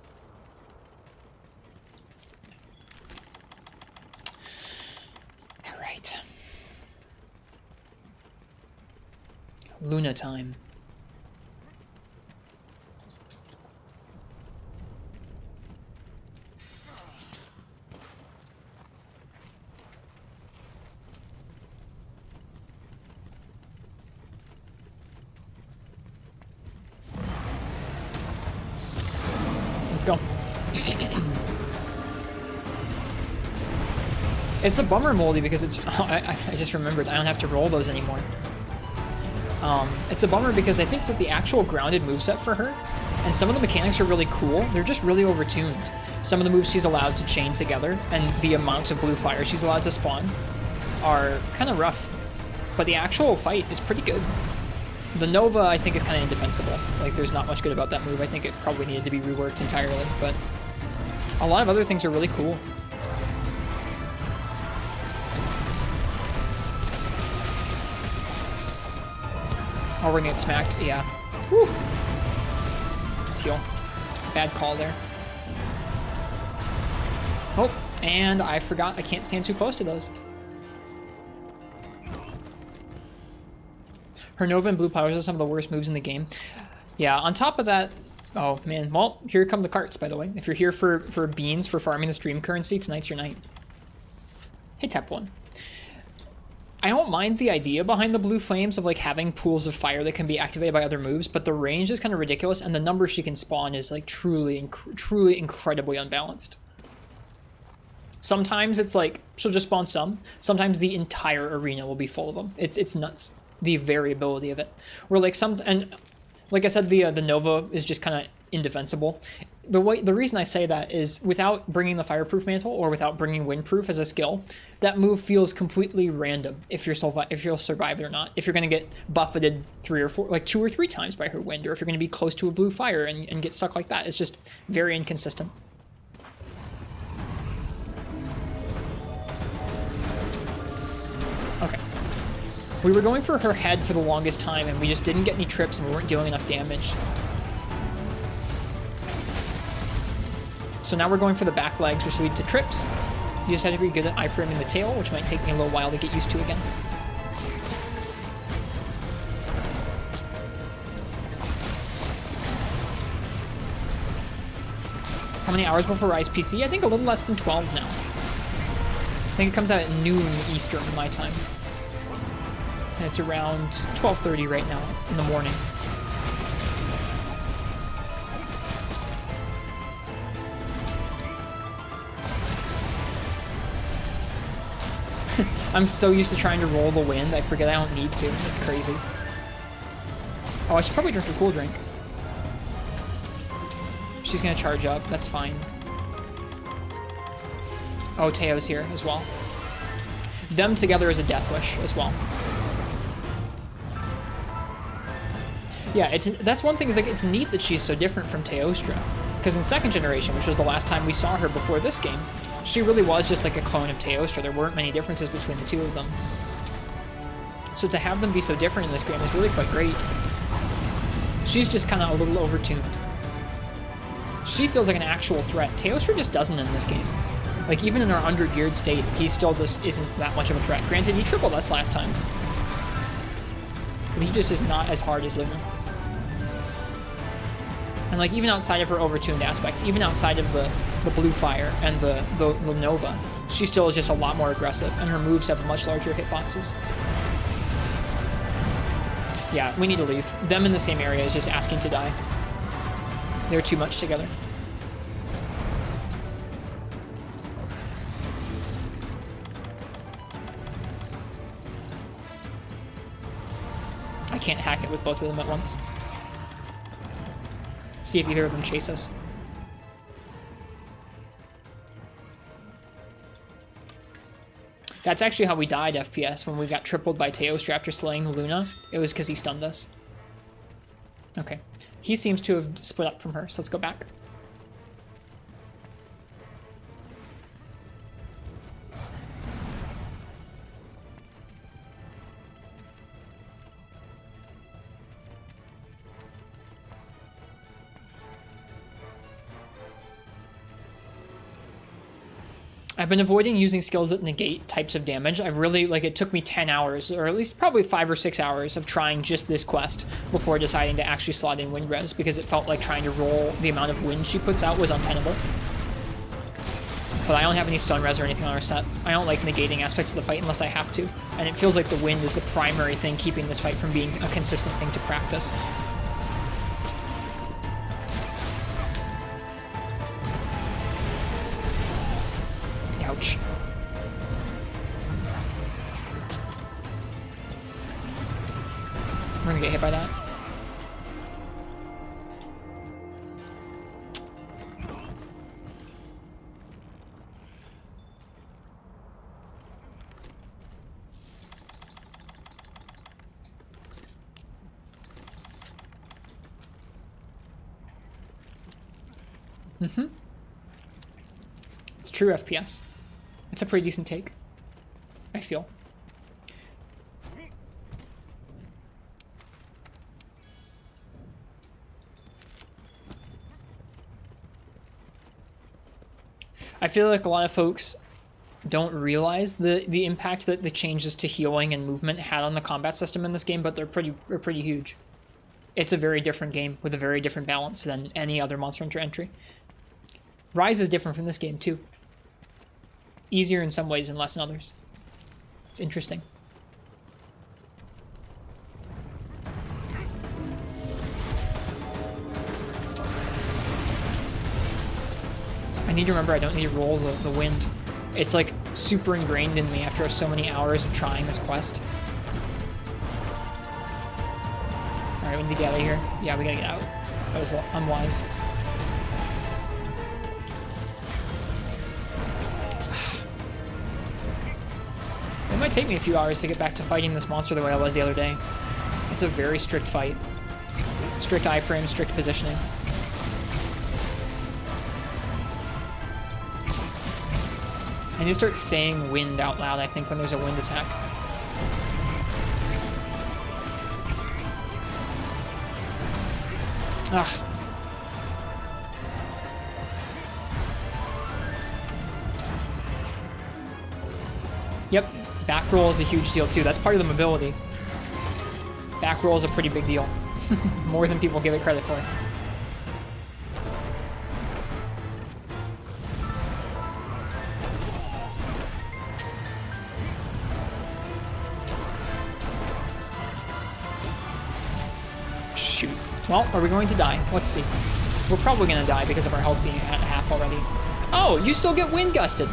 Alright. Luna time. Let's go. It's a bummer, Moldy, because it's... I just remembered, I don't have to roll those anymore. It's a bummer because I think that the actual grounded moveset for her, and some of the mechanics are really cool, they're just really overtuned. Some of the moves she's allowed to chain together, and the amount of blue fire she's allowed to spawn, are kind of rough. But the actual fight is pretty good. The Nova, I think, is kind of indefensible. Like, there's not much good about that move. I think it probably needed to be reworked entirely, but a lot of other things are really cool. Oh, we're gonna get smacked. Yeah. Whew. Let's heal. Bad call there. Oh, and I forgot I can't stand too close to those. Her Nova and Blue Powers are some of the worst moves in the game. Yeah, on top of that... Oh, man. Well, here come the carts, by the way. If you're here for beans, for farming the stream currency, tonight's your night. Hey, Tap 1. I don't mind the idea behind the blue flames of like having pools of fire that can be activated by other moves, but the range is kind of ridiculous, and the number she can spawn is like truly incredibly unbalanced. Sometimes it's like she'll just spawn some. Sometimes the entire arena will be full of them. It's nuts, the variability of it. Where like and like I said, the Nova is just kind of indefensible. The reason I say that is without bringing the Fireproof Mantle or without bringing Windproof as a skill, that move feels completely random if you'll survive it or not. If you're going to get buffeted 3 or 4, like 2 or 3 times by her wind, or if you're going to be close to a blue fire and get stuck like that. It's just very inconsistent. Okay. We were going for her head for the longest time, and we just didn't get any trips, and we weren't dealing enough damage. So now we're going for the back legs, which lead to trips. You just have to be good at iframing the tail, which might take me a little while to get used to again. How many hours before Rise PC? I think a little less than 12 now. I think it comes out at noon Eastern my time. And it's around 12:30 right now in the morning. I'm so used to trying to roll the wind, I forget I don't need to. It's crazy. Oh, I should probably drink a cool drink. She's gonna charge up, that's fine. Oh, Teo's here as well. Them together is a death wish as well. Yeah, that's one thing, is like it's neat that she's so different from Teostra. Because in 2nd generation, which was the last time we saw her before this game, she really was just like a clone of Teostra. There weren't many differences between the two of them. So to have them be so different in this game is really quite great. She's just kind of a little overtuned. She feels like an actual threat. Teostra just doesn't in this game. Like even in our under-geared state, he still just isn't that much of a threat. Granted, he tripled us last time. But he just is not as hard as Luna. And like even outside of her overtuned aspects, even outside of the blue fire and the Nova, she still is just a lot more aggressive, and her moves have much larger hitboxes. Yeah, we need to leave. Them in the same area is just asking to die. They're too much together. I can't hack it with both of them at once. See if either of them chase us. That's actually how we died FPS, when we got tripled by Teostra after slaying Luna. It was because he stunned us. Okay. He seems to have split up from her, so let's go back. I've been avoiding using skills that negate types of damage. I've really, like, it took me 10 hours, or at least probably 5 or 6 hours of trying just this quest before deciding to actually slot in wind res, because it felt like trying to roll the amount of wind she puts out was untenable. But I don't have any stun res or anything on our set. I don't like negating aspects of the fight unless I have to, and it feels like the wind is the primary thing keeping this fight from being a consistent thing to practice. Ouch. We're gonna get hit by that. It's true FPS. It's a pretty decent take, I feel. I feel like a lot of folks don't realize the impact that the changes to healing and movement had on the combat system in this game, but they're pretty huge. It's a very different game with a very different balance than any other Monster Hunter entry. Rise is different from this game too. Easier in some ways and less in others. It's interesting. I need to remember I don't need to roll the wind. It's like super ingrained in me after so many hours of trying this quest. Alright, we need to get out of here. Yeah, we gotta get out. That was unwise. It might take me a few hours to get back to fighting this monster the way I was the other day. It's a very strict fight. Strict iframe, strict positioning. I need to start saying wind out loud, I think, when there's a wind attack. Ugh. Yep, back roll is a huge deal too. That's part of the mobility. Back roll is a pretty big deal. More than people give it credit for. Shoot. Well, are we going to die? Let's see. We're probably going to die because of our health being at half already. Oh, you still get wind gusted.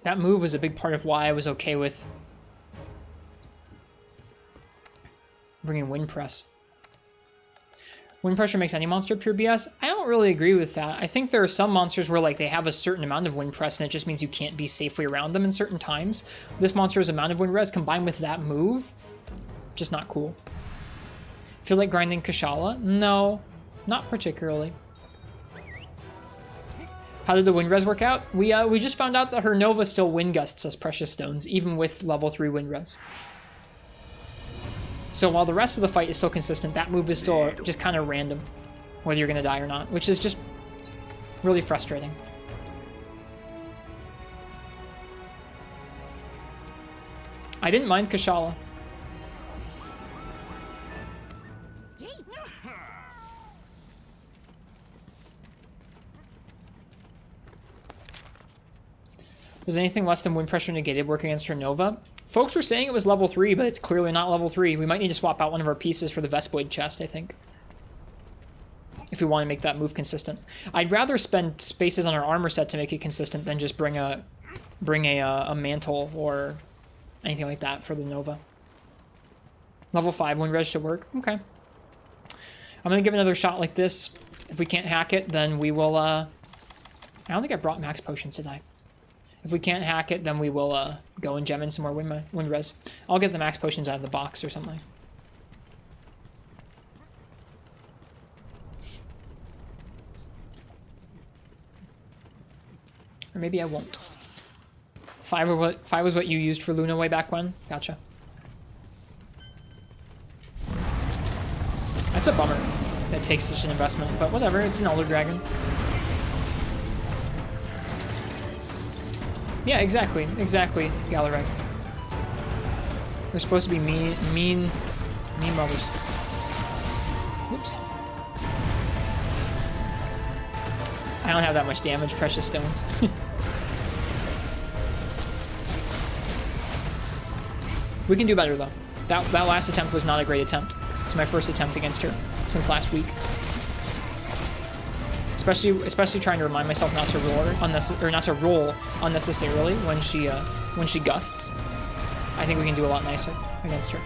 That move was a big part of why I was okay with bringing Wind Press. Wind Pressure makes any monster pure BS? I don't really agree with that. I think there are some monsters where like they have a certain amount of Wind Press and it just means you can't be safely around them in certain times. This monster's amount of Wind Res combined with that move, just not cool. Feel like grinding Kushala? No, not particularly. How did the Wind Res work out? We just found out that her Nova still Wind Gusts as Precious Stones, even with level 3 Wind Res. So while the rest of the fight is still consistent, that move is still just kind of random, whether you're going to die or not, which is just really frustrating. I didn't mind Kushala. Does anything less than Wind Pressure negated work against her Nova? Folks were saying it was level 3, but it's clearly not level 3. We might need to swap out one of our pieces for the Vestblade chest, I think. If we want to make that move consistent. I'd rather spend spaces on our armor set to make it consistent than just bring a mantle or anything like that for the Nova. Level 5 Wind Res should work. Okay. I'm going to give another shot like this. If we can't hack it, then we will... I don't think I brought max potions today. If we can't hack it, then we will go and gem in some more wind res. I'll get the max potions out of the box or something. Or maybe I won't. 5 was what you used for Luna way back when? Gotcha. That's a bummer. That takes such an investment, but whatever, it's an Elder Dragon. Yeah, exactly, Galarek. They're supposed to be mean mothers. Whoops. I don't have that much damage, Precious Stones. We can do better, though. That last attempt was not a great attempt. It's my first attempt against her since last week. Especially trying to remind myself not to roll unnecessarily when she gusts. I think we can do a lot nicer against her.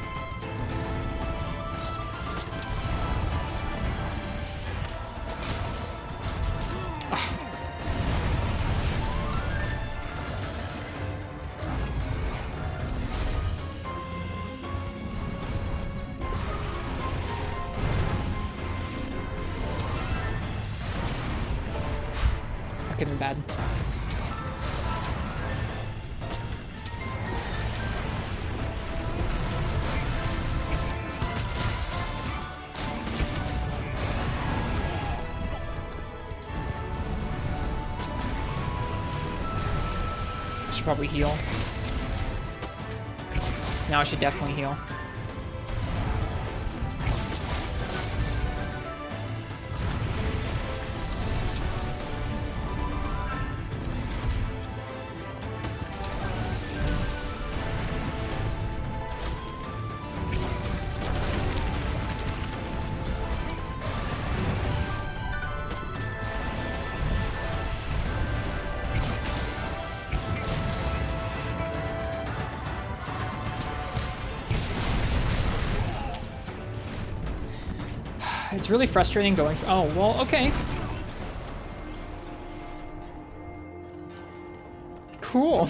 Could have been bad. should probably heal. Now I should definitely heal. It's really frustrating going for... Oh, well, okay. Cool.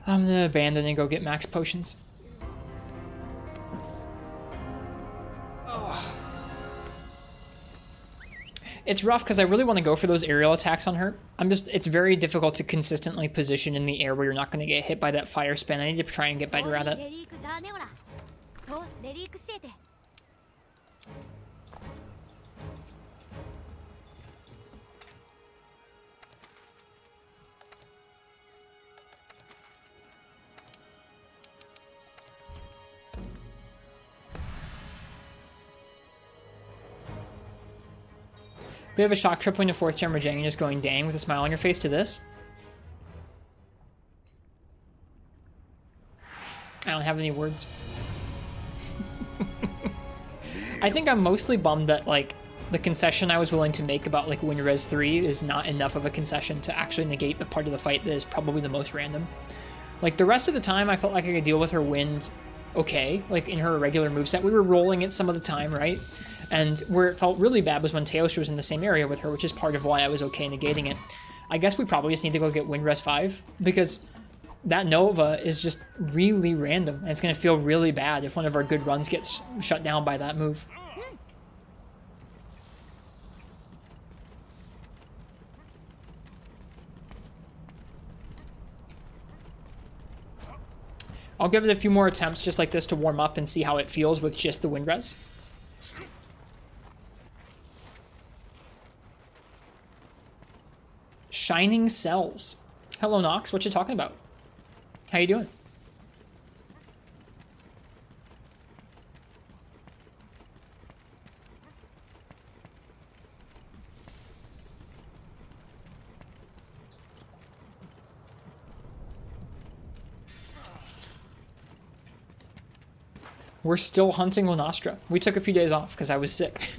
I'm gonna abandon and go get max potions. Ugh. It's rough because I really want to go for those aerial attacks on her. It's very difficult to consistently position in the air where you're not going to get hit by that fire spin. I need to try and get better at it. We have a shock tripling to 4th gem Rajang and just going dang with a smile on your face to this. I don't have any words. I think I'm mostly bummed that, like, the concession I was willing to make about, like, Wind Res 3 is not enough of a concession to actually negate the part of the fight that is probably the most random. Like, the rest of the time, I felt like I could deal with her wind okay, like, in her regular moveset. We were rolling it some of the time, right? And where it felt really bad was when Teostra was in the same area with her, which is part of why I was okay negating it. I guess we probably just need to go get Wind Res 5, because that Nova is just really random, and it's going to feel really bad if one of our good runs gets shut down by that move. I'll give it a few more attempts just like this to warm up and see how it feels with just the Wind Res. Shining Cells. Hello, Nox. What you talking about? How you doing? We're still hunting Lunastra. We took a few days off because I was sick.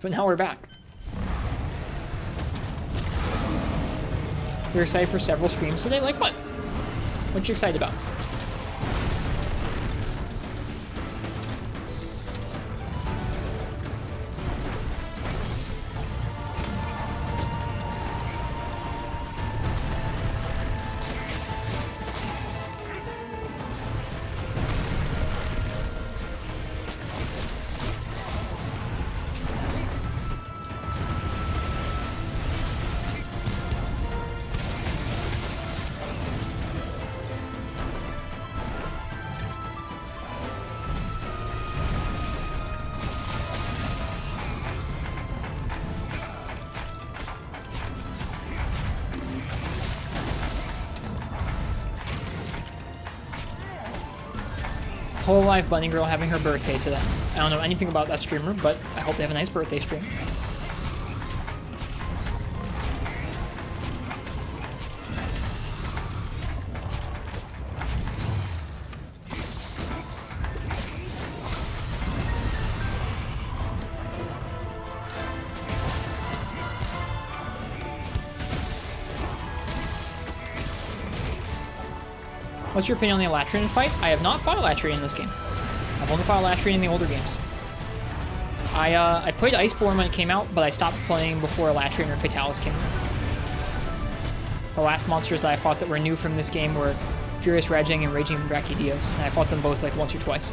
But now we're back. You're excited for several streams today? Like what? What you excited about? Hololive Bunny Girl having her birthday today. I don't know anything about that streamer, but I hope they have a nice birthday stream. What's your opinion on the Elatrian fight? I have not fought Elatrian in this game. I've only fought Elatrian in the older games. I played Iceborne when it came out, but I stopped playing before Elatrian or Fatalis came out. The last monsters that I fought that were new from this game were Furious Rajang and Raging Brachydios, and I fought them both like once or twice.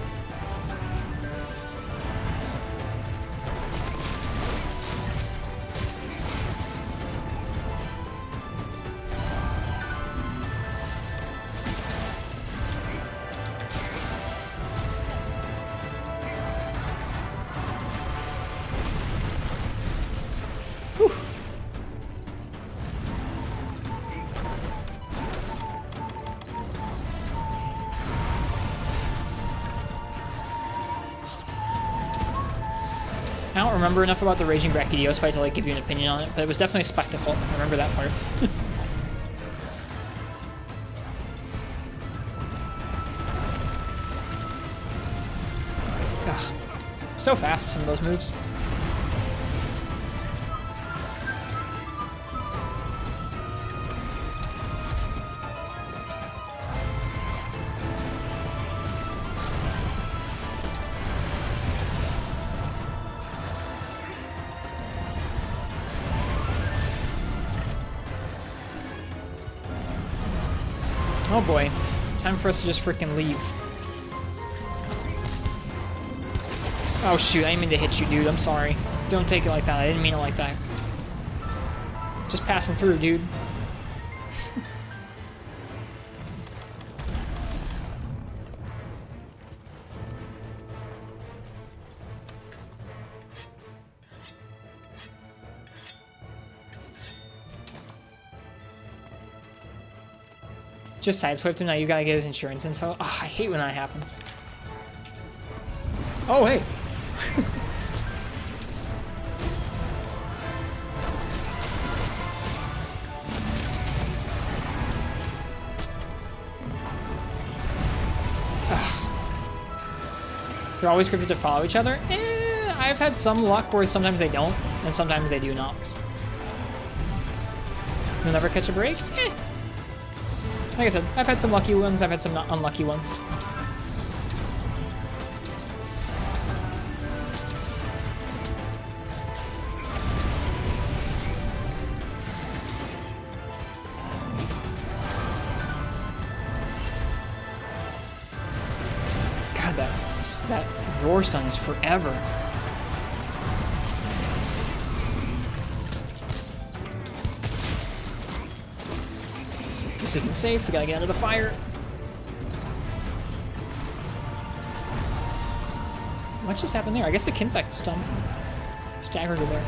I don't remember enough about the Raging Brachydios fight to like give you an opinion on it, but it was definitely a spectacle. I remember that part. Ugh. So fast, some of those moves. Oh boy, time for us to just freaking leave. Oh shoot, I didn't mean to hit you, dude. I'm sorry. Don't take it like that. I didn't mean it like that. Just passing through, dude. Just sideswiped him, now you gotta get his insurance info. Oh, I hate when that happens. Oh, hey. They're always scripted to follow each other? I've had some luck where sometimes they don't, and sometimes they do knocks. You'll never catch a break? Like I said, I've had some lucky ones, I've had some not unlucky ones. God, that roar stun is forever. This isn't safe, we gotta get out of the fire. What just happened there? I guess the Kinsect staggered her there.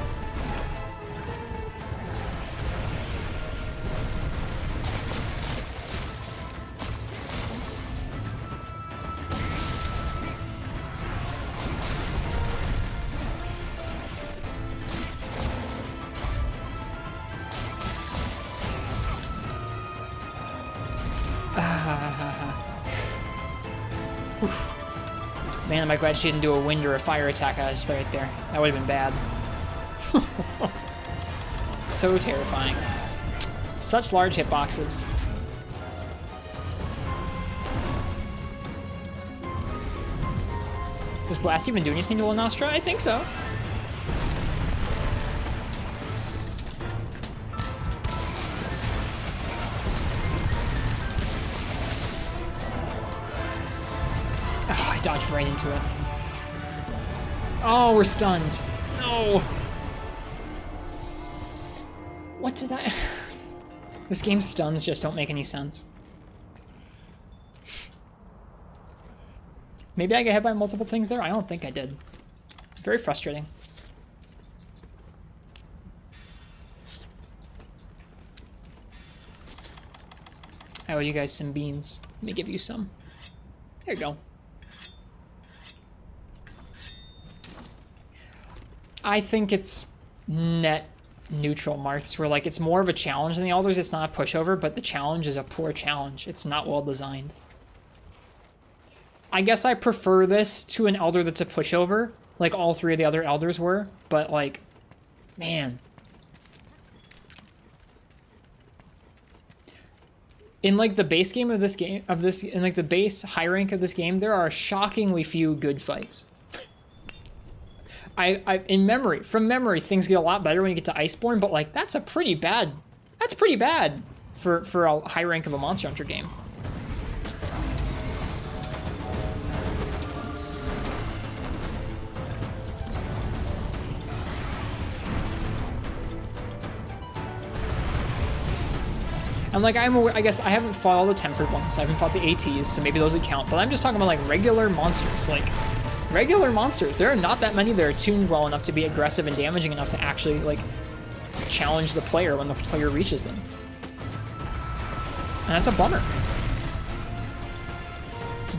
Man, am I glad she didn't do a wind or a fire attack on us right there. That would have been bad. So terrifying. Such large hitboxes. Does Blast even do anything to Lunastra? I think so. Dodged right into it. Oh, we're stunned. No. What did that... This game's stuns just don't make any sense. Maybe I got hit by multiple things there? I don't think I did. Very frustrating. I owe you guys some beans. Let me give you some. There you go. I think it's net neutral marks where like it's more of a challenge than the Elders. It's not a pushover, but the challenge is a poor challenge. It's not well designed. I guess I prefer this to an Elder that's a pushover, like all three of the other Elders were, but like, man. In like the base game of this game, in like the base high rank of this game, there are shockingly few good fights. From memory, things get a lot better when you get to Iceborne, but like that's pretty bad for a high rank of a Monster Hunter game. And like I guess I haven't fought all the tempered ones. I haven't fought the ATs, so maybe those would count. But I'm just talking about like regular monsters, regular monsters. There are not that many that are tuned well enough to be aggressive and damaging enough to actually like challenge the player when the player reaches them. And that's a bummer.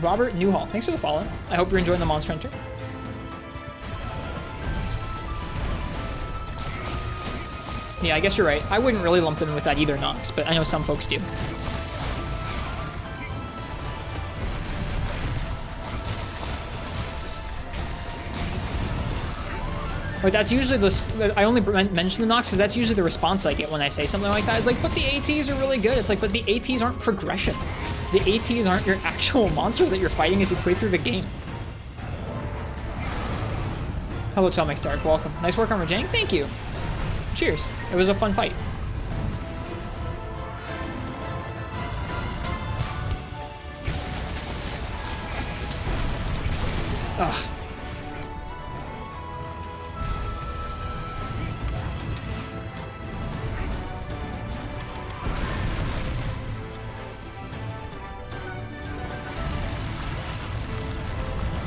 Robert Newhall, thanks for the follow. I hope you're enjoying the Monster Hunter. Yeah, I guess you're right. I wouldn't really lump them in with that either, Nox, but I know some folks do. But that's usually the... I only mention the Nox because that's usually the response I get when I say something like that. It's like, but the ATs are really good. It's like, but the ATs aren't progression. The ATs aren't your actual monsters that you're fighting as you play through the game. Hello, Chelmix Dark. Welcome. Nice work on Rajang. Thank you. Cheers. It was a fun fight. Ugh.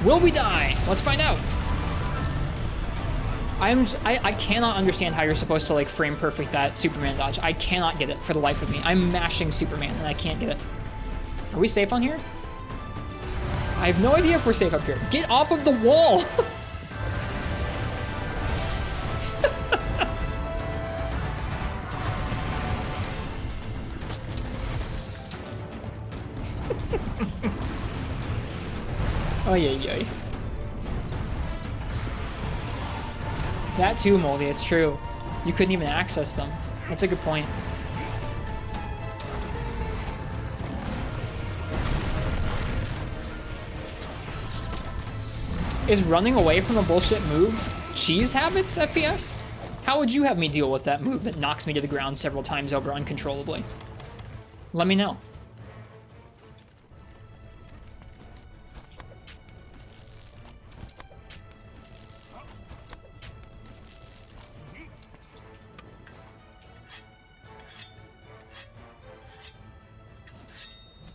Will we die? Let's find out. I cannot understand how you're supposed to like frame perfect that Superman dodge. I cannot get it for the life of me. I'm mashing Superman and I can't get it. Are we safe on here? I have no idea if we're safe up here. Get off of the wall! Oh yeah. That too, Moldy, it's true. You couldn't even access them. That's a good point. Is running away from a bullshit move cheese habits, FPS? How would you have me deal with that move that knocks me to the ground several times over uncontrollably? Let me know.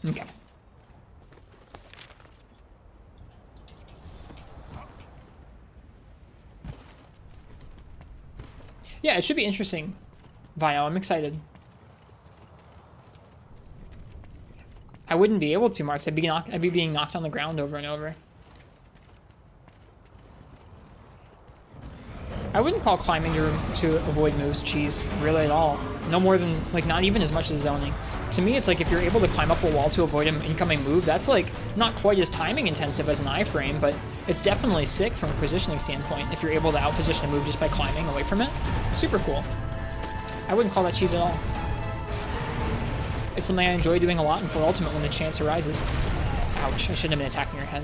Okay. Yeah, it should be interesting. Vio, I'm excited. I wouldn't be able to, Mars. I'd be being knocked on the ground over and over. I wouldn't call climbing to avoid moves cheese really at all. No more than, like, not even as much as zoning. To me, it's like if you're able to climb up a wall to avoid an incoming move, that's like not quite as timing intensive as an iframe, but it's definitely sick from a positioning standpoint if you're able to outposition a move just by climbing away from it. Super cool. I wouldn't call that cheese at all. It's something I enjoy doing a lot in For Ultimate when the chance arises. Ouch, I shouldn't have been attacking your head.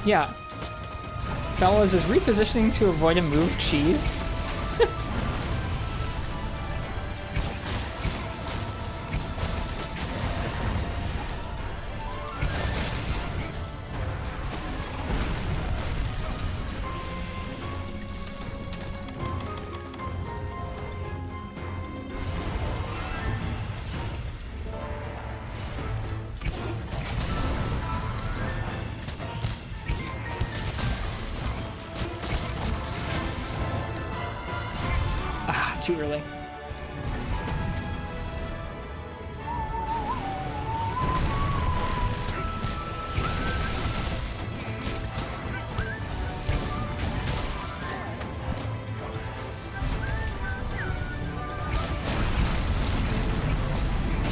Yeah. Fellas, is repositioning to avoid a move cheese? Too early.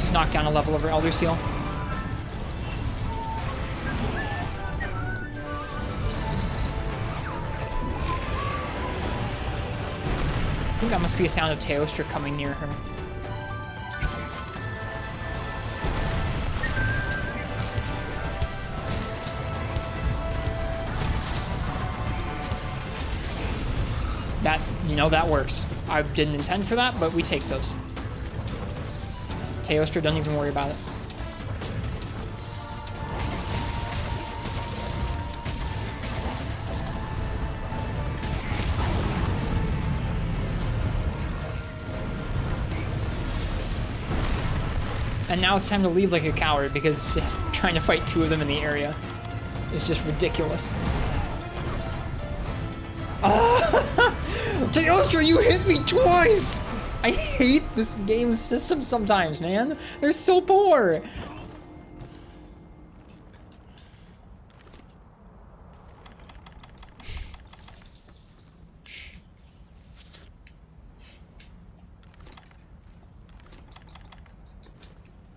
Just knock down a level over Elder Seal. I think that must be a sound of Teostra coming near her. That, you know, that works. I didn't intend for that, but we take those. Teostra, don't even worry about it. And now it's time to leave like a coward because trying to fight two of them in the area is just ridiculous. Teostra, you hit me twice! I hate this game's system sometimes, man. They're so poor.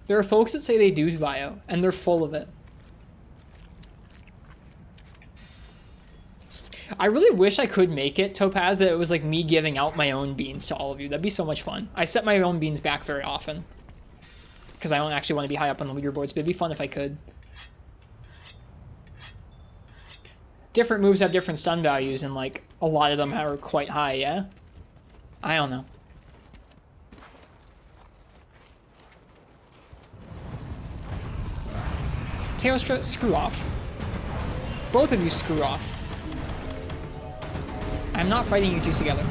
There are folks that say they do Vio, and they're full of it. I really wish I could make it, Topaz, that it was like me giving out my own beans to all of you. That'd be so much fun. I set my own beans back very often. Because I don't actually want to be high up on the leaderboards, but it'd be fun if I could. Different moves have different stun values, and like, a lot of them are quite high, yeah? I don't know. Teostra, screw off. Both of you screw off. I'm not fighting you two together.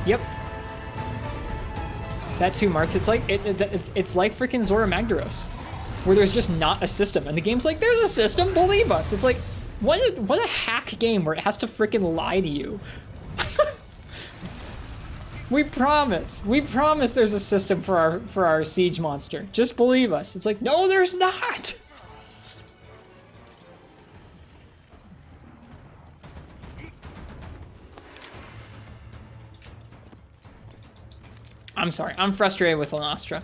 Yep. That's who Marths. It's like it's like freaking Zora Magdaros, where there's just not a system, and the game's like, there's a system, believe us. It's like, what a hack game where it has to freaking lie to you. We promise there's a system for our siege monster. Just believe us. It's like, no, there's not. I'm sorry. I'm frustrated with Lunastra.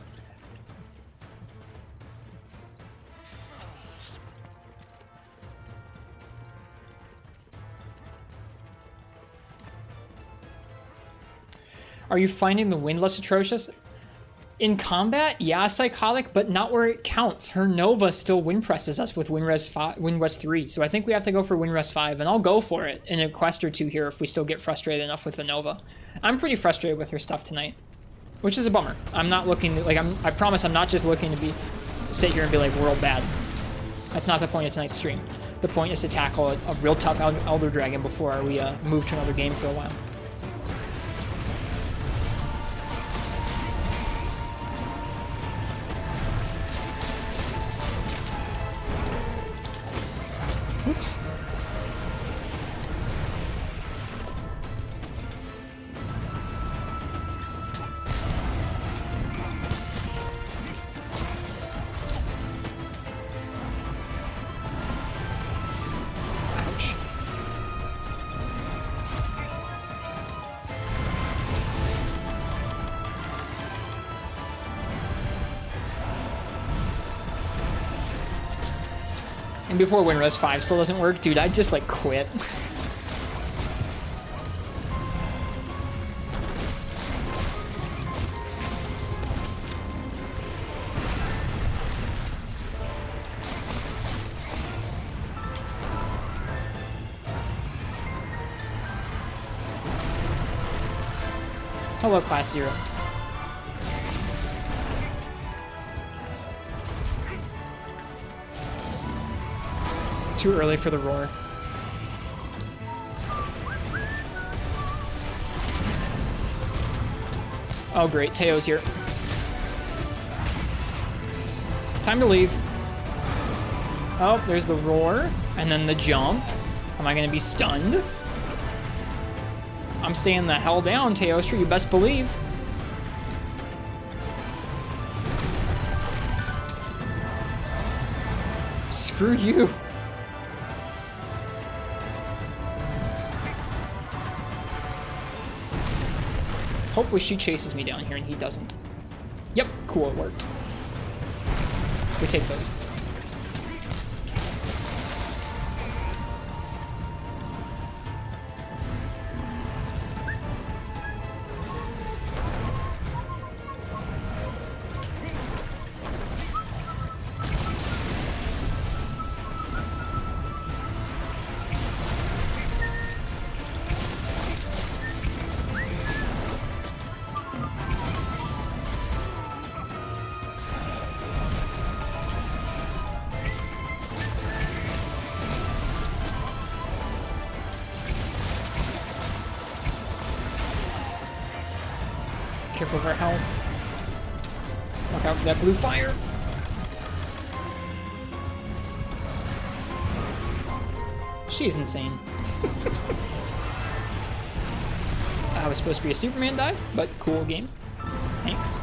Are you finding the wind less atrocious? In combat, yeah, psychotic, but not where it counts. Her Nova still wind presses us with wind rest 3, so I think we have to go for wind rest 5, and I'll go for it in a quest or two here if we still get frustrated enough with the Nova. I'm pretty frustrated with her stuff tonight, which is a bummer. I'm not looking to, like, I promise I'm not just looking to sit here and be like world bad. That's not the point of tonight's stream. The point is to tackle a real tough Elder Dragon before we move to another game for a while. Oops. Ouch. And before WinRes 5 still doesn't work, dude, I'd just like quit. Hello, Class 0. Too early for the roar. Oh great, Teo's here. Time to leave. Oh, there's the roar, and then the jump. Am I gonna be stunned? I'm staying the hell down, Teostra, you best believe. Screw you. Hopefully she chases me down here and he doesn't. Yep, cool, it worked. We take those. Careful of our health. Look out for that blue fire. She's insane. I was supposed to be a Superman dive, but cool game. Thanks.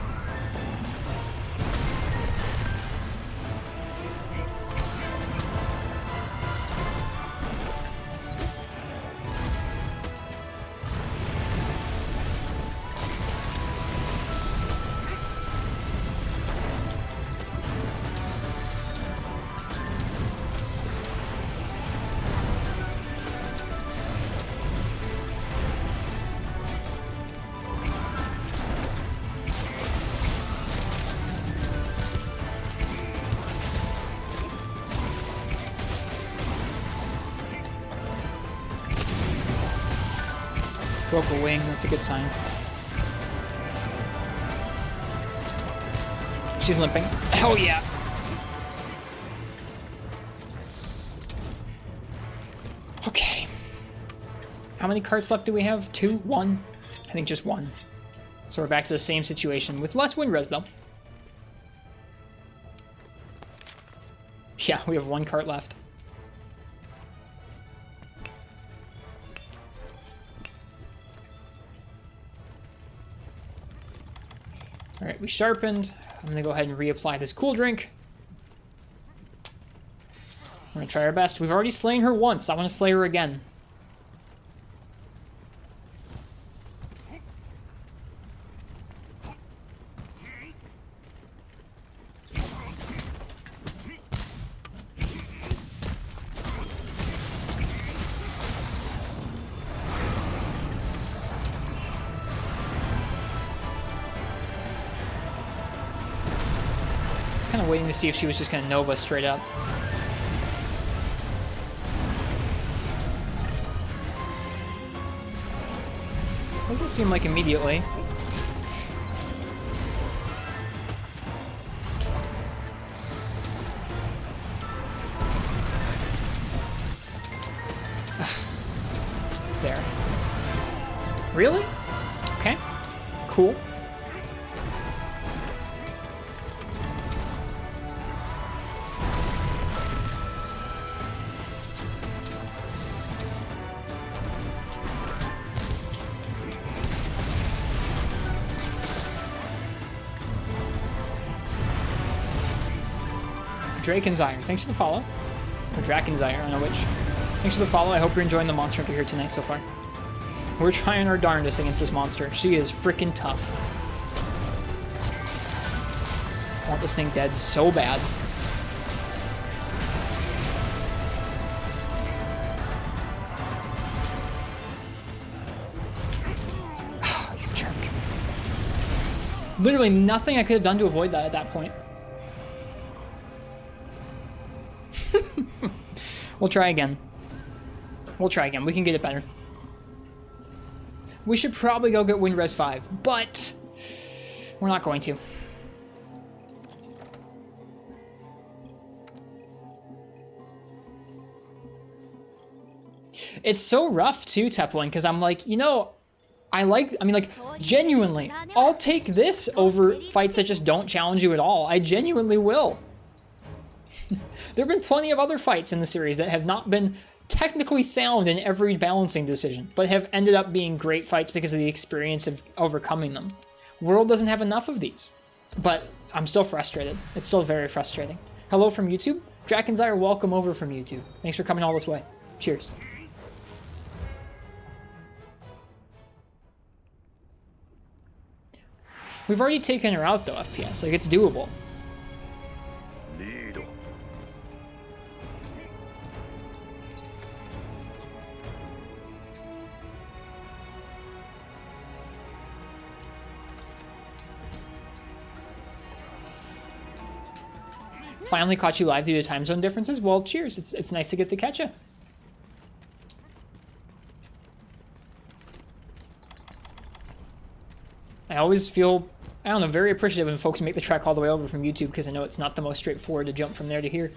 Broke a wing, that's a good sign. She's limping. Hell yeah! Okay. How many carts left do we have? 2? 1? I think just 1. So we're back to the same situation with less wind res though. Yeah, we have 1 cart left. All right, we sharpened. I'm gonna go ahead and reapply this cool drink. We're gonna try our best. We've already slain her once. I want to slay her again. Kind of waiting to see if she was just going to Nova straight up. Doesn't seem like immediately. There. Really? Okay. Cool. Drakenzire, thanks for the follow. Or Drakenzire, I don't know which. Thanks for the follow. I hope you're enjoying the monster hunter here tonight so far. We're trying our darndest against this monster. She is freaking tough. I want this thing dead so bad. You jerk. Literally nothing I could have done to avoid that at that point. We'll try again. We'll try again. We can get it better. We should probably go get Wind Res 5, but we're not going to. It's so rough too, Teplin, because I'm like, you know, genuinely, I'll take this over fights that just don't challenge you at all. I genuinely will. There have been plenty of other fights in the series that have not been technically sound in every balancing decision, but have ended up being great fights because of the experience of overcoming them. World doesn't have enough of these, but I'm still frustrated. It's still very frustrating. Hello from YouTube. Drakenzire, welcome over from YouTube. Thanks for coming all this way. Cheers. We've already taken her out though, FPS. Like, it's doable. Finally caught you live due to time zone differences. Well, cheers. It's nice to get to catch you. I always feel, I don't know, very appreciative when folks make the trek all the way over from YouTube because I know it's not the most straightforward to jump from there to here.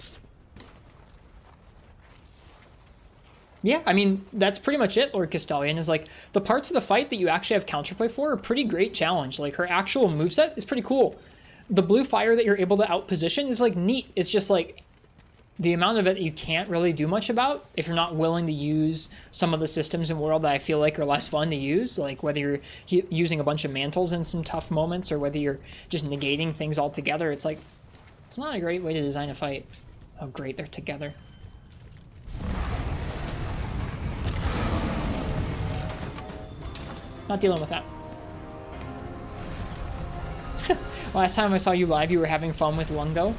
Yeah, I mean, that's pretty much it, Lord Castellian, is like, the parts of the fight that you actually have counterplay for are a pretty great challenge. Like, her actual moveset is pretty cool. the blue fire that you're able to outposition is like neat. It's just like the amount of it you can't really do much about if you're not willing to use some of the systems in World that I feel like are less fun to use, like whether you're using a bunch of mantles in some tough moments or whether you're just negating things altogether. It's like, it's not a great way to design a fight. Oh great, they're together. Not dealing with that. Last time I saw you live, you were having fun with Lungo.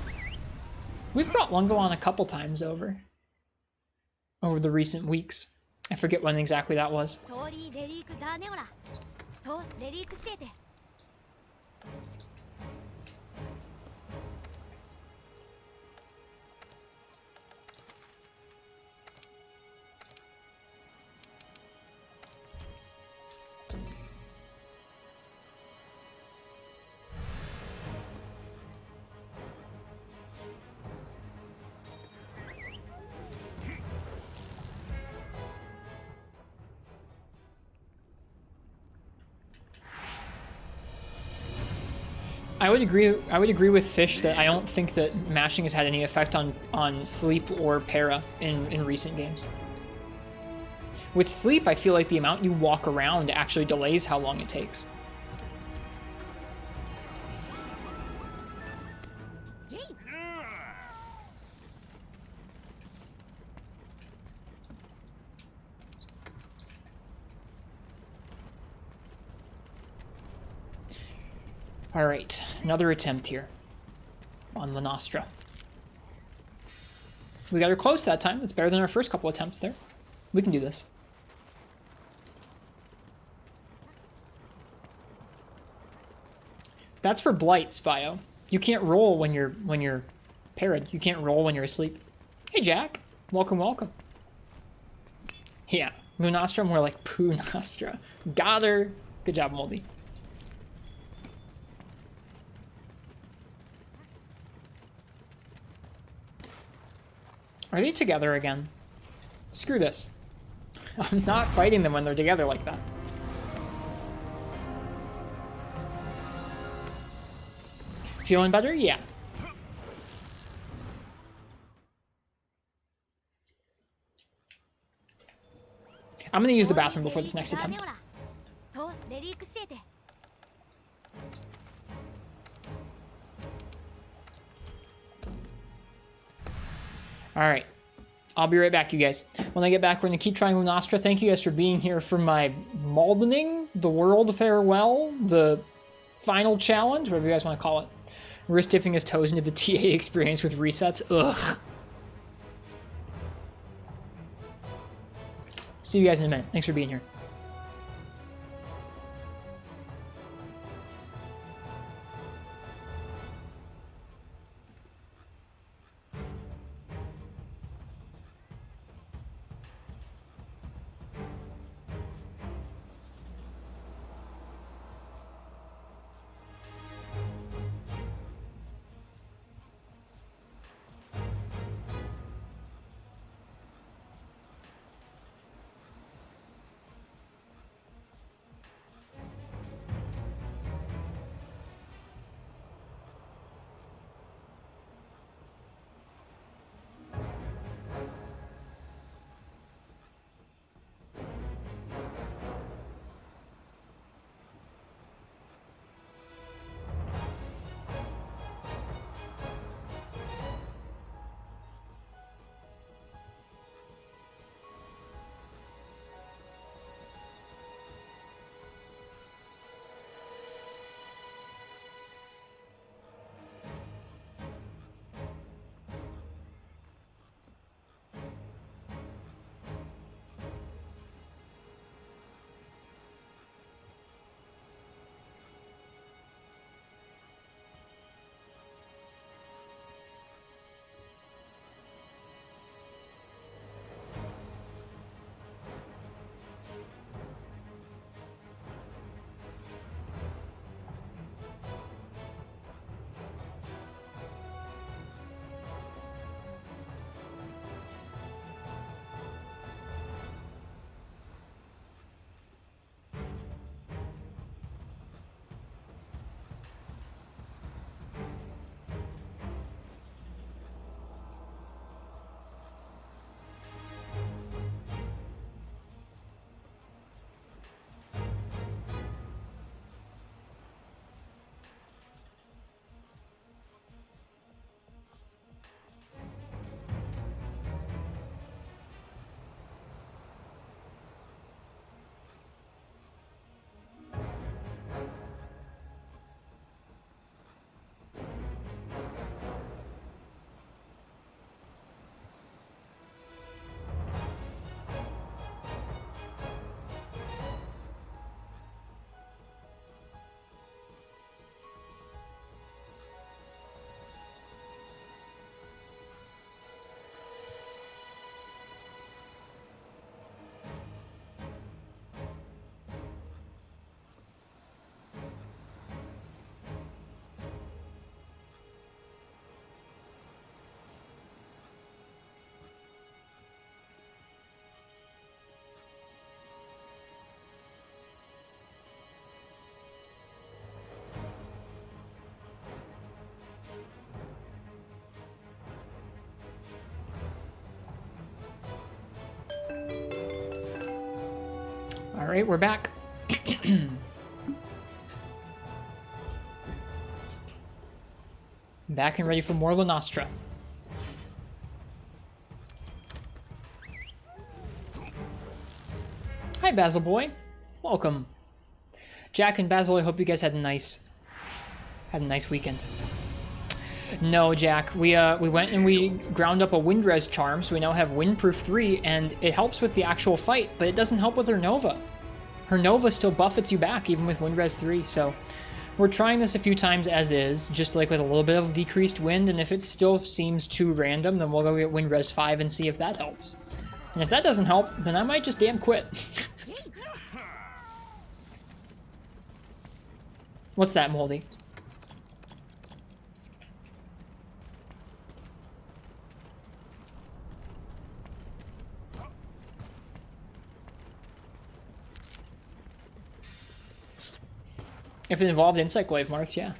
We've brought Lungo on a couple times over the recent weeks. I forget when exactly that was. I would agree with Fish that I don't think that mashing has had any effect on sleep or para in recent games. With sleep, I feel like the amount you walk around actually delays how long it takes. All right, another attempt here on Lunastra. We got her close that time. That's better than our first couple attempts there. We can do this. That's for blights, Bio. You can't roll when you're parried. You can't roll when you're asleep. Hey, Jack. Welcome, welcome. Yeah, Lunastra, more like Poo-Nastra. Got her. Good job, Moldy. Are they together again? Screw this. I'm not fighting them when they're together like that. Feeling better? Yeah. I'm gonna use the bathroom before this next attempt. Alright. I'll be right back, you guys. When I get back, we're going to keep trying Lunastra. Thank you guys for being here for my Maldening, the World Farewell, the final challenge, whatever you guys want to call it. Rist dipping his toes into the TA experience with resets. Ugh. See you guys in a minute. Thanks for being here. Alright, we're back. Back and ready for more Lunastra. Hi, Basil boy. Welcome. Jack and Basil, I hope you guys had a nice weekend. No, Jack. We went and we ground up a wind res charm, so we now have windproof 3, and it helps with the actual fight, but it doesn't help with her Nova. Her Nova still buffets you back, even with wind res 3, so we're trying this a few times as is, just like with a little bit of decreased wind, and if it still seems too random, then we'll go get wind res 5 and see if that helps. And if that doesn't help, then I might just damn quit. What's that, Moldy? If it involved Insight Glaive Marks, yeah.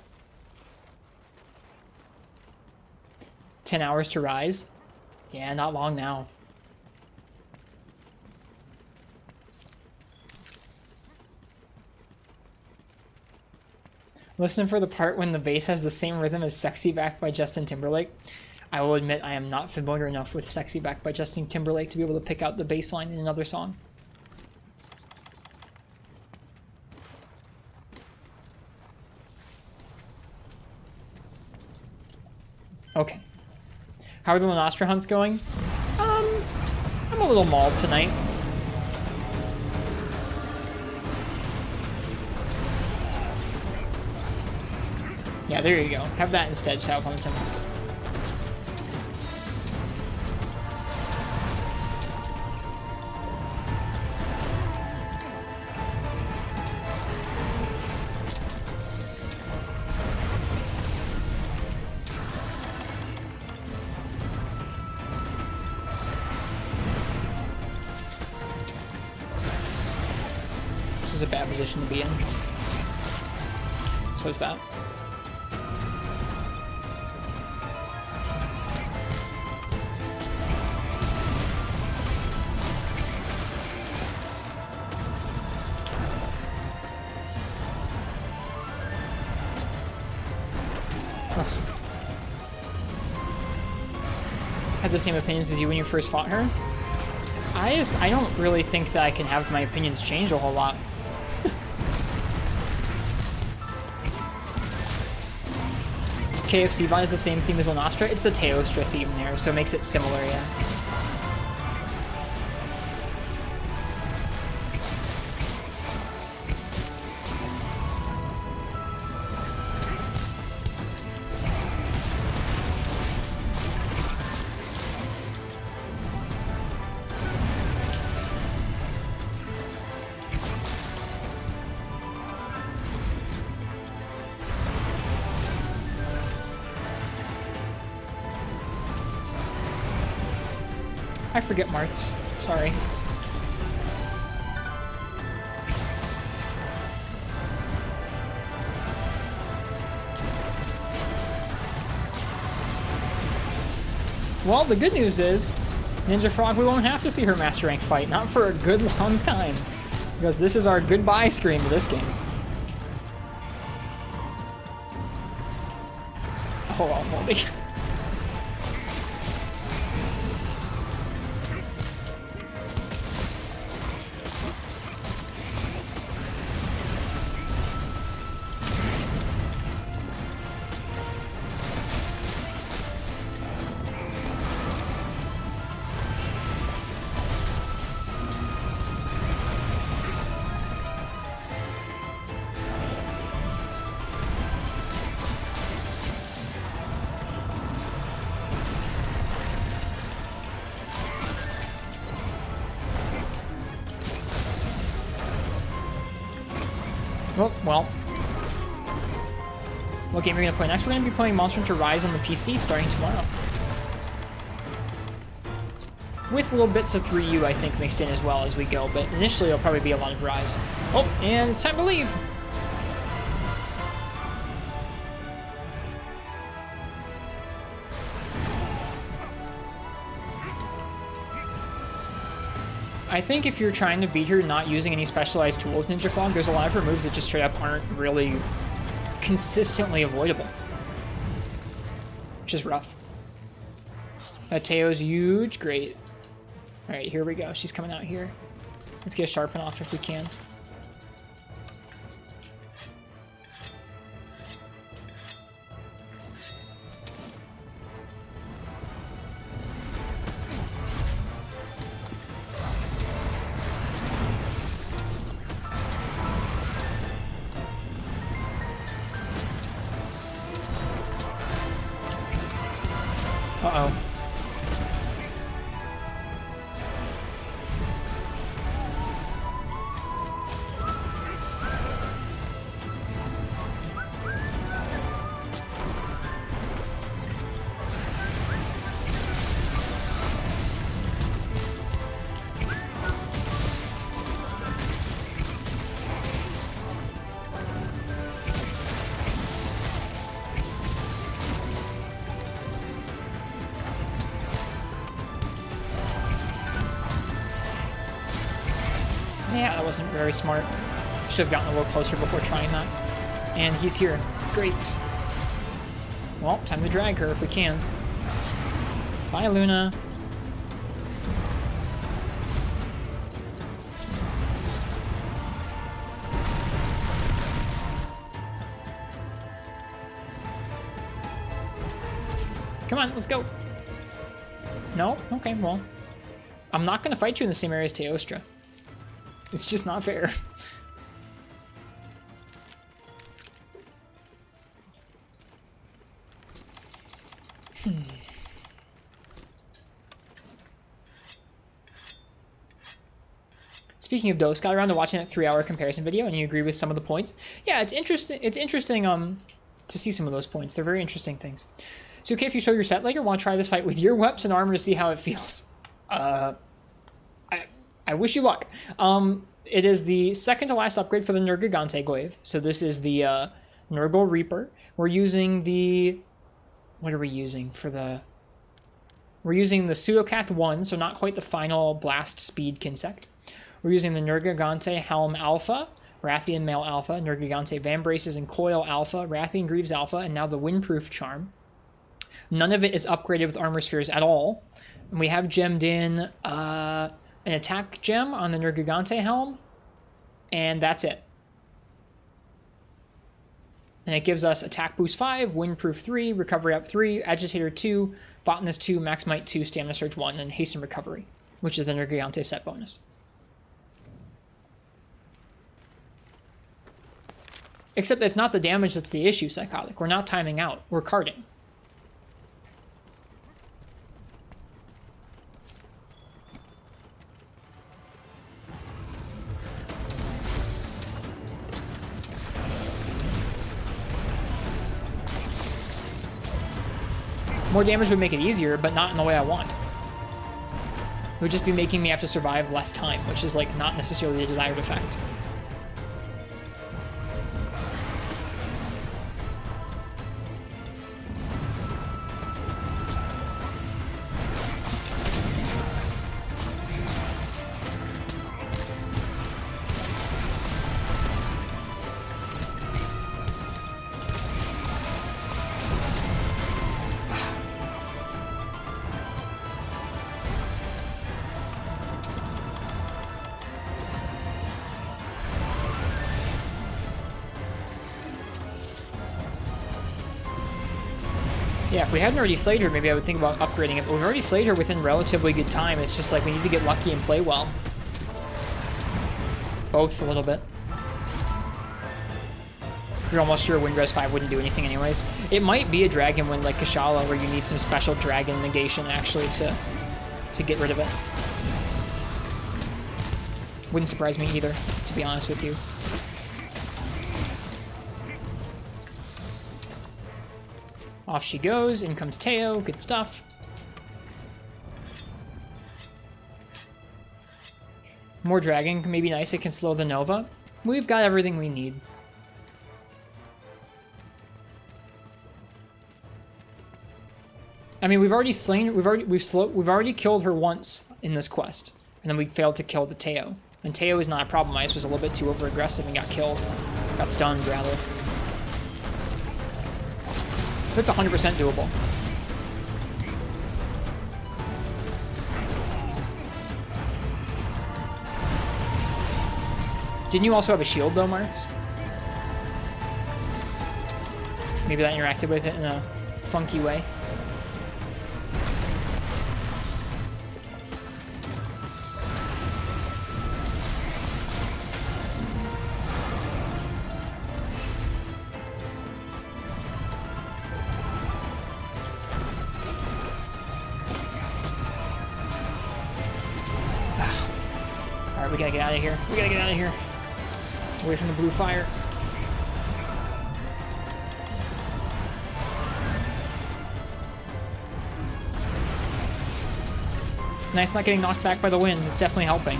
10 hours to rise? Yeah, not long now. Listen for the part when the bass has the same rhythm as Sexy Back by Justin Timberlake. I will admit I am not familiar enough with Sexy Back by Justin Timberlake to be able to pick out the bass line in another song. Okay. How are the Lunastra hunts going? I'm a little mauled tonight. Yeah, there you go. Have that instead, Shadow Huntimus. This is a bad position to be in. So is that. Had the same opinions as you when you first fought her. I don't really think that I can have my opinions change a whole lot. KFC Vine is the same theme as Lunastra. It's the Teostra theme there, so it makes it similar, yeah. I forget Marths. Sorry. Well, the good news is, NinjaFrog, we won't have to see her Master Rank fight. Not for a good long time. Because this is our goodbye screen to this game. Hold on, Moldy. Well, what game are we going to play next? We're going to be playing Monster Hunter Rise on the PC starting tomorrow. With little bits of 3U, I think, mixed in as well as we go, but initially it'll probably be a lot of Rise. Oh, and it's time to leave! I think if you're trying to beat her not using any specialized tools, NinjaFrog, there's a lot of her moves that just straight up aren't really consistently avoidable. Which is rough. Teo's huge. Great. Alright, here we go. She's coming out here. Let's get a sharpen off if we can. Uh-oh. Yeah, that wasn't very smart. Should have gotten a little closer before trying that. And he's here. Great. Well, time to drag her if we can. Bye, Luna. Come on, let's go. No? Okay, well. I'm not going to fight you in the same area as Teostra. It's just not fair. Speaking of Dose, got around to watching that 3-hour comparison video, and you agree with some of the points. Yeah, it's interesting. It's interesting to see some of those points. They're very interesting things. So, okay, if you show your set later, want to try this fight with your weapons and armor to see how it feels. I wish you luck. It is the second to last upgrade for the Nergigante Glaive. So this is the Nurgle Reaper. We're using the... What are we using for the... We're using the Pseudocath 1, so not quite the final blast speed Kinsect. We're using the Nergigante Helm Alpha, Rathian Mail Alpha, Nergigante Vambraces and Coil Alpha, Rathian Greaves Alpha, and now the Windproof Charm. None of it is upgraded with Armor Spheres at all. And we have gemmed in... an attack gem on the Nergigante helm, and that's it. And it gives us attack boost 5, windproof 3, recovery up 3, agitator 2, botanist 2, max might 2, stamina surge 1, and hasten recovery, which is the Nergigante set bonus. Except it's not the damage that's the issue, Psychotic. We're not timing out, we're carding. More damage would make it easier, but not in the way I want. It would just be making me have to survive less time, which is like not necessarily the desired effect. Yeah, if we hadn't already slayed her, maybe I would think about upgrading it. But we've already slayed her within relatively good time. It's just like we need to get lucky and play well. Both a little bit. You're almost sure Windrest 5 wouldn't do anything anyways. It might be a dragon wind like Kushala where you need some special dragon negation actually to get rid of it. Wouldn't surprise me either, to be honest with you. Off she goes, in comes Teo, good stuff. More dragon can maybe nice, it can slow the Nova. We've got everything we need. I mean, we've already slain, we've already killed her once in this quest. And then we failed to kill the Teo. And Teo is not a problem. Ice was a little bit too over-aggressive and got killed. Got stunned, rather. That's 100% doable. Didn't you also have a shield, though, Martz? Maybe that interacted with it in a funky way. Alright, we gotta get out of here. We gotta get out of here. Away from the blue fire. It's nice not getting knocked back by the wind. It's definitely helping.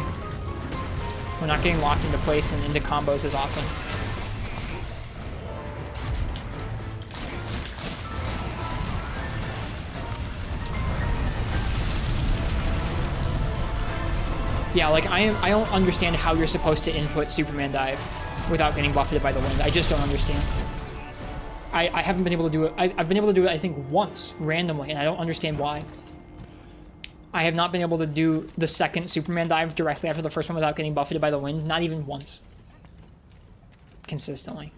We're not getting locked into place and into combos as often. Yeah, like, I don't understand how you're supposed to input Superman Dive without getting buffeted by the wind. I just don't understand. I haven't been able to do it. I've been able to do it, I think, once, randomly, and I don't understand why. I have not been able to do the second Superman Dive directly after the first one without getting buffeted by the wind. Not even once. Consistently.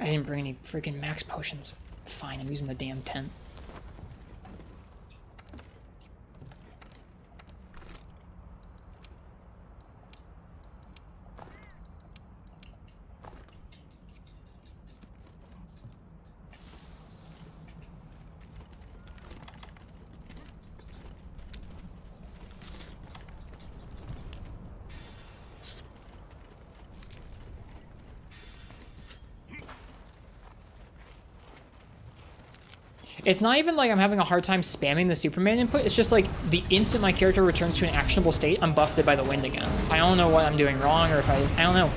I didn't bring any freaking max potions. Fine, I'm using the damn tent. It's not even like I'm having a hard time spamming the Superman input. It's just like the instant my character returns to an actionable state, I'm buffeted by the wind again. I don't know what I'm doing wrong, or if I don't know.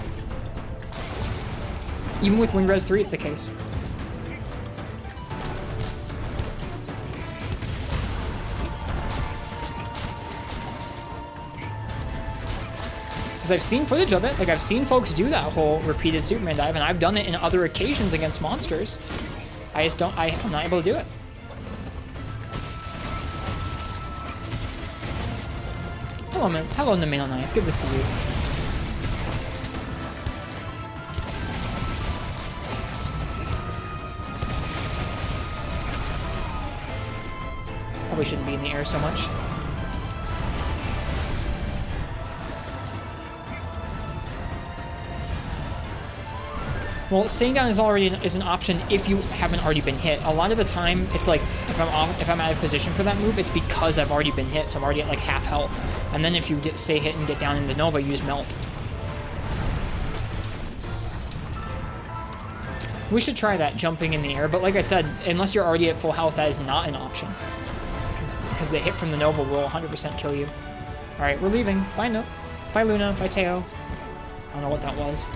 Even with Wind Res 3, it's the case. Because I've seen footage of it. Like, I've seen folks do that whole repeated Superman dive, and I've done it in other occasions against monsters. I just don't, I'm not able to do it. Hello, man. Hello, Nomino Knight. It's good to see you. Probably shouldn't be in the air so much. Well, staying down is an option if you haven't already been hit. A lot of the time, it's like if I'm out of position for that move, it's because I've already been hit, so I'm already at like half health. And then if you stay hit and get down in the Nova, you just melt. We should try that, jumping in the air. But like I said, unless you're already at full health, that is not an option. Because the hit from the Nova will 100% kill you. Alright, we're leaving. Bye, no. Bye, Luna. Bye, Teo. I don't know what that was.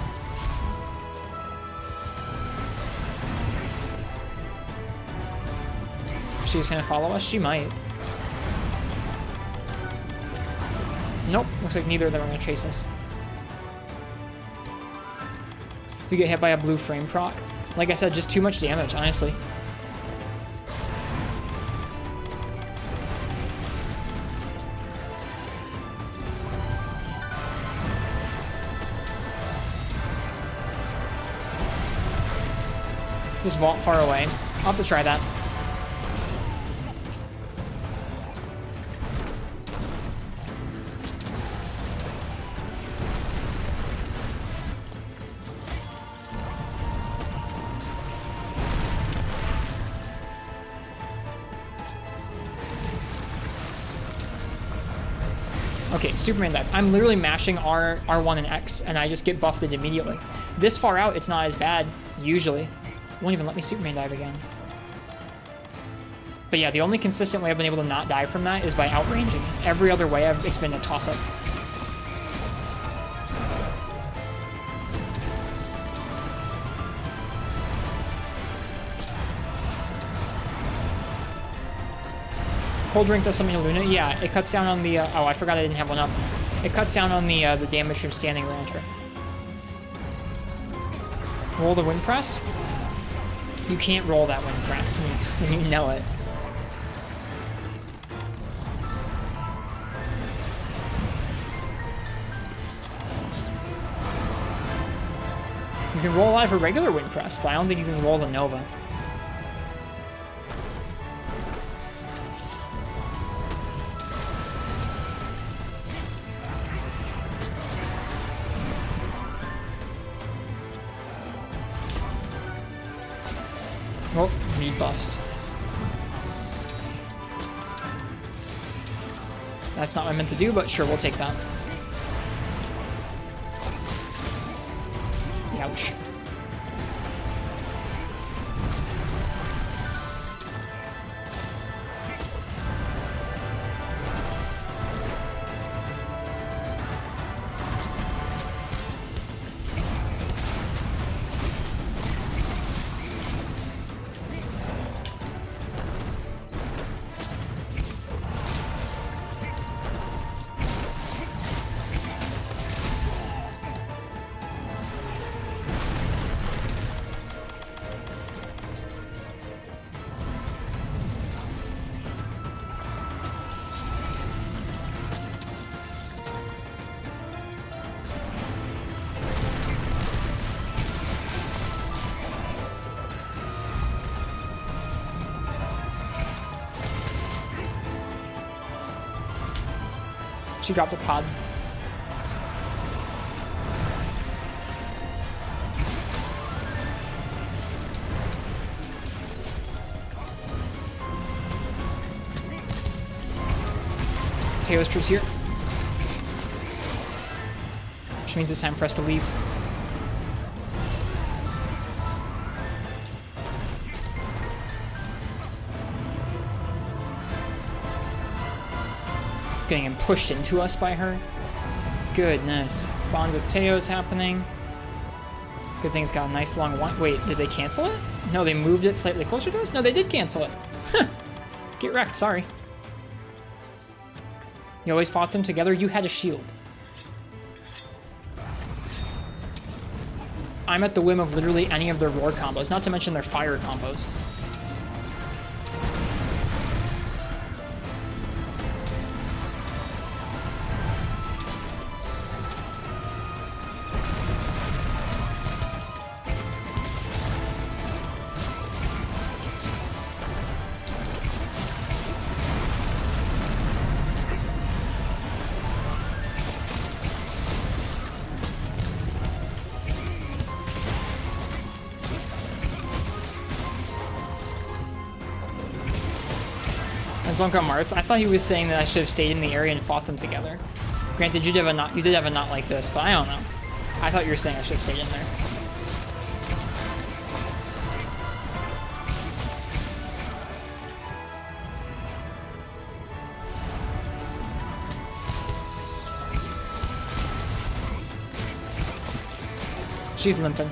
She's gonna follow us? She might. Nope, looks like neither of them are gonna chase us. If you get hit by a blue frame proc, like I said, just too much damage, honestly. Just vault far away. I'll have to try that. Okay, Superman dive. I'm literally mashing R1 and X, and I just get buffed immediately. This far out, it's not as bad, usually. It won't even let me Superman dive again. But yeah, the only consistent way I've been able to not die from that is by outranging. Every other way, it's been a toss-up. Cold Drink does something to Luna. Yeah, it cuts down on the... oh, I forgot I didn't have one up. It cuts down on the damage from standing around her. Roll the Wind Press? You can't roll that Wind Press, and you know it. You can roll out of a regular Wind Press, but I don't think you can roll the Nova. Oh, need buffs. That's not what I meant to do, but sure, we'll take that. Ouch. She dropped a pod. Teostra's here. Which means it's time for us to leave. Getting pushed into us by her. Goodness. Bond with Teo's happening. Good thing it's got a nice long one. Wait, did they cancel it? No, they moved it slightly closer to us? No, they did cancel it. Get wrecked, sorry. You always fought them together? You had a shield. I'm at the whim of literally any of their roar combos, not to mention their fire combos. Zonka Martz. I thought he was saying that I should have stayed in the area and fought them together. Granted, you did have a knot like this, but I don't know. I thought you were saying I should have stayed in there. She's limping.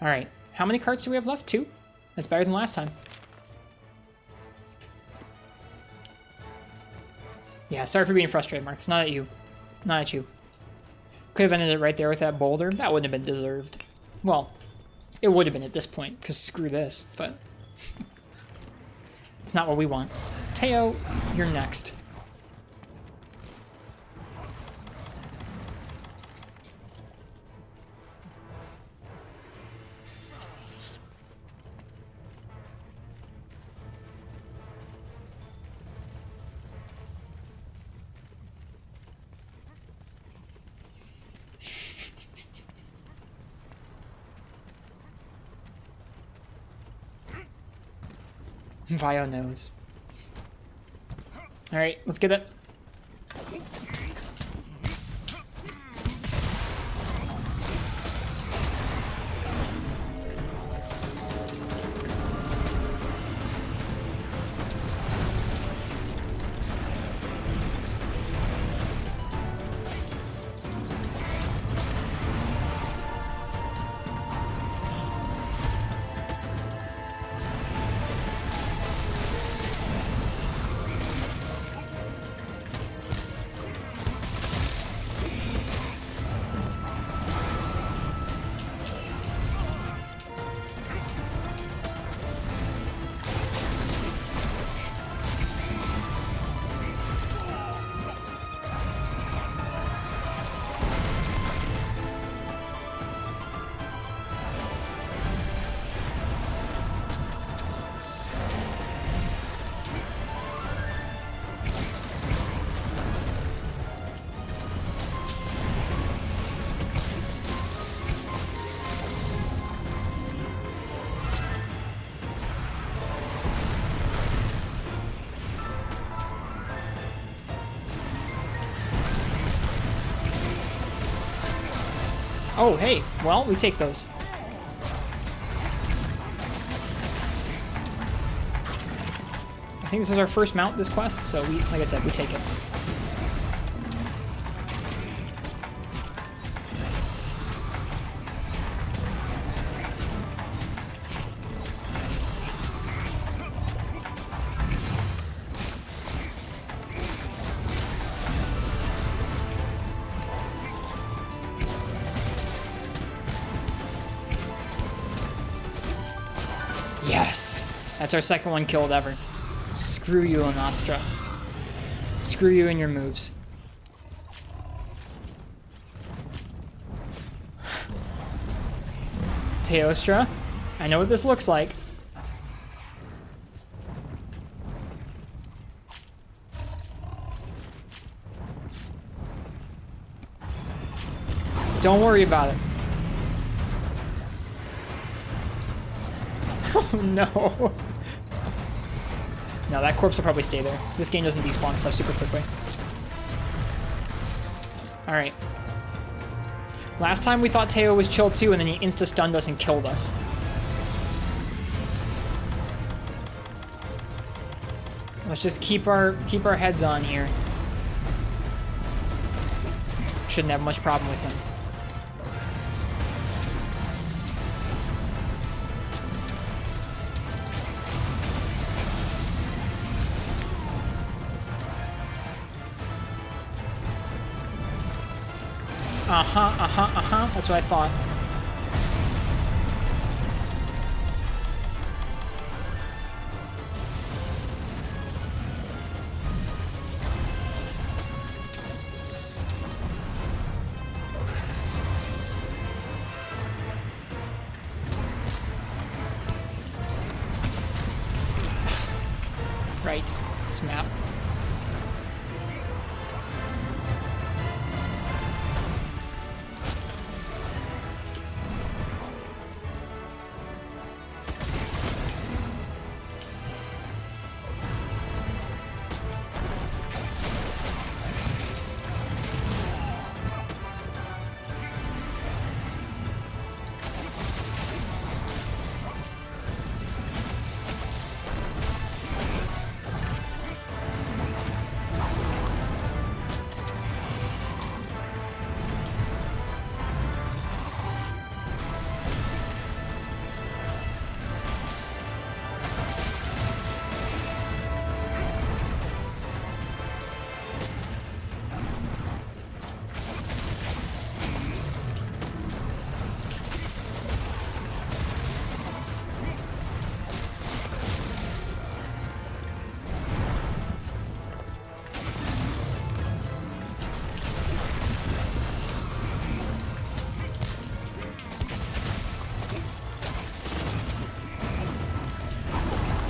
Alright, how many cards do we have left? 2? That's better than last time. Yeah, sorry for being frustrated, Mark. It's not at you. Not at you. Could have ended it right there with that boulder. That wouldn't have been deserved. Well, it would have been at this point, because screw this, but... it's not what we want. Teo, you're next. Vio knows. Alright, let's get it. Oh, hey. Well, we take those. I think this is our first mount this quest, so we, like I said, we take it. Yes! That's our second one killed ever. Screw you, Lunastra. Screw you and your moves. Teostra, I know what this looks like. Don't worry about it. Oh no. No, that corpse will probably stay there. This game doesn't despawn stuff super quickly. Alright. Last time we thought Teo was chill too, and then he insta-stunned us and killed us. Let's just keep our heads on here. Shouldn't have much problem with him. That's what I thought. Right. This map.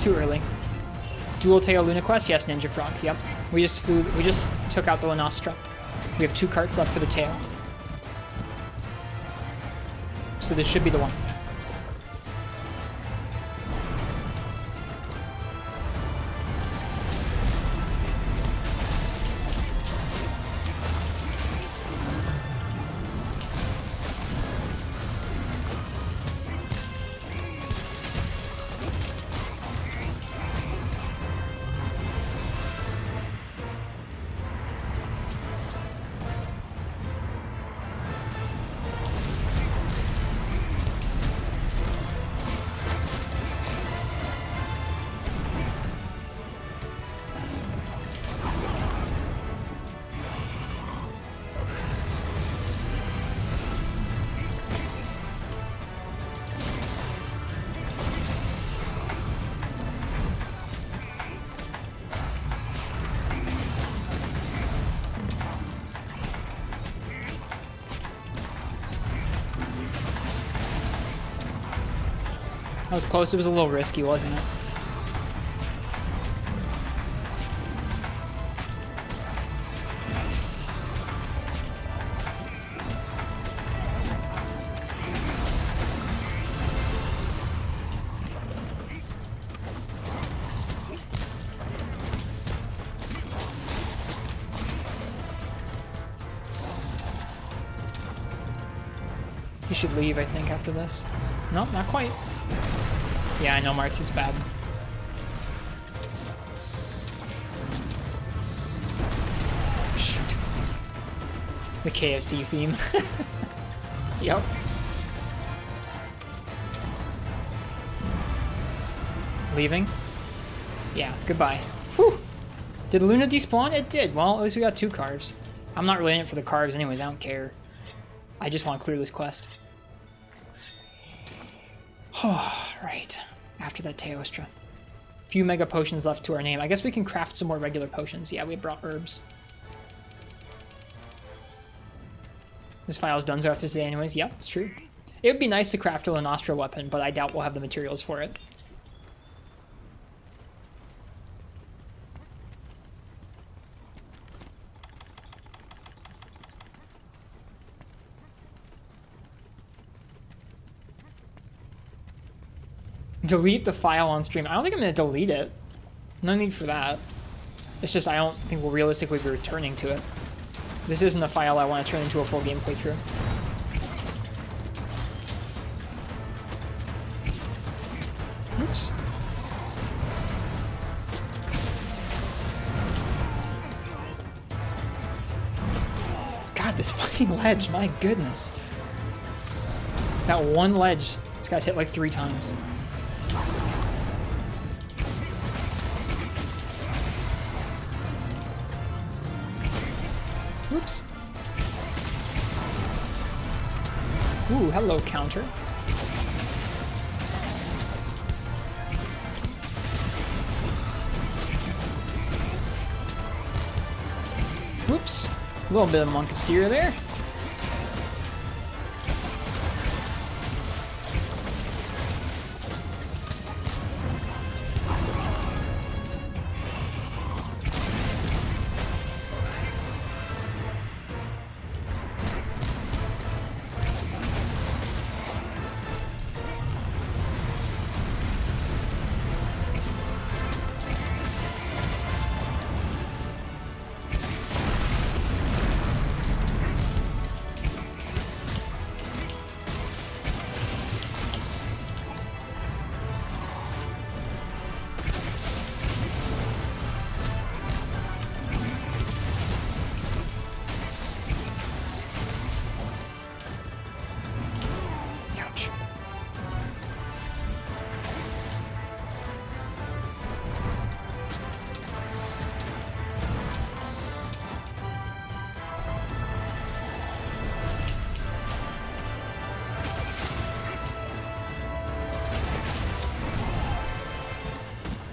Too early. Dual tail Luna quest? Yes, NinjaFrog. Yep. We just took out the Lunastra. We have 2 carts left for the tail. So this should be the one. That was close. It was a little risky, wasn't it? He should leave, I think, after this. Nope, not quite. Yeah, I know, Martz, it's bad. Shoot. The KFC theme. Yep. Leaving? Yeah, goodbye. Whew! Did Luna despawn? It did. Well, at least we got 2 carves. I'm not really in it for the carves anyways, I don't care. I just want to clear this quest. Right. After that Teostra. Few mega potions left to our name. I guess we can craft some more regular potions. Yeah, we brought herbs. This file's done after today anyways. Yep, it's true. It would be nice to craft a Lunastra weapon, but I doubt we'll have the materials for it. Delete the file on stream. I don't think I'm going to delete it. No need for that. It's just I don't think we'll realistically be returning to it. This isn't a file I want to turn into a full game playthrough. Oops. God, this fucking ledge, my goodness. That one ledge, this guy's hit like 3 times. Oops. Ooh, hello, counter. Whoops. A little bit of Monkasteer there.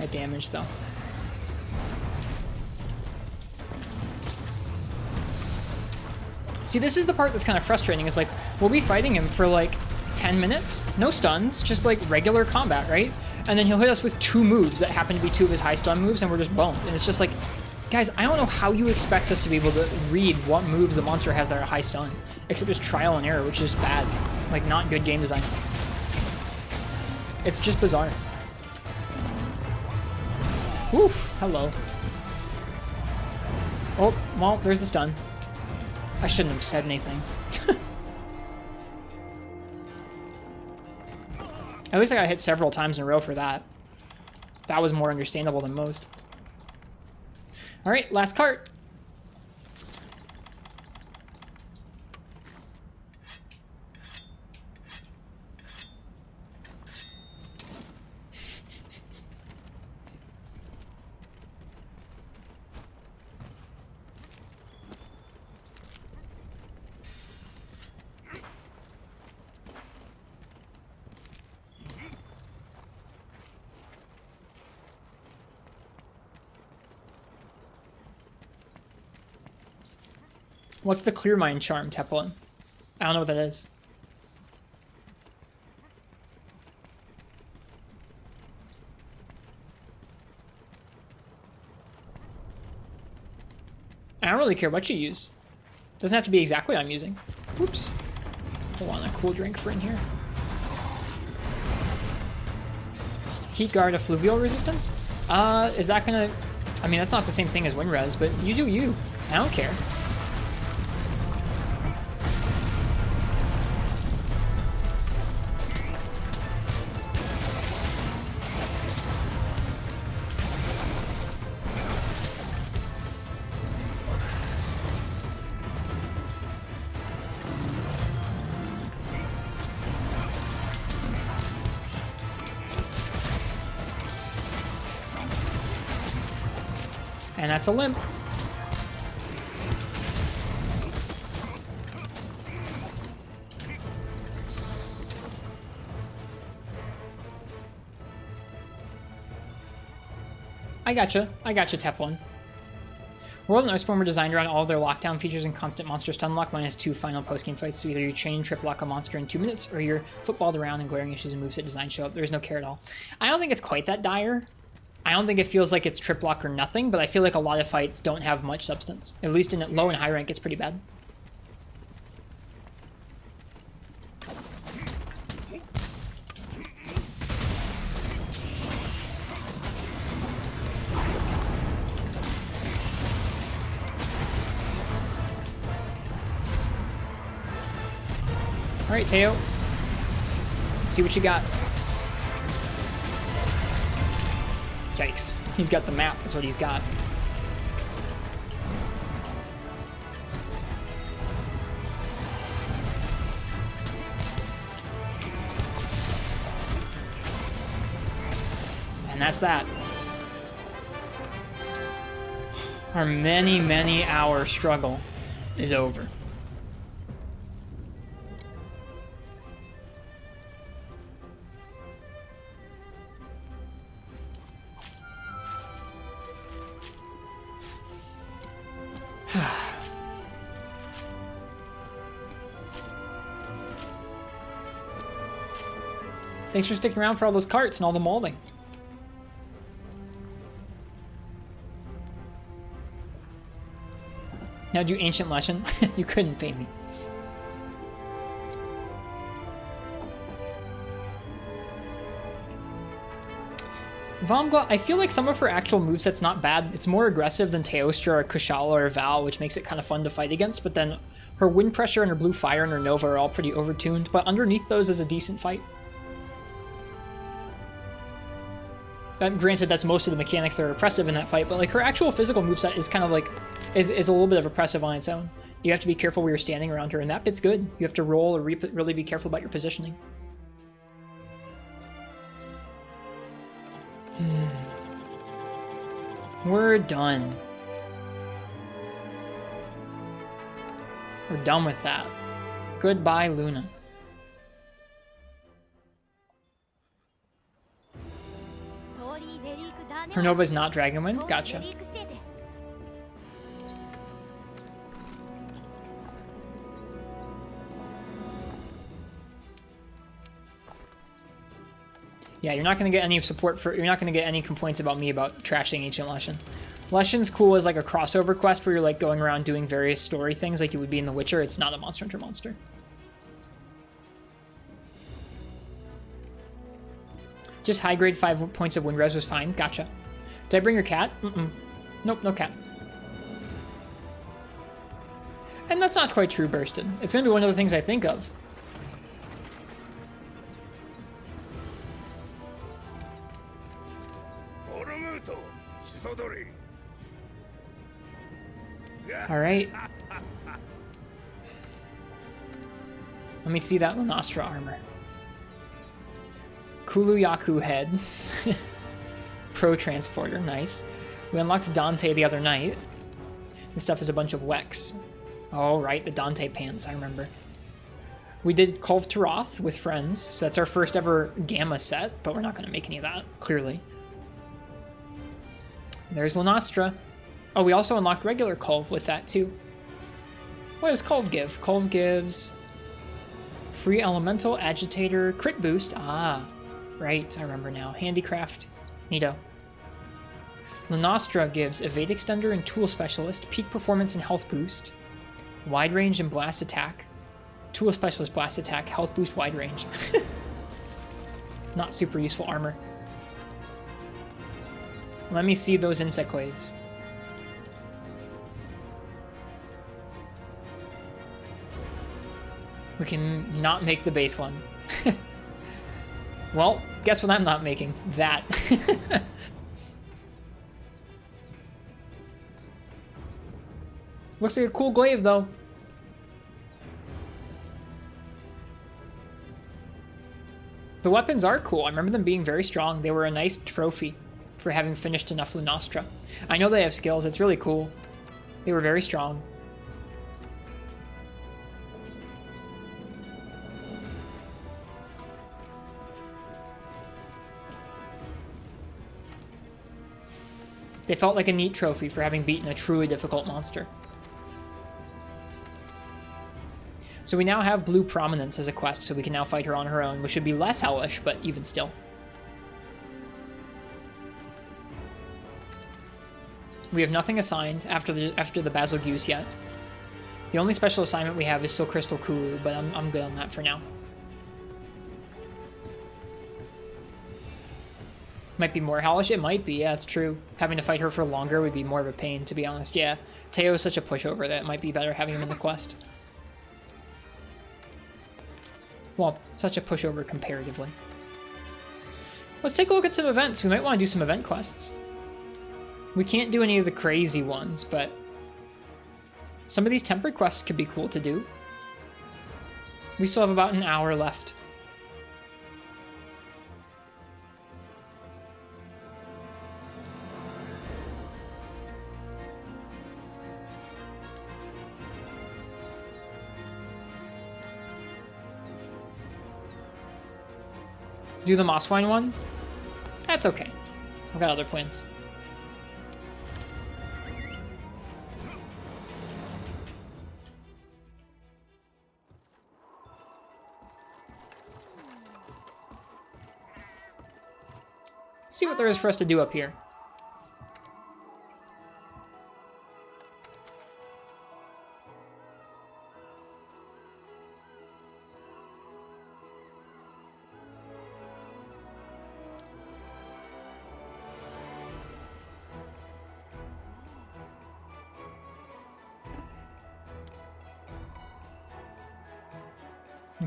Damage though. See, this is the part that's kind of frustrating, is like, we'll be fighting him for like 10 minutes, no stuns, just like regular combat, right? And then he'll hit us with 2 moves that happen to be 2 of his high stun moves, and we're just boned. And it's just like, guys, I don't know how you expect us to be able to read what moves the monster has that are high stun, except just trial and error, which is bad. Like, not good game design. It's just bizarre. Oof, hello. Oh, well, there's the stun. I shouldn't have said anything. At least I got hit several times in a row for that. That was more understandable than most. Alright, last cart. What's the Clear Mind charm, Tepelin? I don't know what that is. I don't really care what you use. Doesn't have to be exactly what I'm using. Oops. Hold on, a cool drink for in here. Heat Guard Effluvial Resistance? Is that gonna... I mean, that's not the same thing as Wind Res, but you do you. I don't care. And that's a limp. I gotcha, Tep1. World and Iceborne were designed around all of their lockdown features and constant monster stun lock -2 final post-game fights, so either you train trip lock a monster in 2 minutes, or you're footballed around and glaring issues and moveset design show up. There's no care at all. I don't think it's quite that dire. I don't think it feels like it's trip lock or nothing, but I feel like a lot of fights don't have much substance. At least in low and high rank, it's pretty bad. All right, Teo. Let's see what you got. Yikes. He's got the map, that's what he's got. And that's that. Our many, many hour struggle is over. Thanks for sticking around for all those carts and all the molding. Now do Ancient Lesson? You couldn't pay me. Vomgla, I feel like some of her actual moveset's not bad. It's more aggressive than Teostra or Kushala or Val, which makes it kind of fun to fight against, but then her Wind Pressure and her Blue Fire and her Nova are all pretty overtuned, but underneath those is a decent fight. Granted, that's most of the mechanics that are oppressive in that fight, but like her actual physical moveset is kind of like, is a little bit of oppressive on its own. You have to be careful where you're standing around her, and that bit's good. You have to roll or really be careful about your positioning. We're done. We're done with that. Goodbye, Luna. Her Nova is not Dragonwind? Gotcha. Yeah, you're not going to get any support for... You're not going to get any complaints about me about trashing Ancient Lesson. Lesson's cool as like a crossover quest where you're like going around doing various story things like you would be in The Witcher. It's not a Monster Hunter monster. Just high grade 5 points of wind res was fine. Gotcha. Did I bring your cat? Nope, no cat. And that's not quite true, Bursted. It's going to be one of the things I think of. All right. Let me see that Lunastra armor. Kuluyaku head. Pro transporter, nice. We unlocked Dante the other night. This stuff is a bunch of Wex. Oh, right, the Dante pants, I remember. We did Kulve Taroth with friends, so that's our first ever Gamma set, but we're not going to make any of that, clearly. There's Lunastra. Oh, we also unlocked regular Kulve with that, too. What does Kulve give? Kulve gives free elemental, agitator, crit boost. Ah, right, I remember now. Handicraft. Neato. Lunastra gives evade extender and tool specialist, peak performance and health boost, wide range and blast attack, tool specialist blast attack, health boost, wide range. Not super useful armor. Let me see those insect glaives. We can not make the base one. Well, guess what I'm not making? That. Looks like a cool glaive, though. The weapons are cool. I remember them being very strong. They were a nice trophy. for having finished enough Lunastra. I know they have skills. It's really cool. They were very strong. They felt like a neat trophy for having beaten a truly difficult monster. So we now have Blue Prominence as a quest, so we can now fight her on her own, which should be less hellish, but even still. We have nothing assigned after the Basil Goose yet. The only special assignment we have is still Crystal Kulu, but I'm good on that for now. Might be more hellish? It might be, yeah, it's true. Having to fight her for longer would be more of a pain, to be honest, yeah. Teo is such a pushover that it might be better having him in the quest. Well, such a pushover comparatively. Let's take a look at some events. We might want to do some event quests. We can't do any of the crazy ones, but some of these temporary quests could be cool to do. We still have about an hour left. Do the Mosswine one? That's okay. I've got other plans. Let's see what there is for us to do up here.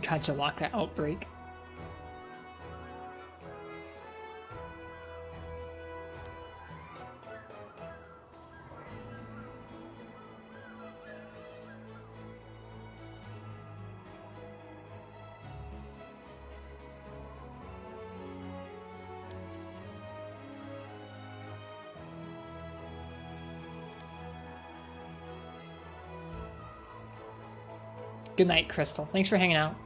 Kajalaka outbreak. Good night, Crystal. Thanks for hanging out.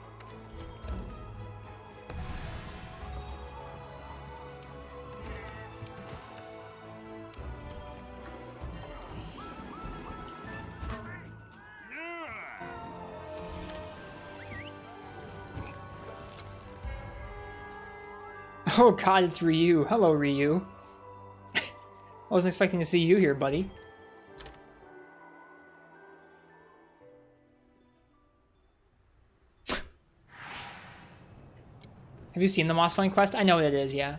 Oh god, it's Ryu. Hello, Ryu. I wasn't expecting to see you here, buddy. Have you seen the Mosswine quest? I know what it is, yeah.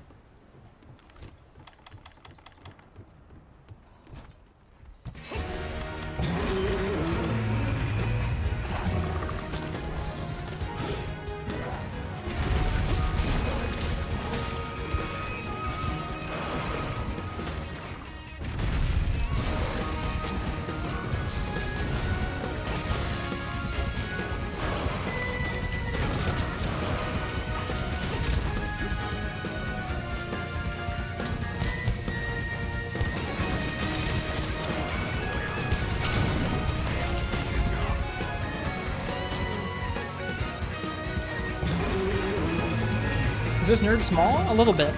Is this Nerg small? A little bit.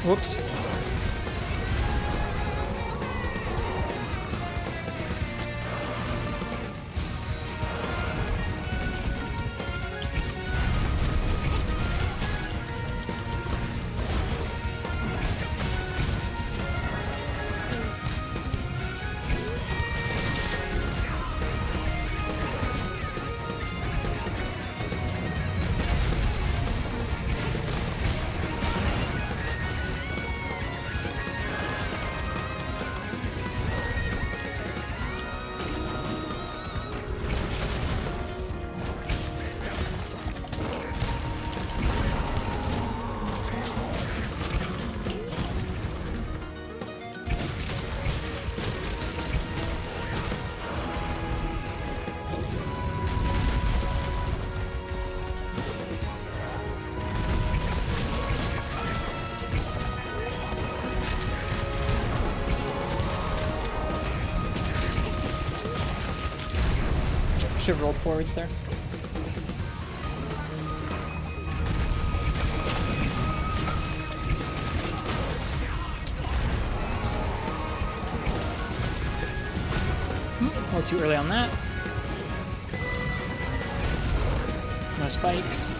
Whoops. Should have rolled forwards there. A little too early on that. No spikes.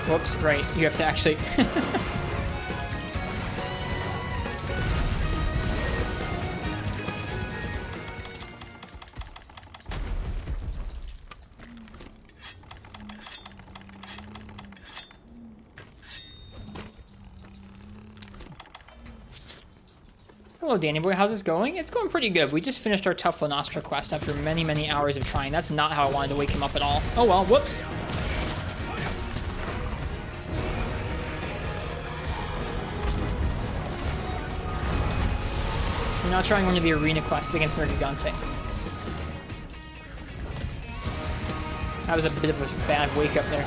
Whoops, right. You have to actually... Hello, Danny boy. How's this going? It's going pretty good. We just finished our tough Lunastra quest after many, many hours of trying. That's not how I wanted to wake him up at all. Oh well, whoops. We're now trying one of the arena quests against Nergigante. That was a bit of a bad wake up there.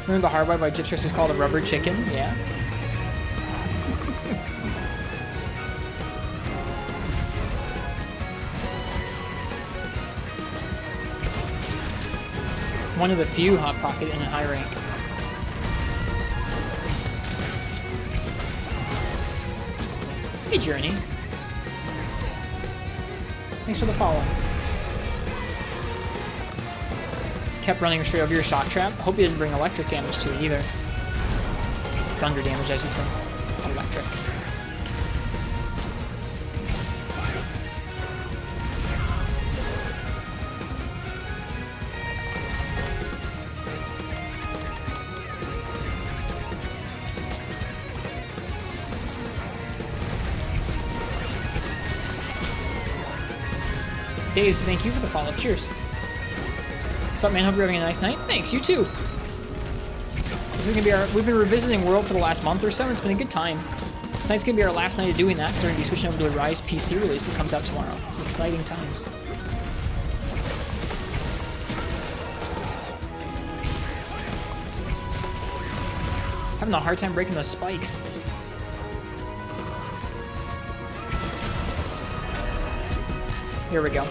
Remember the hard by Gyptress is called a rubber chicken? Yeah. One of the few Hot Pocket in a high rank. Hey, Journey. Thanks for the follow. Kept running straight over your shock trap. Hope you didn't bring electric damage to it either. Thunder damage, I should say. Not electric. Days, thank you for the follow. Cheers. What's up, man? Hope you're having a nice night. Thanks, you too. This is gonna be our... We've been revisiting World for the last month or so, and it's been a good time. Tonight's gonna be our last night of doing that, because we're gonna be switching over to the Rise PC release that comes out tomorrow. It's exciting times. Having a hard time breaking those spikes. Here we go.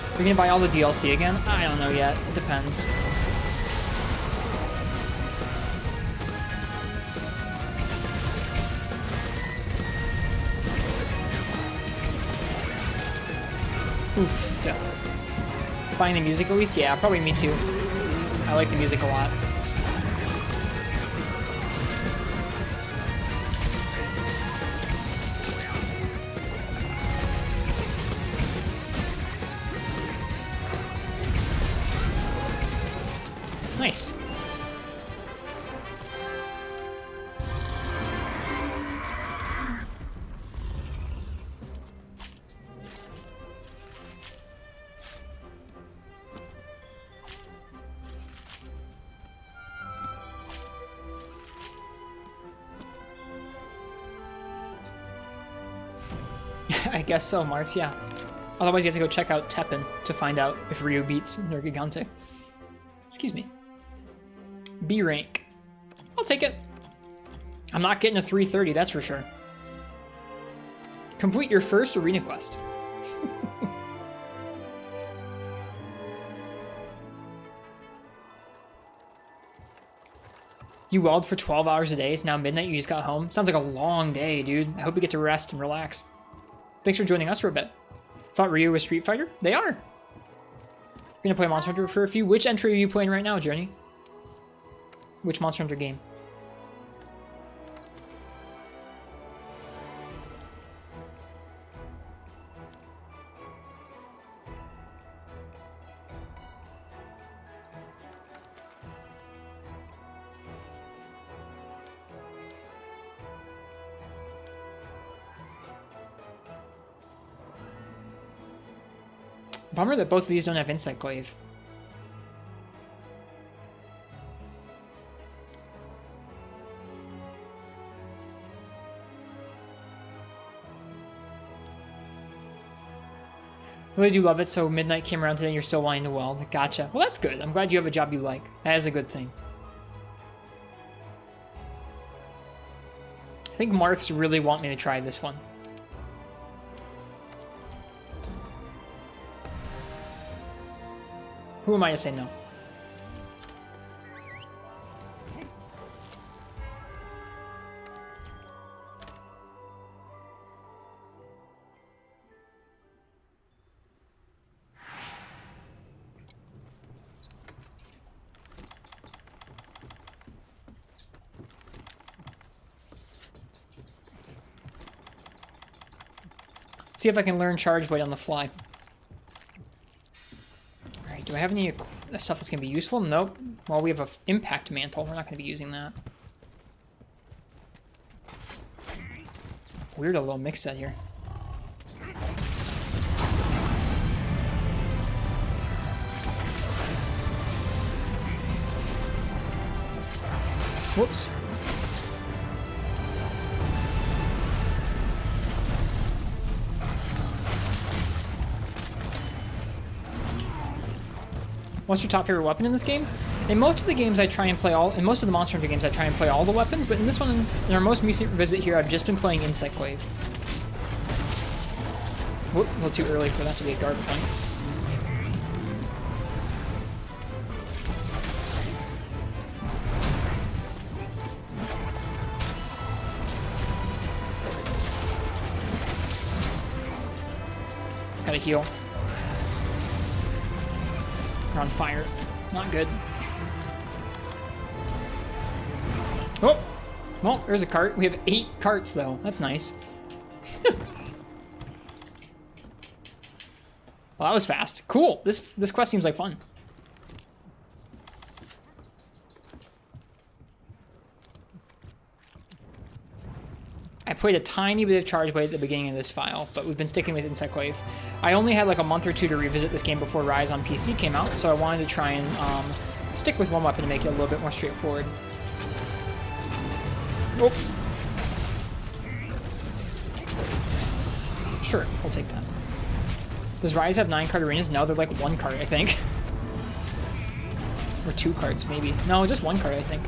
Are you gonna buy all the DLC again? I don't know yet. It depends. Oof. Yeah. Buying the music at least? Yeah, probably me too. I like the music a lot. Nice. I guess so, Martz, yeah. Otherwise you have to go check out Teppen to find out if Ryu beats Nergigante. Excuse me. B rank. I'll take it. I'm not getting a 330, that's for sure. Complete your first arena quest. You weld for 12 hours a day. It's now midnight. You just got home. Sounds like a long day, dude. I hope you get to rest and relax. Thanks for joining us for a bit. Thought Ryu was Street Fighter? They are. You're gonna play Monster Hunter for a few. Which entry are you playing right now, Journey? Which Monster Hunter game? Bummer that both of these don't have Insect Glaive. Really do love it. So midnight came around today and you're still wanting to weld. Gotcha. Well, that's good. I'm glad you have a job you like. That is a good thing. I think Marths really want me to try this one. Who am I to say no? See if I can learn Charge Blade on the fly. Alright, do I have any stuff that's going to be useful? Nope. Well, we have an Impact Mantle. We're not going to be using that. Weird, a little mix set here. Whoops. What's your top favorite weapon in this game? In most of the games I try and play all, in most of the Monster Hunter games I try and play all the weapons, but in this one, in our most recent visit here, I've just been playing Insect Glaive. Whoop, a little too early for that to be a guard point. Gotta heal. We're on fire. Not good. Oh! Well, there's a cart. We have 8 carts, though. That's nice. Well, that was fast. Cool. This quest seems like fun. I played a tiny bit of Charge Blade at the beginning of this file, but we've been sticking with Insect Glaive. I only had like a month or two to revisit this game before Rise on PC came out, so I wanted to try and stick with one weapon to make it a little bit more straightforward. Oh. Sure, I'll take that. Does Rise have 9 card arenas? No, they're like 1 card, I think. Or 2 cards, maybe. No, just 1 card, I think.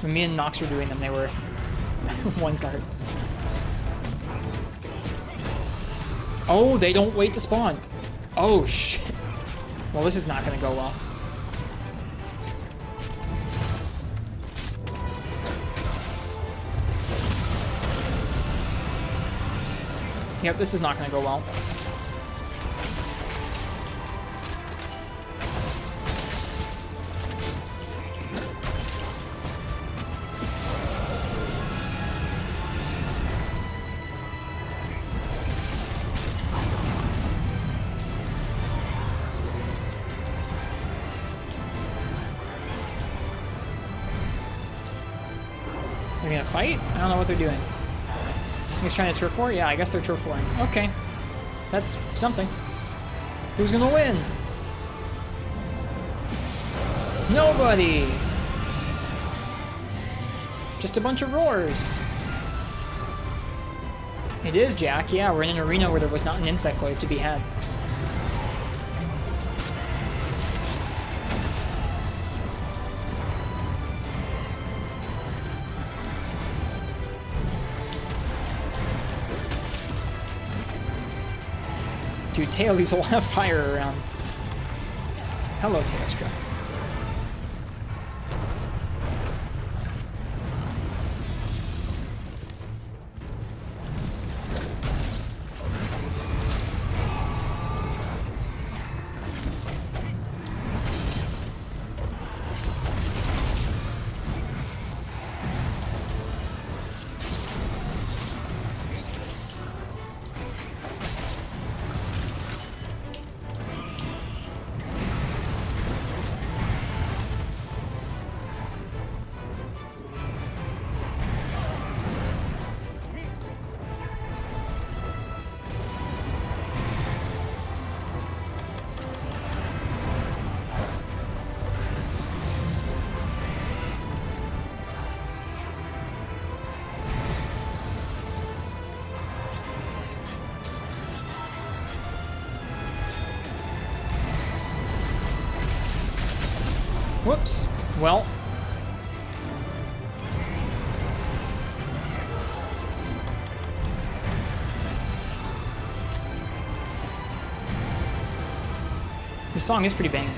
When me and Nox were doing them, they were 1 card. Oh, they don't wait to spawn. Oh, shit. Well, this is not going to go well. Yep, this is not going to go well. They're gonna fight? I don't know what they're doing. He's trying to turf war? Yeah, I guess they're turf warring. Okay. That's something. Who's gonna win? Nobody! Just a bunch of roars. It is, Jack. Yeah, we're in an arena where there was not an Insect Glaive to be had. Dude, Teo leaves a lot of fire around. Hello, Teostra. Whoops. Well. This song is pretty banging.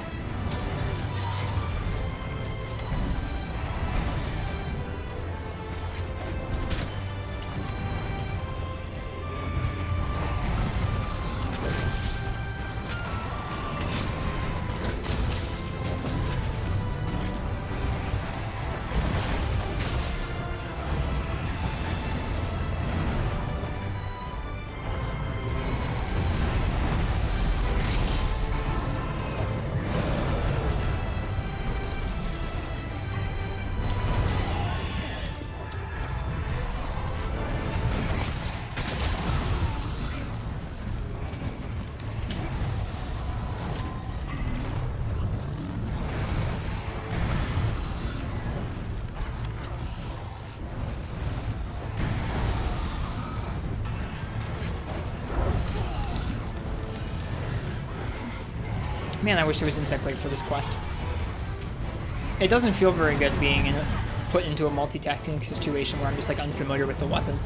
Man, I wish there was Insect Glaive for this quest. It doesn't feel very good being put into a multi-tacting situation where I'm just like unfamiliar with the weapon.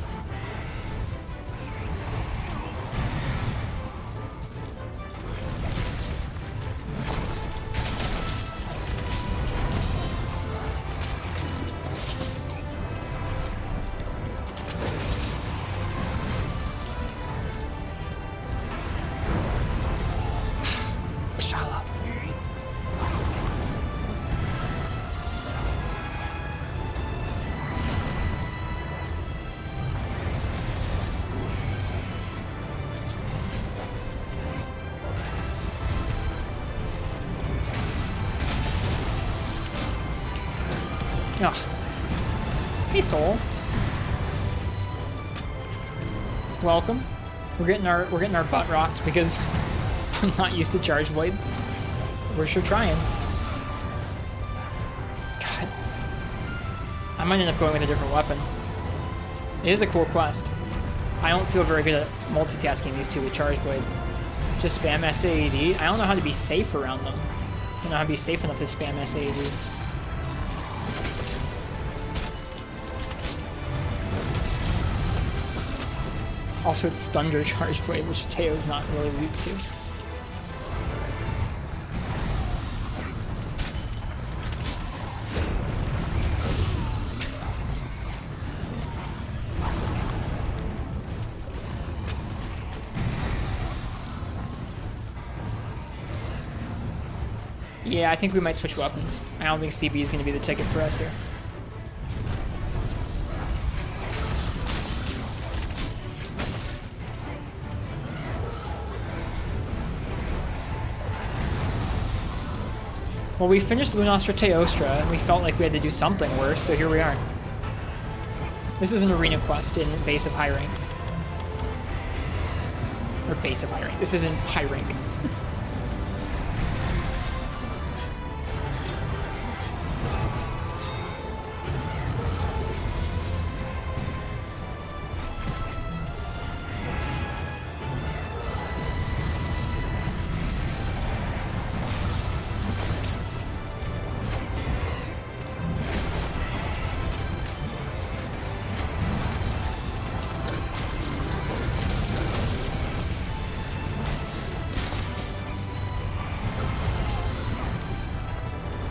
Kushala. Ugh. Hey, Soul. Welcome. We're getting our butt rocked because I'm not used to Charge Blade. We're sure trying. God. I might end up going with a different weapon. It is a cool quest. I don't feel very good at multitasking these two with Charge Blade. Just spam SAED. I don't know how to be safe around them. I don't know how to be safe enough to spam SAED. Also, it's Thunder Charge Blade, which Teo's not really weak to. Yeah, I think we might switch weapons. I don't think CB is going to be the ticket for us here. Well, we finished Lunastra Teostra, and we felt like we had to do something worse, so here we are. This is an arena quest in base of high rank. Or base of high rank. This isn't high rank.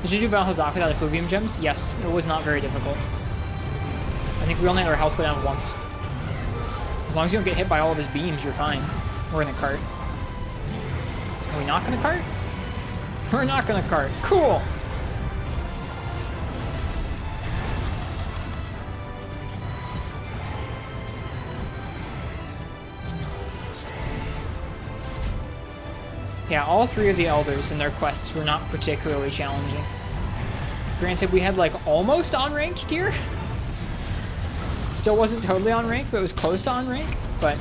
Did you do Valhazak without Effluvium gems? Yes, it was not very difficult. I think we only had our health go down once. As long as you don't get hit by all of his beams, you're fine. We're in a cart. Are we not gonna cart? We're not gonna cart. Cool! Yeah, all three of the Elders and their quests were not particularly challenging. Granted, we had like almost on rank gear. Still wasn't totally on rank, but it was close to on rank, but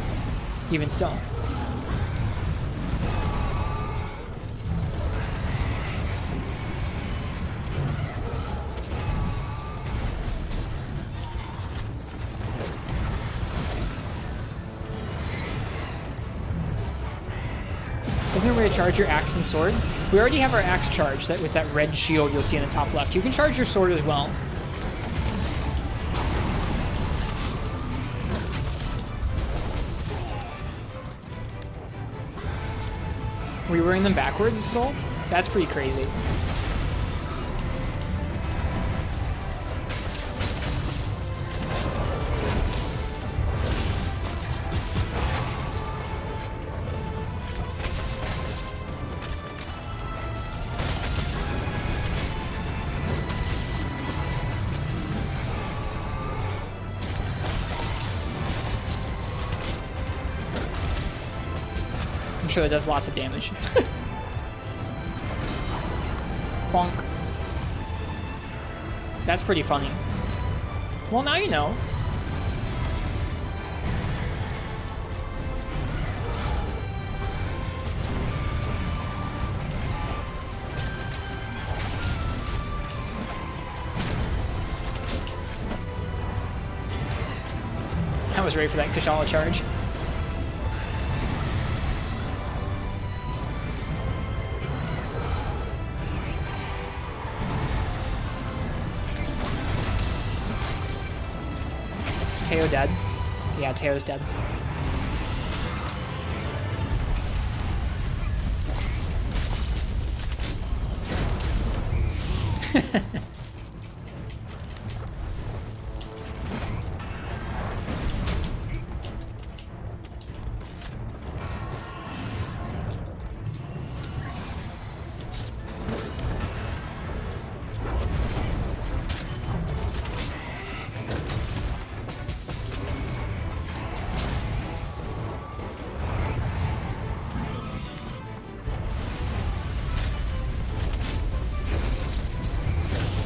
even still. There's no way to charge your axe and sword. We already have our axe charged with that red shield you'll see in the top left. You can charge your sword as well. Rewearing them backwards, Soul? That's pretty crazy. I'm sure that does lots of damage. Bonk. That's pretty funny. Well, now you know. I was ready for that Kushala charge. Teo dead? Yeah, Teo's dead.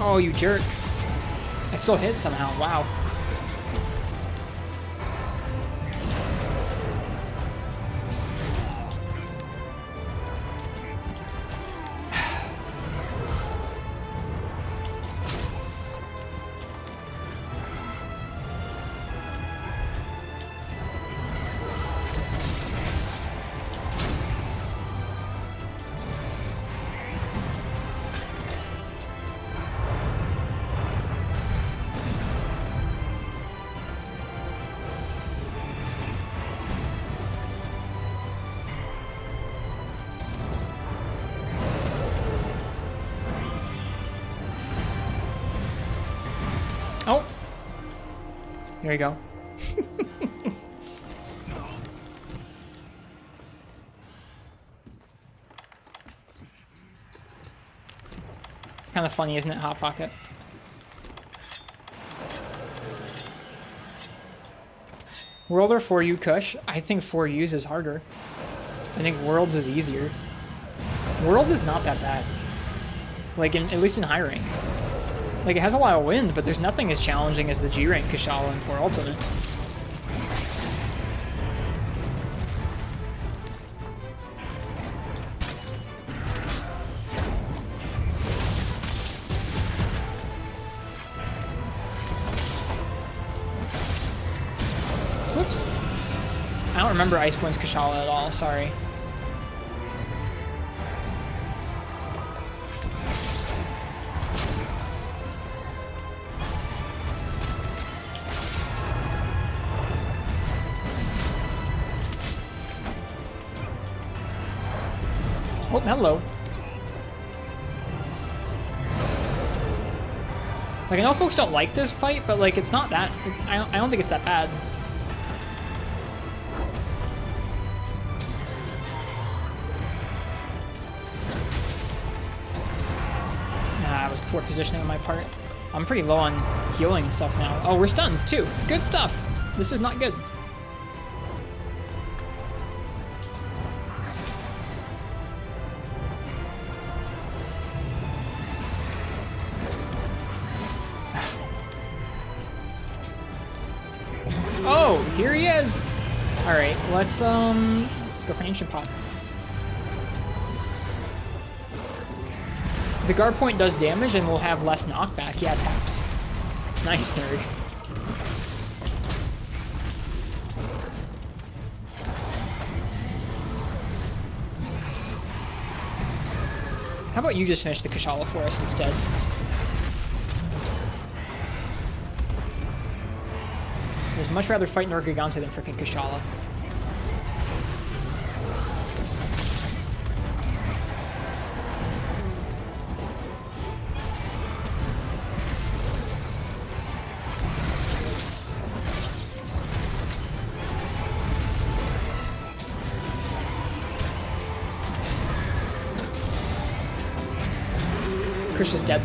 Oh, you jerk. It still hits somehow. Wow. Oh! There you go. Kind of funny, isn't it, Hot Pocket? World or 4U Kush? I think 4U's is harder. I think Worlds is easier. Worlds is not that bad. Like, at least in high rank. Like, it has a lot of wind, but there's nothing as challenging as the G-rank Kushala in 4 Ultimate. Whoops. I don't remember Iceborne's Kushala at all, sorry. Oh, hello. Like, I know folks don't like this fight, but, like, it's not that... I don't think it's that bad. Nah, that was poor positioning on my part. I'm pretty low on healing and stuff now. Oh, we're stuns, too. Good stuff. This is not good. Oh, here he is. All right, let's go for an ancient pot. The guard point does damage, and we'll have less knockback. Yeah, taps. Nice, nerd. How about you just finish the Kushala for us instead? I'd much rather fight Nergigante than freaking Kushala. Chris is dead.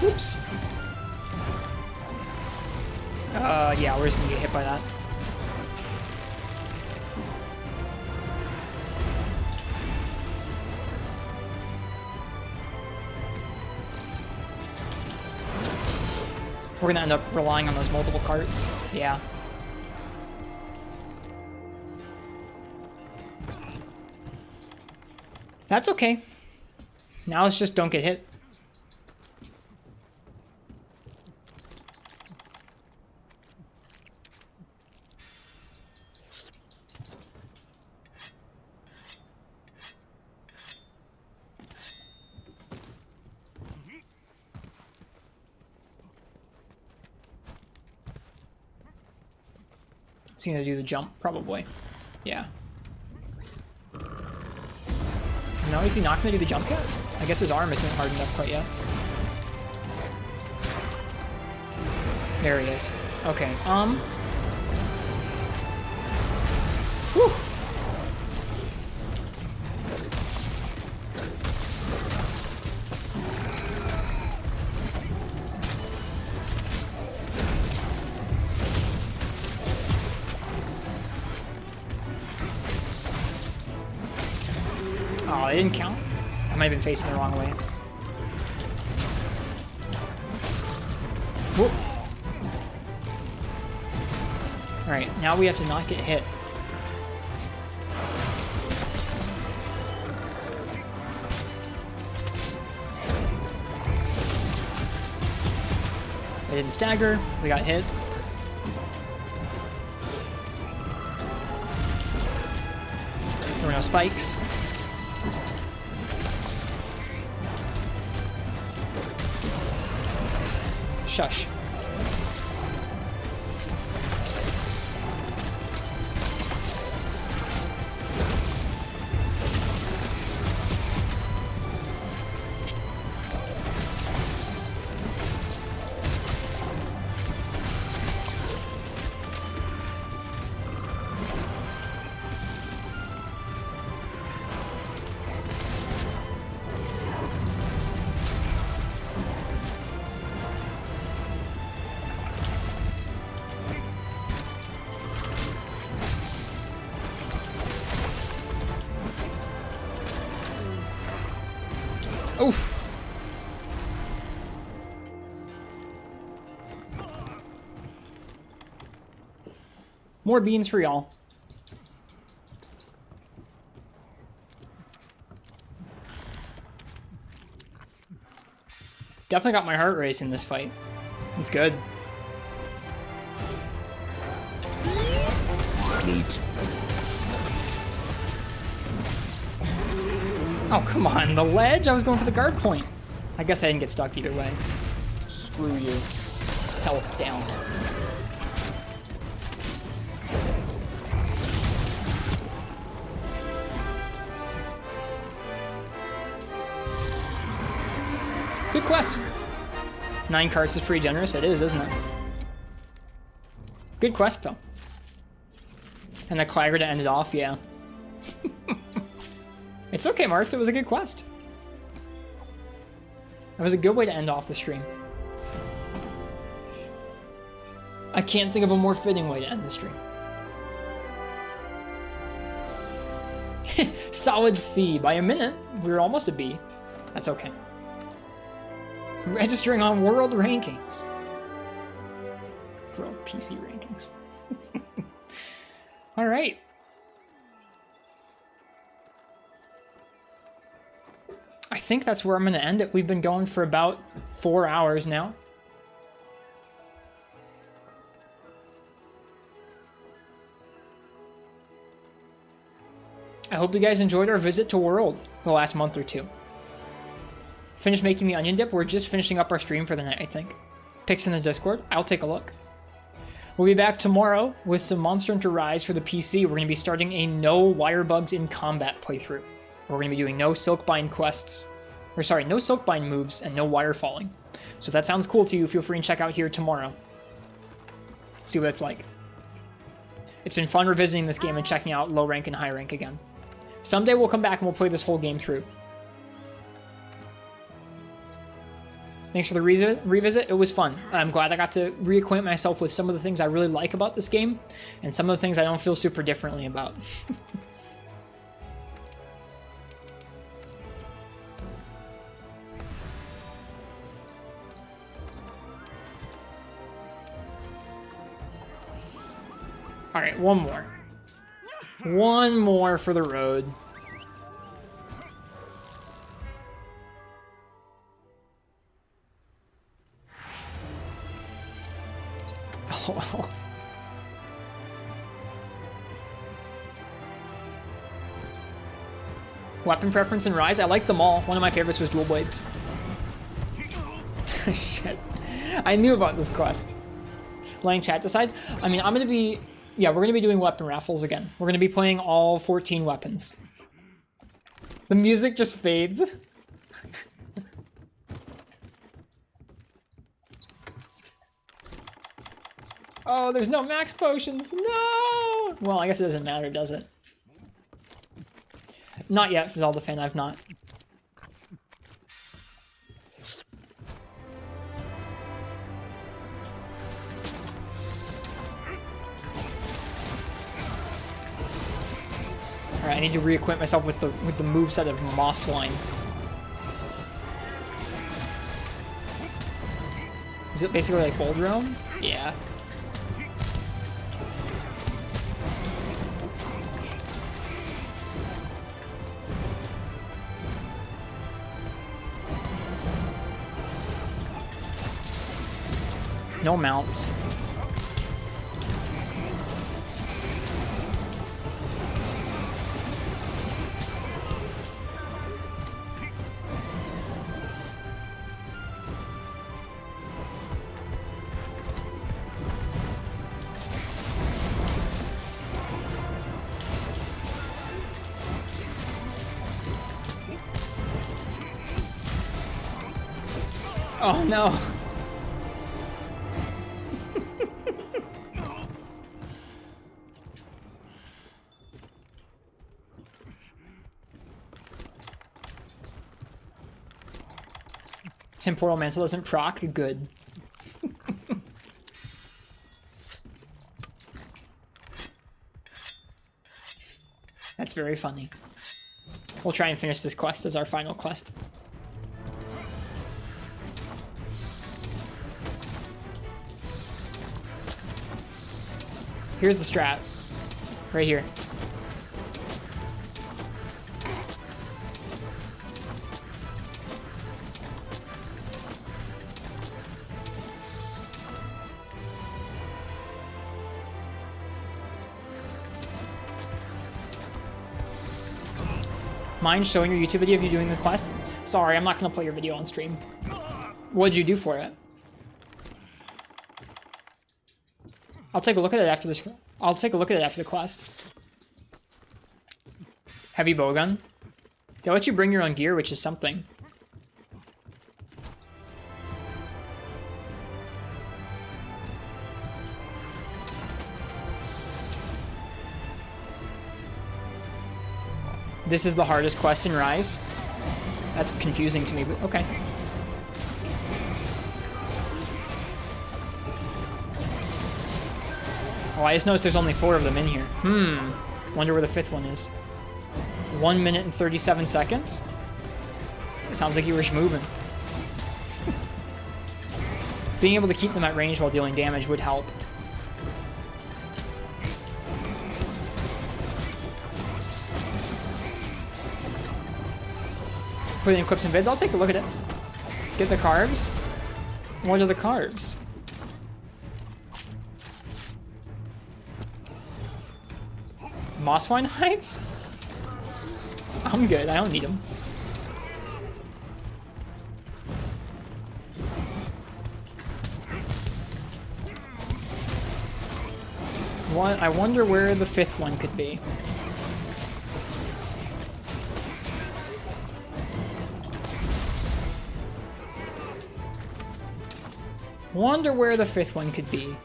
Oops. Yeah, we're just gonna get hit by that. We're gonna end up relying on those multiple carts. Yeah. That's okay. Now it's just don't get hit. Is he gonna do the jump? Probably. Yeah. No, is he not gonna do the jump yet? I guess his arm isn't hard enough quite yet. There he is. Okay, Whew. Oh, it didn't count? I might have been facing the wrong way. Whoop. Alright, now we have to not get hit. They didn't stagger, we got hit. There were no spikes. Shush. Oof. More beans for y'all. Definitely got my heart racing this fight. It's good. Neat. Oh, come on, the ledge? I was going for the guard point. I guess I didn't get stuck either way. Screw you. Health down. Good quest. 9 carts is pretty generous. It is, isn't it? Good quest, though. And the Clagger to end it off, yeah. It's okay, Marks. It was a good quest. It was a good way to end off the stream. I can't think of a more fitting way to end the stream. Solid C by a minute. We were almost a B. That's okay. Registering on world rankings. World PC rankings. All right. I think that's where I'm going to end it. We've been going for about 4 hours now. I hope you guys enjoyed our visit to World the last month or two. Finished making the onion dip. We're just finishing up our stream for the night, I think. Pics in the Discord. I'll take a look. We'll be back tomorrow with some Monster Hunter Rise for the PC. We're going to be starting a no wire bugs in combat playthrough. We're going to be doing no Silkbind quests. Or sorry, no Silkbind moves and no wire falling. So if that sounds cool to you, feel free and check out here tomorrow. See what it's like. It's been fun revisiting this game and checking out low rank and high rank again. Someday we'll come back and we'll play this whole game through. Thanks for the revisit. It was fun. I'm glad I got to reacquaint myself with some of the things I really like about this game and some of the things I don't feel super differently about. All right, one more. One more for the road. Oh. Weapon preference in Rise? I like them all. One of my favorites was dual blades. Shit. I knew about this quest. Letting chat decide. I mean, I'm going to be... Yeah, we're going to be doing weapon raffles again. We're going to be playing all 14 weapons. The music just fades. Oh, there's no max potions. No! Well, I guess it doesn't matter, does it? Not yet, for Zelda fan, I've not. Alright, I need to re-equip myself with the moveset of Mosswine. Is it basically like Bold Realm? Yeah. No mounts. Oh no. Temporal Mantle doesn't proc? Good. That's very funny. We'll try and finish this quest as our final quest. Here's the strat. Right here. Mind showing your YouTube video of you doing the quest? Sorry, I'm not gonna play your video on stream. What'd you do for it? I'll take a look at it after this. I'll take a look at it after the quest. Heavy bowgun. They'll let you bring your own gear, which is something. This is the hardest quest in Rise. That's confusing to me, but okay. Oh, I just noticed there's only 4 of them in here. Wonder where the 5th one is. 1 minute and 37 seconds? Sounds like you were moving. Being able to keep them at range while dealing damage would help. Put in clips and vids. I'll take a look at it. Get the carbs. What are the carbs? Mosswine hides? I'm good. I don't need them. What? I wonder where the 5th one could be. Wonder where the 5th one could be.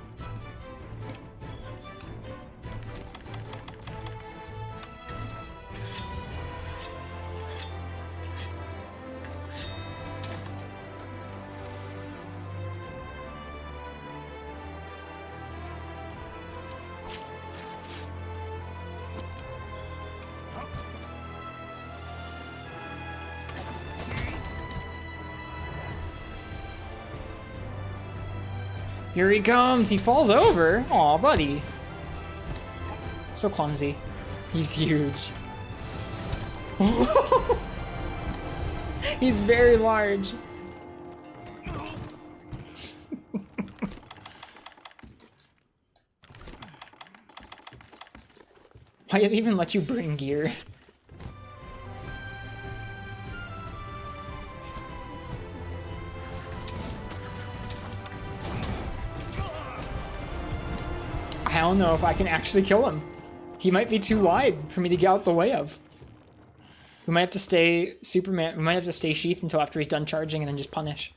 Here he comes! He falls over! Aw, buddy. So clumsy. He's huge. He's very large. Why did it even let you bring gear? I don't know if I can actually kill him. He might be too wide for me to get out the way of. We might have to stay Superman. We might have to stay sheathed until after he's done charging and then just punish.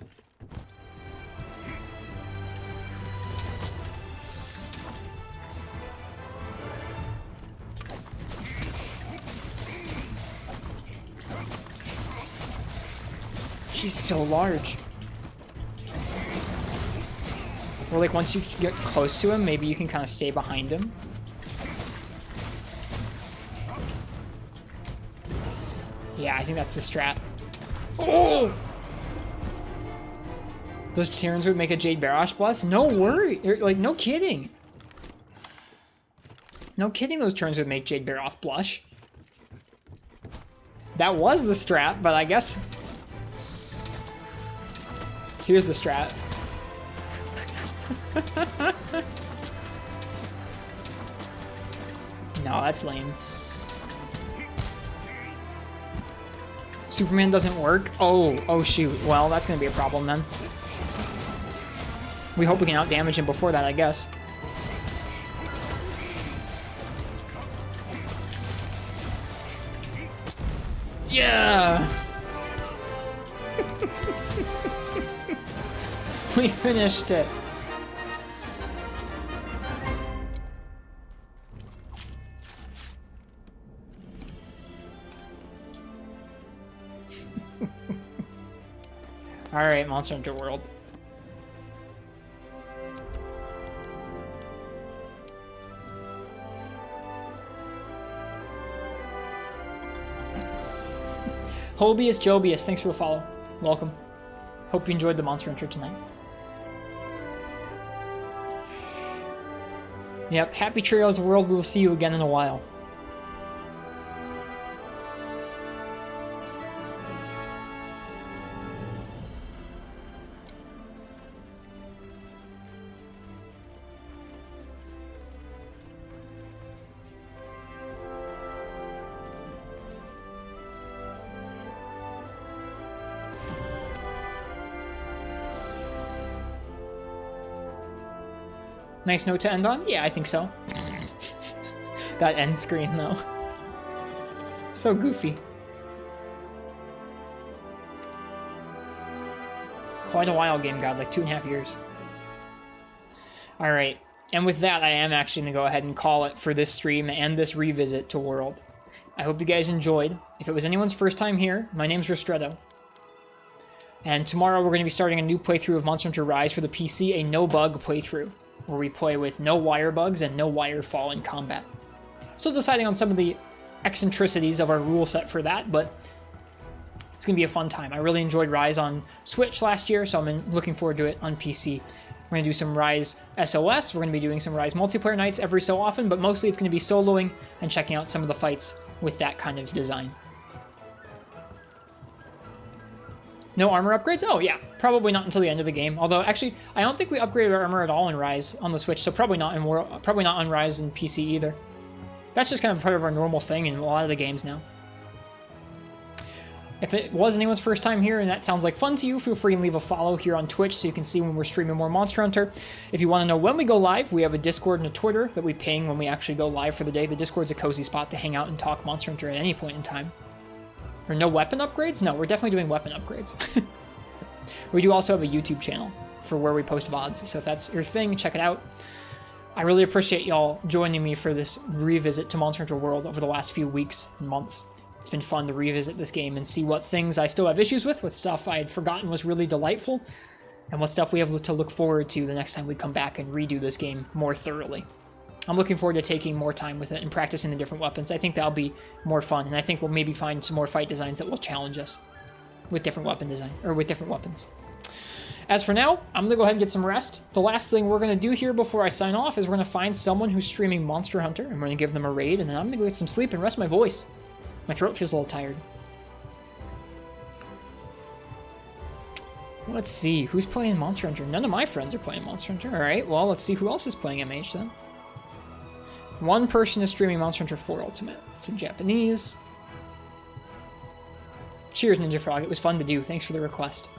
He's so large. Or like once you get close to him, maybe you can kind of stay behind him. Yeah, I think that's the strat. Oh! Those turns would make a Jade Barrosh Bless? No worry. Like, no kidding. No kidding those turns would make Jade Barrosh blush. That was the strat, but I guess... Here's the strat. No, that's lame. Superman doesn't work? Oh shoot. Well, that's gonna be a problem then. We hope we can outdamage him before that, I guess. Yeah! We finished it. Alright, Monster Hunter World. Hobius Jobius, thanks for the follow. Welcome. Hope you enjoyed the Monster Hunter tonight. Yep, happy trails, world. We will see you again in a while. Nice note to end on? Yeah, I think so. That end screen, though. So goofy. Quite a while, Game God, like 2.5 years. Alright, and with that, I am actually going to go ahead and call it for this stream and this revisit to World. I hope you guys enjoyed. If it was anyone's first time here, my name's Ristretto. And tomorrow we're going to be starting a new playthrough of Monster Hunter Rise for the PC, a no-bug playthrough. where we play with no wire bugs and no wire fall in combat. Still deciding on some of the eccentricities of our rule set for that, but it's going to be a fun time. I really enjoyed Rise on Switch last year, so I'm looking forward to it on PC. We're going to do some Rise SOS. We're going to be doing some Rise multiplayer nights every so often, but mostly it's going to be soloing and checking out some of the fights with that kind of design. No armor upgrades? Oh, yeah. Probably not until the end of the game. Although, actually, I don't think we upgraded our armor at all in Rise on the Switch, so probably not on Rise and PC either. That's just kind of part of our normal thing in a lot of the games now. If it was anyone's first time here and that sounds like fun to you, feel free and leave a follow here on Twitch so you can see when we're streaming more Monster Hunter. If you want to know when we go live, we have a Discord and a Twitter that we ping when we actually go live for the day. The Discord's a cozy spot to hang out and talk Monster Hunter at any point in time. Or no weapon upgrades? No, we're definitely doing weapon upgrades. We do also have a YouTube channel for where we post VODs, so if that's your thing, check it out. I really appreciate y'all joining me for this revisit to Monster Hunter World over the last few weeks and months. It's been fun to revisit this game and see what things I still have issues with, what stuff I had forgotten was really delightful, and what stuff we have to look forward to the next time we come back and redo this game more thoroughly. I'm looking forward to taking more time with it and practicing the different weapons. I think that'll be more fun, and I think we'll maybe find some more fight designs that will challenge us with different weapon design, or with different weapons. As for now, I'm going to go ahead and get some rest. The last thing we're going to do here before I sign off is we're going to find someone who's streaming Monster Hunter, and we're going to give them a raid, and then I'm going to go get some sleep and rest my voice. My throat feels a little tired. Let's see, who's playing Monster Hunter? None of my friends are playing Monster Hunter. Alright, well, let's see who else is playing MH then. One person is streaming Monster Hunter 4 Ultimate. It's in Japanese. Cheers, NinjaFrog. It was fun to do. Thanks for the request.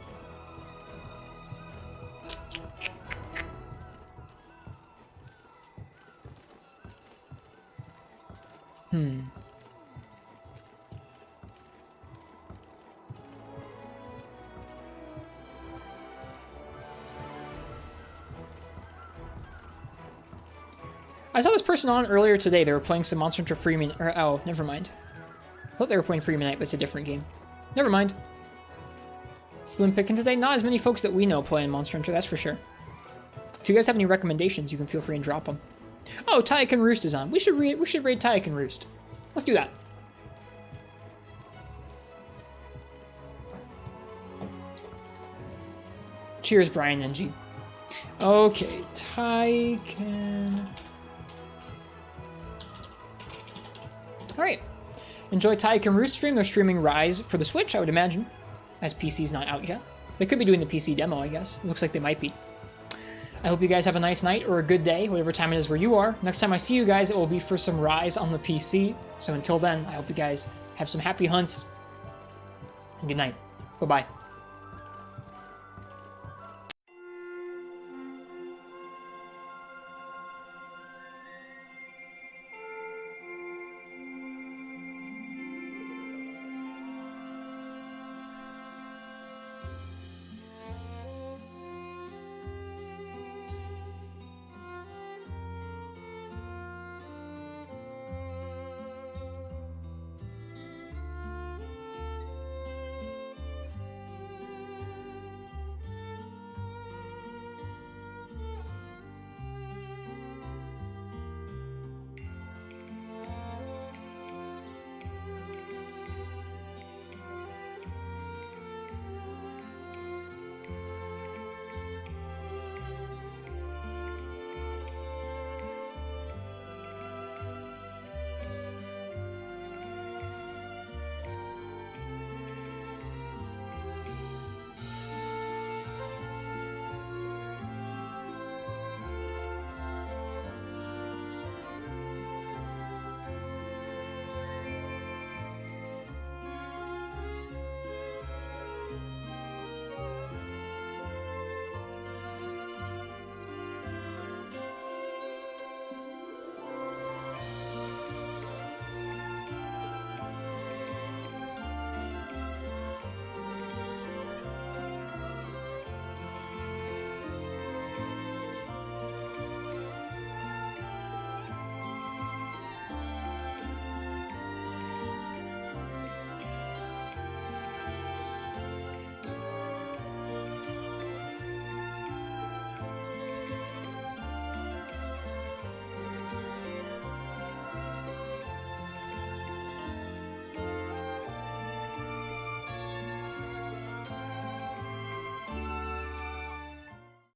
I saw this person on earlier today. They were playing some Monster Hunter Freeman. Oh, never mind. I thought they were playing Freeman Night, but it's a different game. Never mind. Slim picking today. Not as many folks that we know playing Monster Hunter, that's for sure. If you guys have any recommendations, you can feel free and drop them. Oh, Taikan Roost is on. We should raid Taikan Roost. Let's do that. Cheers, Brian NG. Okay, Taikan. Alright. Enjoy Taikan Roost stream. They're streaming Rise for the Switch, I would imagine, as PC's not out yet. They could be doing the PC demo, I guess. It looks like they might be. I hope you guys have a nice night or a good day, whatever time it is where you are. Next time I see you guys, it will be for some Rise on the PC. So until then, I hope you guys have some happy hunts. And good night. Bye-bye.